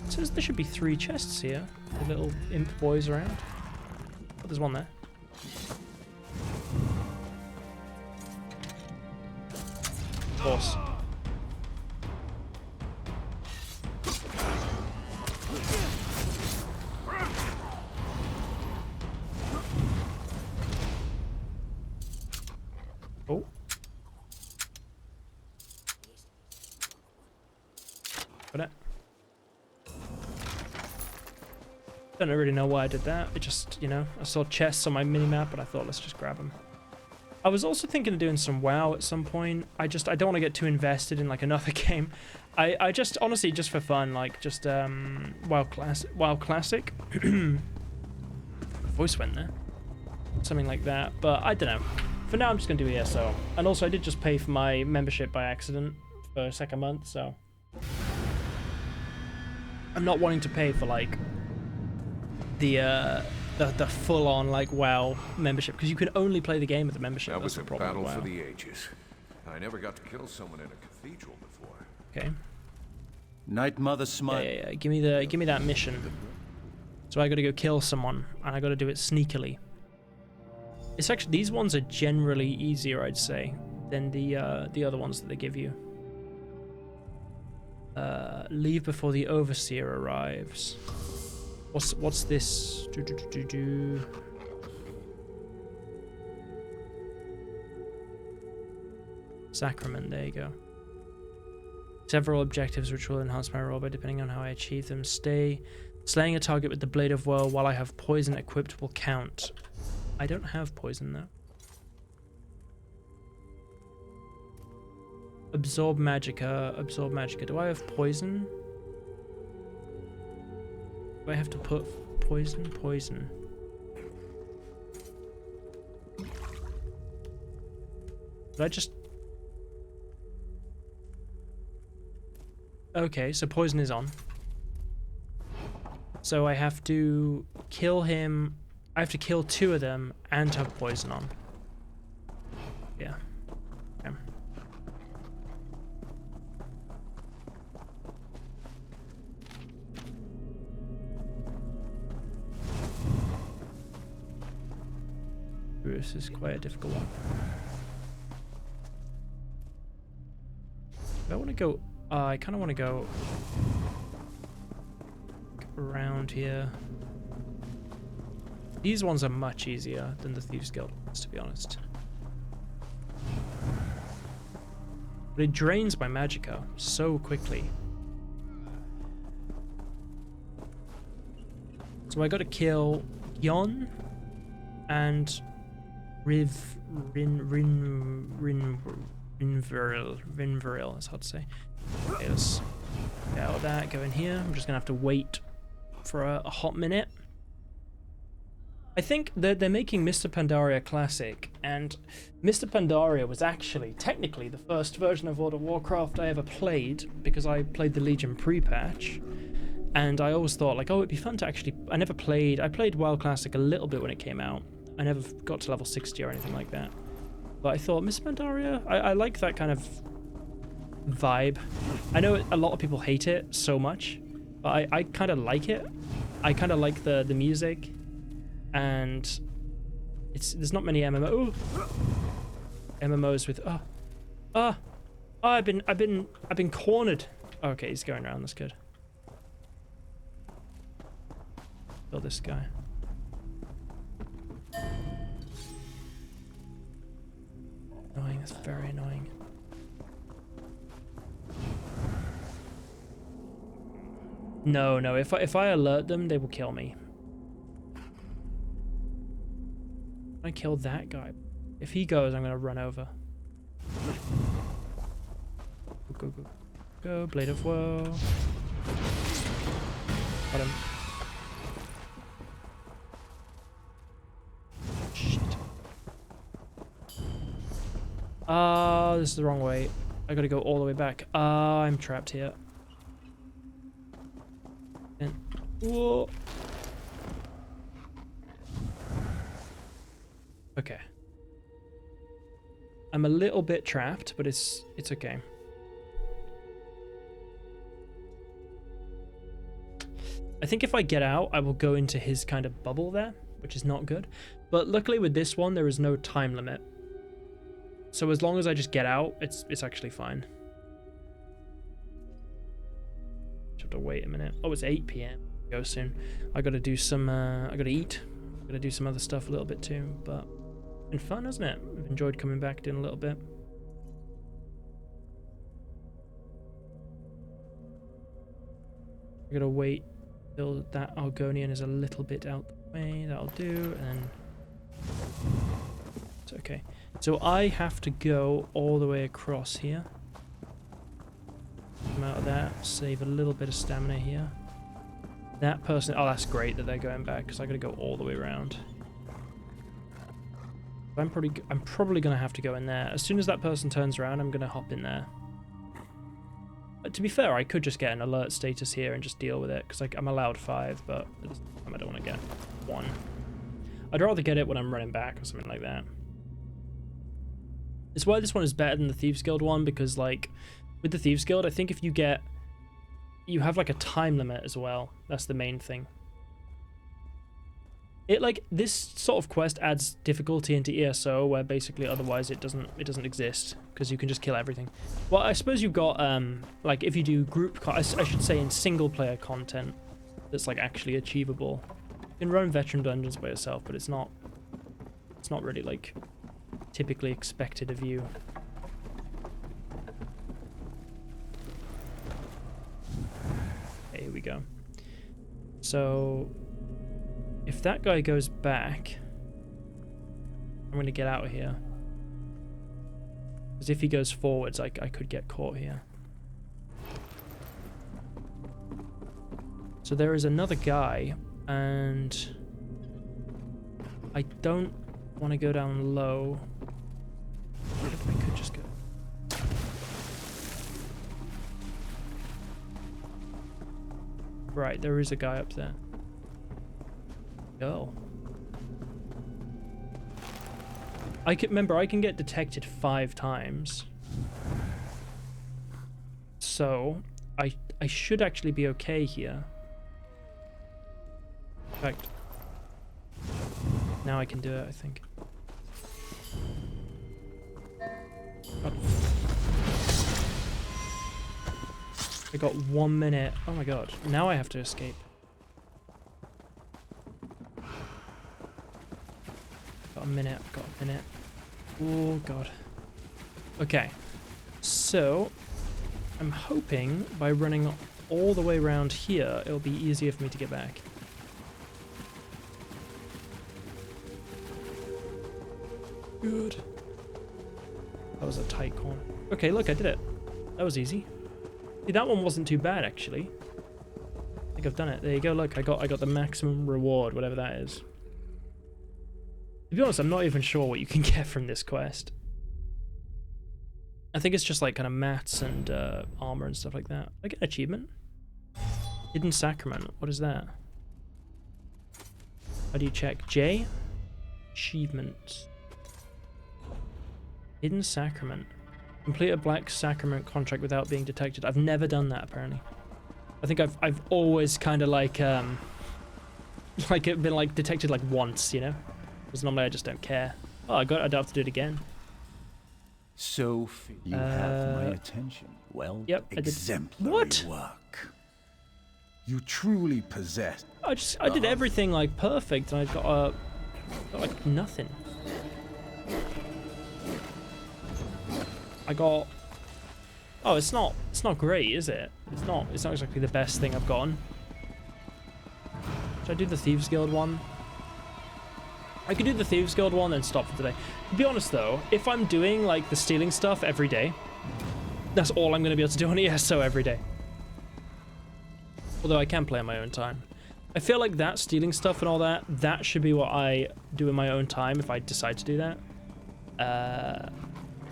It says there should be 3 chests here, the little imp boys around. Oh, there's one there. Of course. Oh. Got it. Don't really know why I did that. It just, you know, I saw chests on my minimap, but I thought, let's just grab them. I was also thinking of doing some WoW at some point. I don't want to get too invested in like another game. I just, honestly, just for fun, like just WoW Classic. Voice went there. Something like that, but I don't know. For now, I'm just going to do ESO. And also, I did just pay for my membership by accident for a second month, so... I'm not wanting to pay for, like, the full-on, like, WoW membership, because you can only play the game with the membership. That was a battle WoW. for the ages. I never got to kill someone in a cathedral before. Okay. Night Mother Smite. Yeah. Give me that mission. So I got to go kill someone, and I got to do it sneakily. It's actually, these ones are generally easier, I'd say, than the other ones that they give you. Leave before the Overseer arrives. What's this? Sacrament, there you go. Several objectives which will enhance my role by depending on how I achieve them. Slaying a target with the Blade of Woe while I have poison equipped will count. I don't have poison though. Absorb Magicka. Do I have poison? Do I have to put poison? Poison. Did I just... Okay, so poison is on. So I have to kill him. I have to kill 2 of them and have poison on. Yeah. Okay. This is quite a difficult one. I want to go... I kind of want to go around here. These ones are much easier than the Thieves Guild ones, to be honest. But it drains my magicka so quickly. So I got to kill Yon and Rinveril. It's hard to say. Okay, let's get out of that. Go in here. I'm just gonna have to wait for a hot minute. I think they're making Mr. Pandaria Classic, and Mr. Pandaria was actually technically the first version of World of Warcraft I ever played, because I played the Legion pre-patch, and I always thought like, oh, it'd be fun to actually. I played WoW Classic a little bit when it came out. I never got to level 60 or anything like that, but I thought Mr. Pandaria, I like that kind of vibe. I know a lot of people hate it so much, but I kind of like it. I kind of like the music. And there's not many MMOs with I've been cornered. Okay, he's going around. That's good. Kill this guy. Annoying. That's very annoying. No. If I alert them, they will kill me. I kill that guy. If he goes, I'm gonna run over. Go, Blade of Woe. Got him. Shit. This is the wrong way. I gotta go all the way back. I'm trapped here. And whoa. Okay. I'm a little bit trapped, but it's okay. I think if I get out, I will go into his kind of bubble there, which is not good. But luckily with this one, there is no time limit. So as long as I just get out, it's actually fine. Just have to wait a minute. Oh, it's 8 PM. Go soon. I gotta do some, I gotta eat. I gotta do some other stuff a little bit too, but been fun, hasn't it? I've enjoyed coming back, doing a little bit. I gotta wait till that Argonian is a little bit out the way. That'll do, and it's okay. So I have to go all the way across here. Come out of that, save a little bit of stamina here. That person, oh, that's great that they're going back, because I gotta go all the way around. I'm probably gonna have to go in there. As soon as that person turns around, I'm gonna hop in there. But to be fair, I could just get an alert status here and just deal with it, because I'm allowed 5, but at this time I don't want to get 1. I'd rather get it when I'm running back or something like that. It's why this one is better than the Thieves Guild one, because like with the Thieves Guild, I think if you have like a time limit as well. That's the main thing. It like this sort of quest adds difficulty into ESO, where basically otherwise it doesn't exist, because you can just kill everything. Well, I suppose you've got like if you do group, I should say in single player content that's like actually achievable. You can run veteran dungeons by yourself, but it's not really like typically expected of you. Okay, here we go. So if that guy goes back, I'm going to get out of here. Because if he goes forwards, I could get caught here. So there is another guy, and I don't want to go down low. I could just go. Right, there is a guy up there. Go. I can get detected 5 times. So I should actually be okay here. In fact, now I can do it, I think. God. I got 1 minute. Oh my god. Now I have to escape. Got a minute. Oh god. Okay. So I'm hoping by running all the way around here, it'll be easier for me to get back. good. That was a tight corner. Okay, look, I did it. That was easy. See, that one wasn't too bad, actually. I think I've done it. There you go, look, I got the maximum reward, whatever that is. To be honest, I'm not even sure what you can get from this quest. I think it's just like kind of mats and armor and stuff like that. I get an achievement. Hidden Sacrament. What is that? How do you check? J? Achievements. Hidden Sacrament. Complete a Black Sacrament contract without being detected. I've never done that, apparently. I think I've always kind of like been like detected like once, you know? Because normally I just don't care. Oh, I don't have to do it again. Sophie, you have my attention. Well, yep, exemplary work. You truly possess. I did everything like perfect, and I got like nothing. I got. Oh, it's not great, is it? It's not exactly the best thing I've gotten. Should I do the Thieves Guild one? I could do the Thieves Guild one and stop for today. To be honest though, if I'm doing like the stealing stuff every day, that's all I'm going to be able to do on ESO every day. Although I can play on my own time. I feel like that stealing stuff and all that, that should be what I do in my own time if I decide to do that.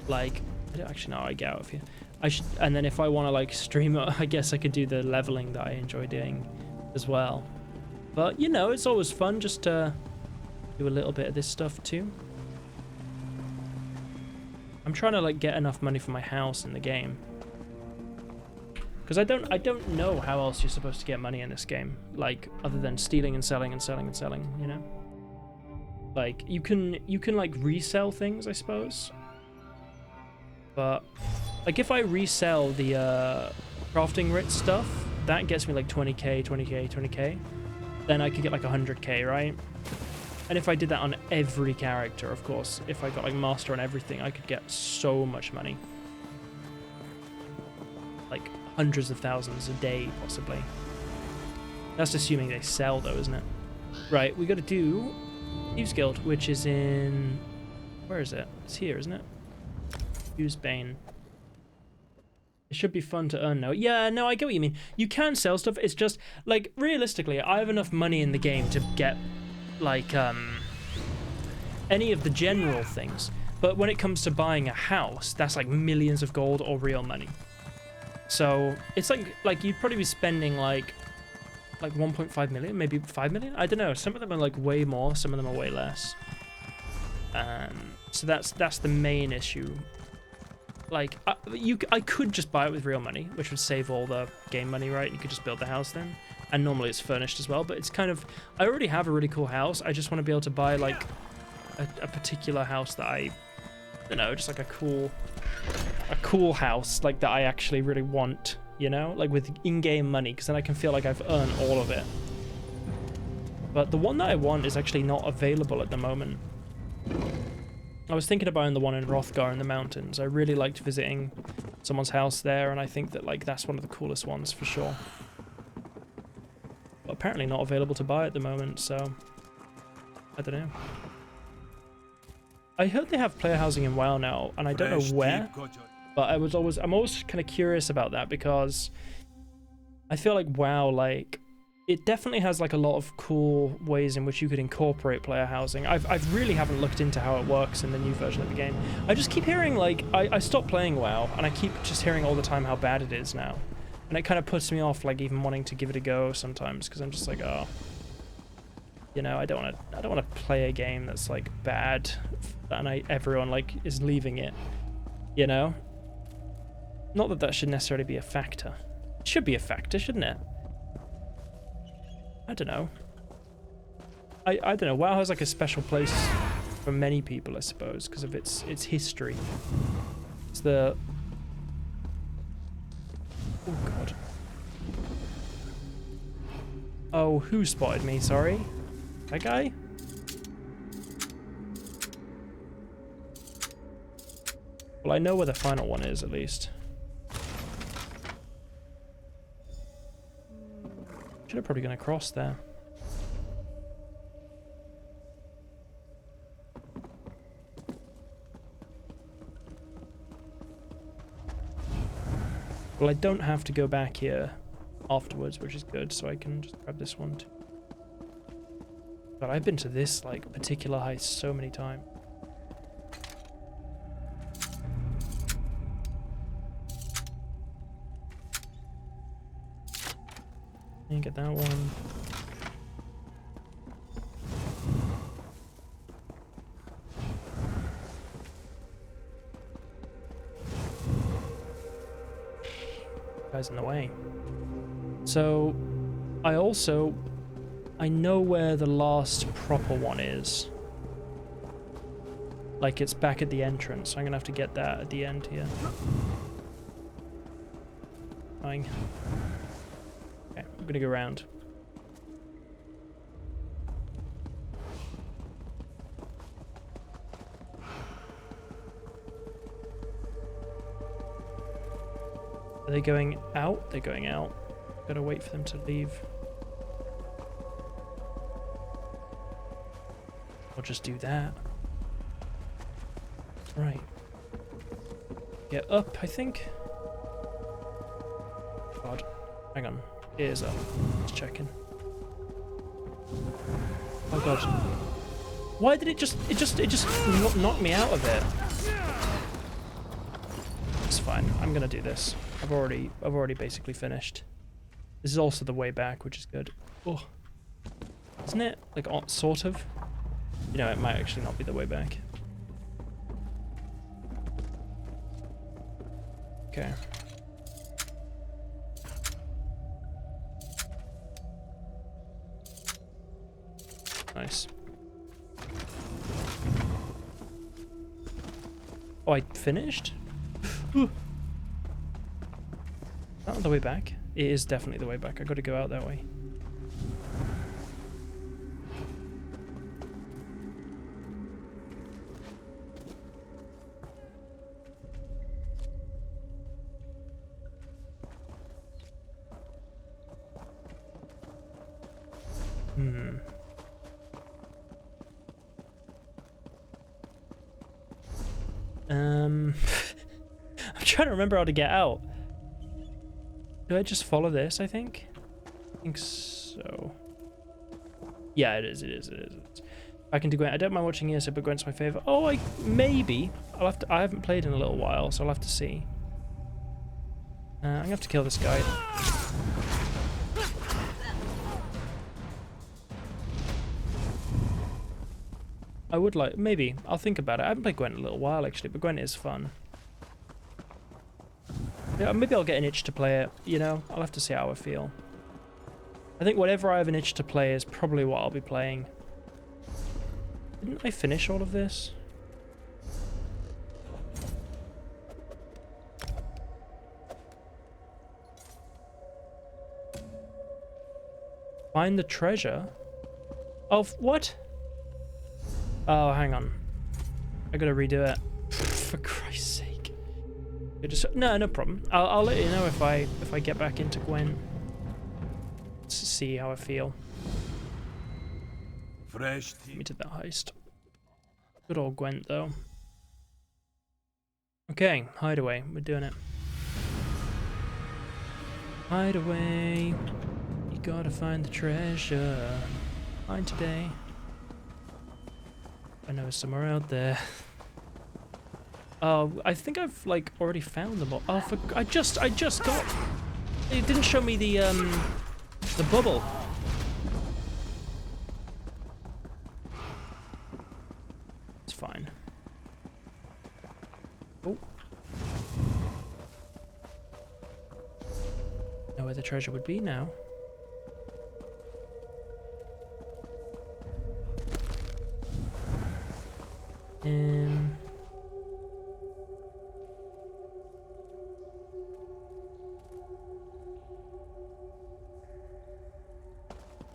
Like, I don't actually know how I get out of here. I should, and then if I want to like stream it, I guess I could do the leveling that I enjoy doing as well. But you know, it's always fun just to do a little bit of this stuff too. I'm trying to like get enough money for my house in the game, because I don't know how else you're supposed to get money in this game, like other than stealing and selling and selling and selling, you know? Like you can like resell things, I suppose. But like if I resell the crafting writ stuff, that gets me like 20k, 20k, 20k. Then I could get like 100k, right? And if I did that on every character, of course, if I got like master on everything, I could get so much money. Like hundreds of thousands a day, possibly. That's assuming they sell though, isn't it? Right, we gotta do Thieves Guild, which is in... Where is it? It's here, isn't it? Use Bane. It should be fun to earn now. Yeah, no, I get what you mean. You can sell stuff, it's just, like, realistically, I have enough money in the game to get, like, any of the general things. But when it comes to buying a house, that's like millions of gold or real money. So, it's like you'd probably be spending, like 1.5 million, maybe 5 million? I don't know. Some of them are, like, way more, some of them are way less. So that's the main issue. Like, I could just buy it with real money, which would save all the game money, right? You could just build the house then. And normally it's furnished as well, but it's kind of... I already have a really cool house. I just want to be able to buy, like, a particular house that I don't know, just like a cool house, like, that I actually really want, you know? Like, with in-game money, because then I can feel like I've earned all of it. But the one that I want is actually not available at the moment. I was thinking about the one in Hrothgar in the mountains. I really liked visiting someone's house there, and I think that, like, that's one of the coolest ones for sure. But apparently not available to buy at the moment, so I don't know. I heard they have player housing in WoW now, and I don't know where, but I'm always kind of curious about that, because I feel like WoW, like, it definitely has like a lot of cool ways in which you could incorporate player housing. I really haven't looked into how it works in the new version of the game. I just keep hearing, like, I stopped playing WoW, and I keep just hearing all the time how bad it is now. And it kind of puts me off, like, even wanting to give it a go sometimes, because I'm just like, oh, you know, I don't want to play a game that's like bad, and everyone like is leaving it, you know. Not that that should necessarily be a factor. It should be a factor, shouldn't it? I don't know. I don't know. WoW has like a special place for many people, I suppose, because of its history. It's the... Oh god. Oh, who spotted me? Sorry. That guy? Well, I know where the final one is, at least. Should have probably gone across there. Well, I don't have to go back here afterwards, which is good, so I can just grab this one too. But I've been to this, like, particular heist so many times. And get that one. Guy's in the way. So, I know where the last proper one is. Like, it's back at the entrance. I'm gonna have to get that at the end here. Fine. Okay, I'm gonna go around. Are they going out? They're going out. Gotta wait for them to leave. I'll just do that. Right. Get up, I think. God. Hang on. It is up. Just checking. Oh god. Why did it just knock me out of it? It's fine. I'm gonna do this. I've already basically finished. This is also the way back, which is good. Oh. Isn't it? Like, sort of? You know, it might actually not be the way back. Okay. Nice. Oh, I finished? Is that the way back? It is definitely the way back. I gotta go out that way. I'm trying to remember how to get out. Do I just follow this, I think? I think so. Yeah, it is. I can do Gwent. I don't mind watching ESO, but Gwent's my favorite. Oh, maybe. I haven't played in a little while, so I'll have to see. I'm gonna have to kill this guy. I would like, maybe. I'll think about it. I haven't played Gwent in a little while, actually, but Gwent is fun. Yeah, maybe I'll get an itch to play it, you know? I'll have to see how I feel. I think whatever I have an itch to play is probably what I'll be playing. Didn't I finish all of this? Find the treasure? Oh, what? Oh, hang on. I gotta redo it. For Christ's sake. No problem. I'll let you know if I get back into Gwent. Let's see how I feel. Fresh Let me do that heist. Good old Gwent, though. Okay, hideaway. We're doing it. Hideaway. You gotta find the treasure. Find today. I know it's somewhere out there. Oh, I think I've like already found them all. Oh, I just got. It didn't show me the bubble. It's fine. Oh. Know where the treasure would be now.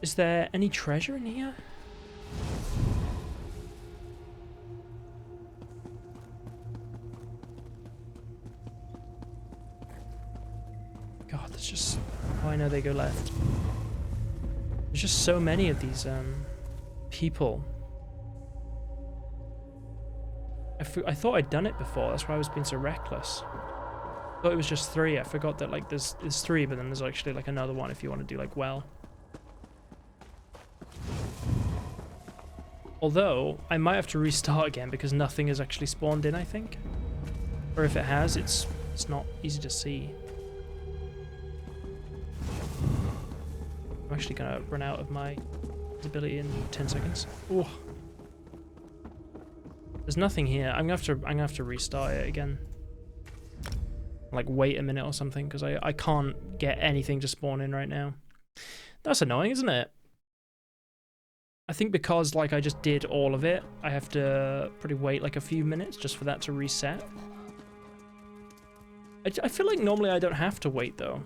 Is there any treasure in here? God, there's just... Oh, I know they go left. There's just so many of these, people. I thought I'd done it before, that's why I was being so reckless. Thought it was just 3. I forgot that like there's 3, but then there's actually like another one if you want to do like well. Although I might have to restart again because nothing has actually spawned in, I think. Or if it has, it's not easy to see. I'm actually gonna run out of my visibility in 10 seconds. Oh, there's nothing here. I'm gonna have to restart it again. Like wait a minute or something because I can't get anything to spawn in right now. That's annoying, isn't it? I think because like I just did all of it, I have to probably wait like a few minutes just for that to reset. I feel like normally I don't have to wait though.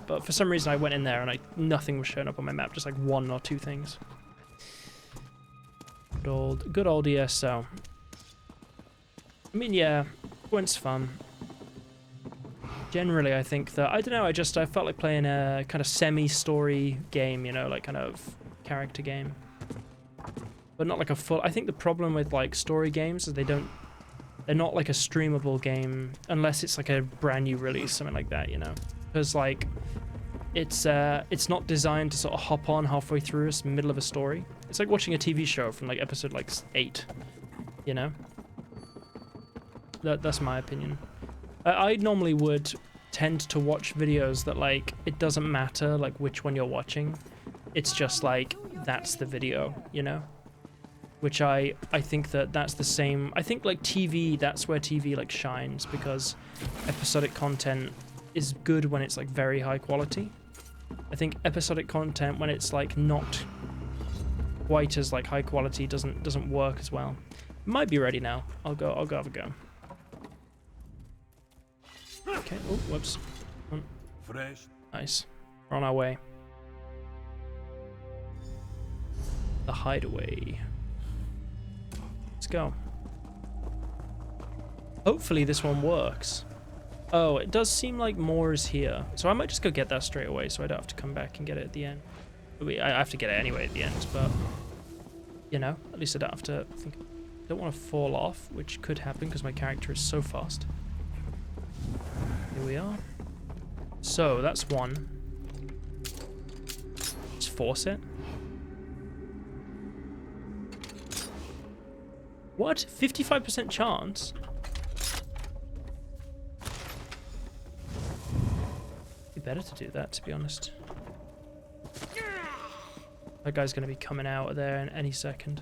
But for some reason I went in there and nothing was showing up on my map, just like 1 or 2 things. Good old ESO. I mean, yeah, Gwent's fun. Generally, I think that, I don't know, I felt like playing a kind of semi-story game, you know, like kind of character game. But not like a full, I think the problem with like story games is they're not like a streamable game unless it's like a brand new release, something like that, you know? Because like, it's not designed to sort of hop on halfway through the middle of a story. It's like watching a TV show from like episode like 8, you know? That's my opinion. I normally would tend to watch videos that like, it doesn't matter like which one you're watching. It's just like, that's the video, you know? Which I think that's the same. I think like TV, that's where TV like shines because episodic content is good when it's like very high quality. I think episodic content when it's like not quite as like high quality doesn't work as well. It might be ready now. I'll go have a go. Okay, oh, whoops. Fresh. Nice. We're on our way. The hideaway. Let's go. Hopefully this one works. Oh, it does seem like more is here. So I might just go get that straight away so I don't have to come back and get it at the end. I have to get it anyway at the end, but... You know, at least I don't have to think... I don't want to fall off, which could happen because my character is so fast. Here we are. So, that's one. Just force it. What? 55% chance? Be better to do that, to be honest. That guy's going to be coming out of there in any second.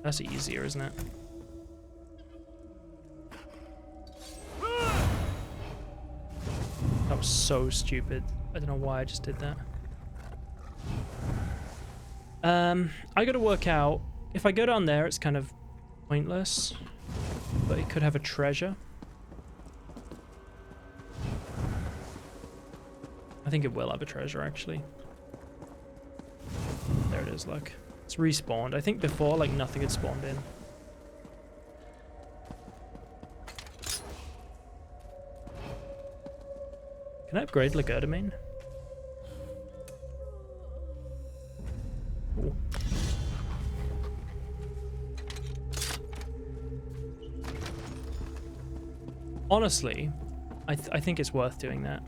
That's easier, isn't it? That was so stupid. I don't know why I just did that. I gotta work out. If I go down there, it's kind of pointless. But it could have a treasure. I think it will have a treasure, actually. There it is, look. It's respawned. I think before, like, nothing had spawned in. Can I upgrade Legerdemain? Cool. Honestly, I think it's worth doing that.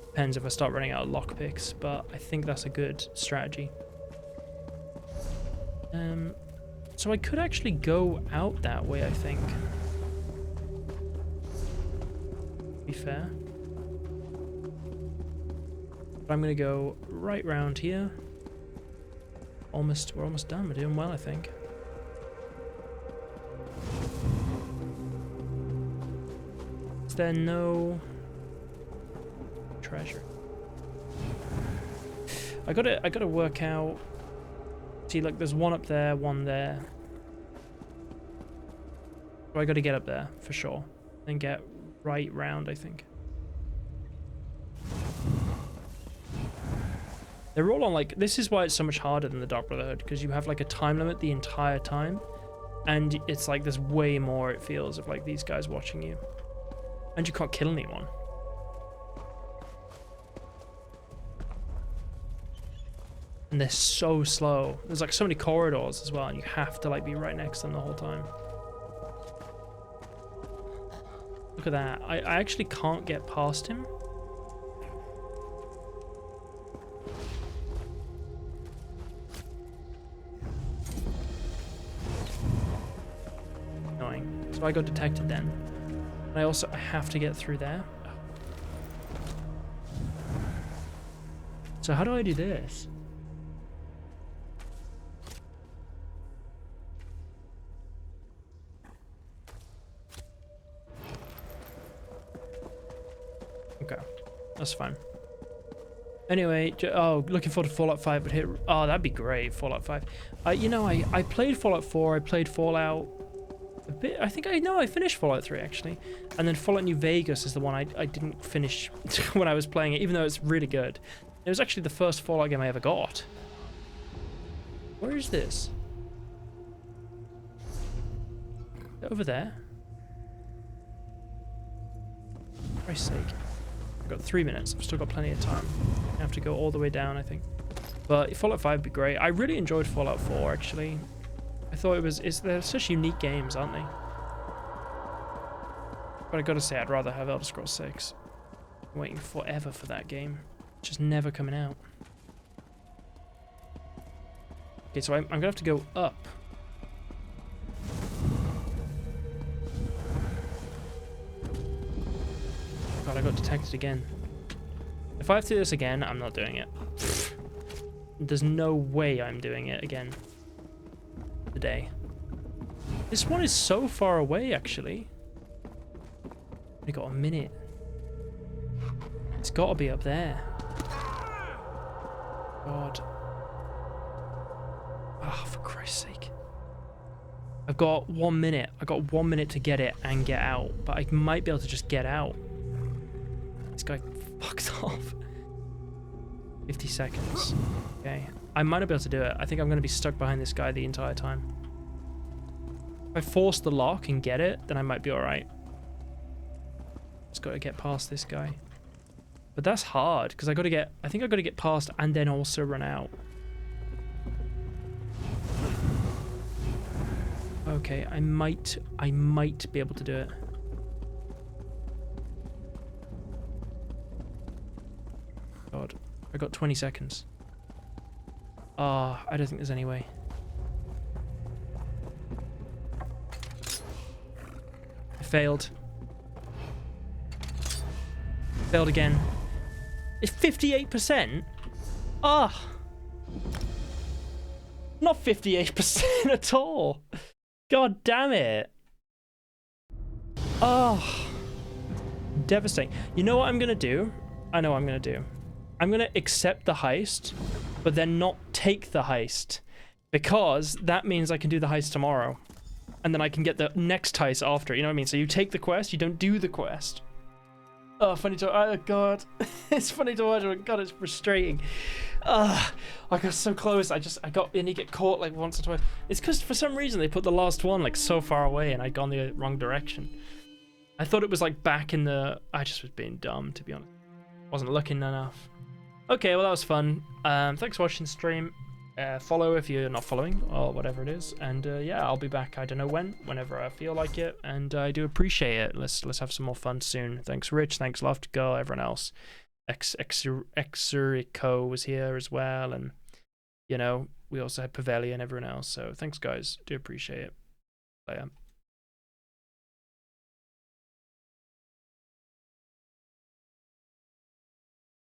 Depends if I start running out of lockpicks, but I think that's a good strategy. So I could actually go out that way, I think. To be fair. But I'm gonna go right round here. We're almost done. We're doing well, I think. Is there no treasure? I gotta work out. See, like, there's one up there, one there. So I gotta get up there for sure, and get right round, I think. They're all on, like, this is why it's so much harder than the Dark Brotherhood, because you have like a time limit the entire time, and it's like there's way more, it feels, of like these guys watching you, and you can't kill anyone. And they're so slow. There's like so many corridors as well, and you have to like be right next to them the whole time. Look at that. I actually can't get past him. Annoying. So I got detected then. And I have to get through there. So how do I do this? Okay, that's fine. Anyway, looking forward to Fallout 5 would hit. Oh, that'd be great, Fallout 5. You know, I played Fallout 4, I played Fallout a bit. I think I finished Fallout 3 actually. And then Fallout New Vegas is the one I didn't finish when I was playing it, even though it's really good. It was actually the first Fallout game I ever got. Where is this? Over there? For Christ's sake. I've got 3 minutes. I've still got plenty of time. I have to go all the way down, I think. But Fallout 5 would be great. I really enjoyed Fallout 4, actually. I thought they're such unique games, aren't they? But I gotta say, I'd rather have Elder Scrolls 6. I'm waiting forever for that game. It's just never coming out. Okay, so I'm gonna have to go up. God, I got detected again. If I have to do this again, I'm not doing it. There's no way I'm doing it again today. This one is so far away, actually. We got a minute. It's got to be up there. God. Oh, for Christ's sake. I've got 1 minute. I've got 1 minute to get it and get out, but I might be able to just get out. This guy fucked off. 50 seconds. Okay. I might not be able to do it. I think I'm going to be stuck behind this guy the entire time. If I force the lock and get it, then I might be alright. Just got to get past this guy. But that's hard, because I think I got to get past and then also run out. Okay, I might be able to do it. God, I got 20 seconds. Ah, I don't think there's any way. I failed. Failed again. It's 58%? Ah! Not 58% at all. God damn it. Oh. Devastating. You know what I'm gonna do? I know what I'm gonna do. I'm gonna accept the heist, but then not take the heist. Because that means I can do the heist tomorrow. And then I can get the next heist after, you know what I mean? So you take the quest, you don't do the quest. Oh, funny to oh god. It's funny to watch, but god, it's frustrating. I got so close. I got in, you get caught like once or twice. It's because for some reason they put the last one like so far away and I'd gone the wrong direction. I thought it was like back in the... I just was being dumb, to be honest. Wasn't looking enough. Okay, well that was fun. Thanks for watching the stream. Follow if you're not following or whatever it is, and yeah, I'll be back. I don't know whenever I feel like it, and I do appreciate it. Let's have some more fun soon. Thanks, Rich. Thanks, Love to Go. Everyone else. Exurico was here as well, and you know we also had Pavelli and everyone else. So thanks, guys. Do appreciate it. Later.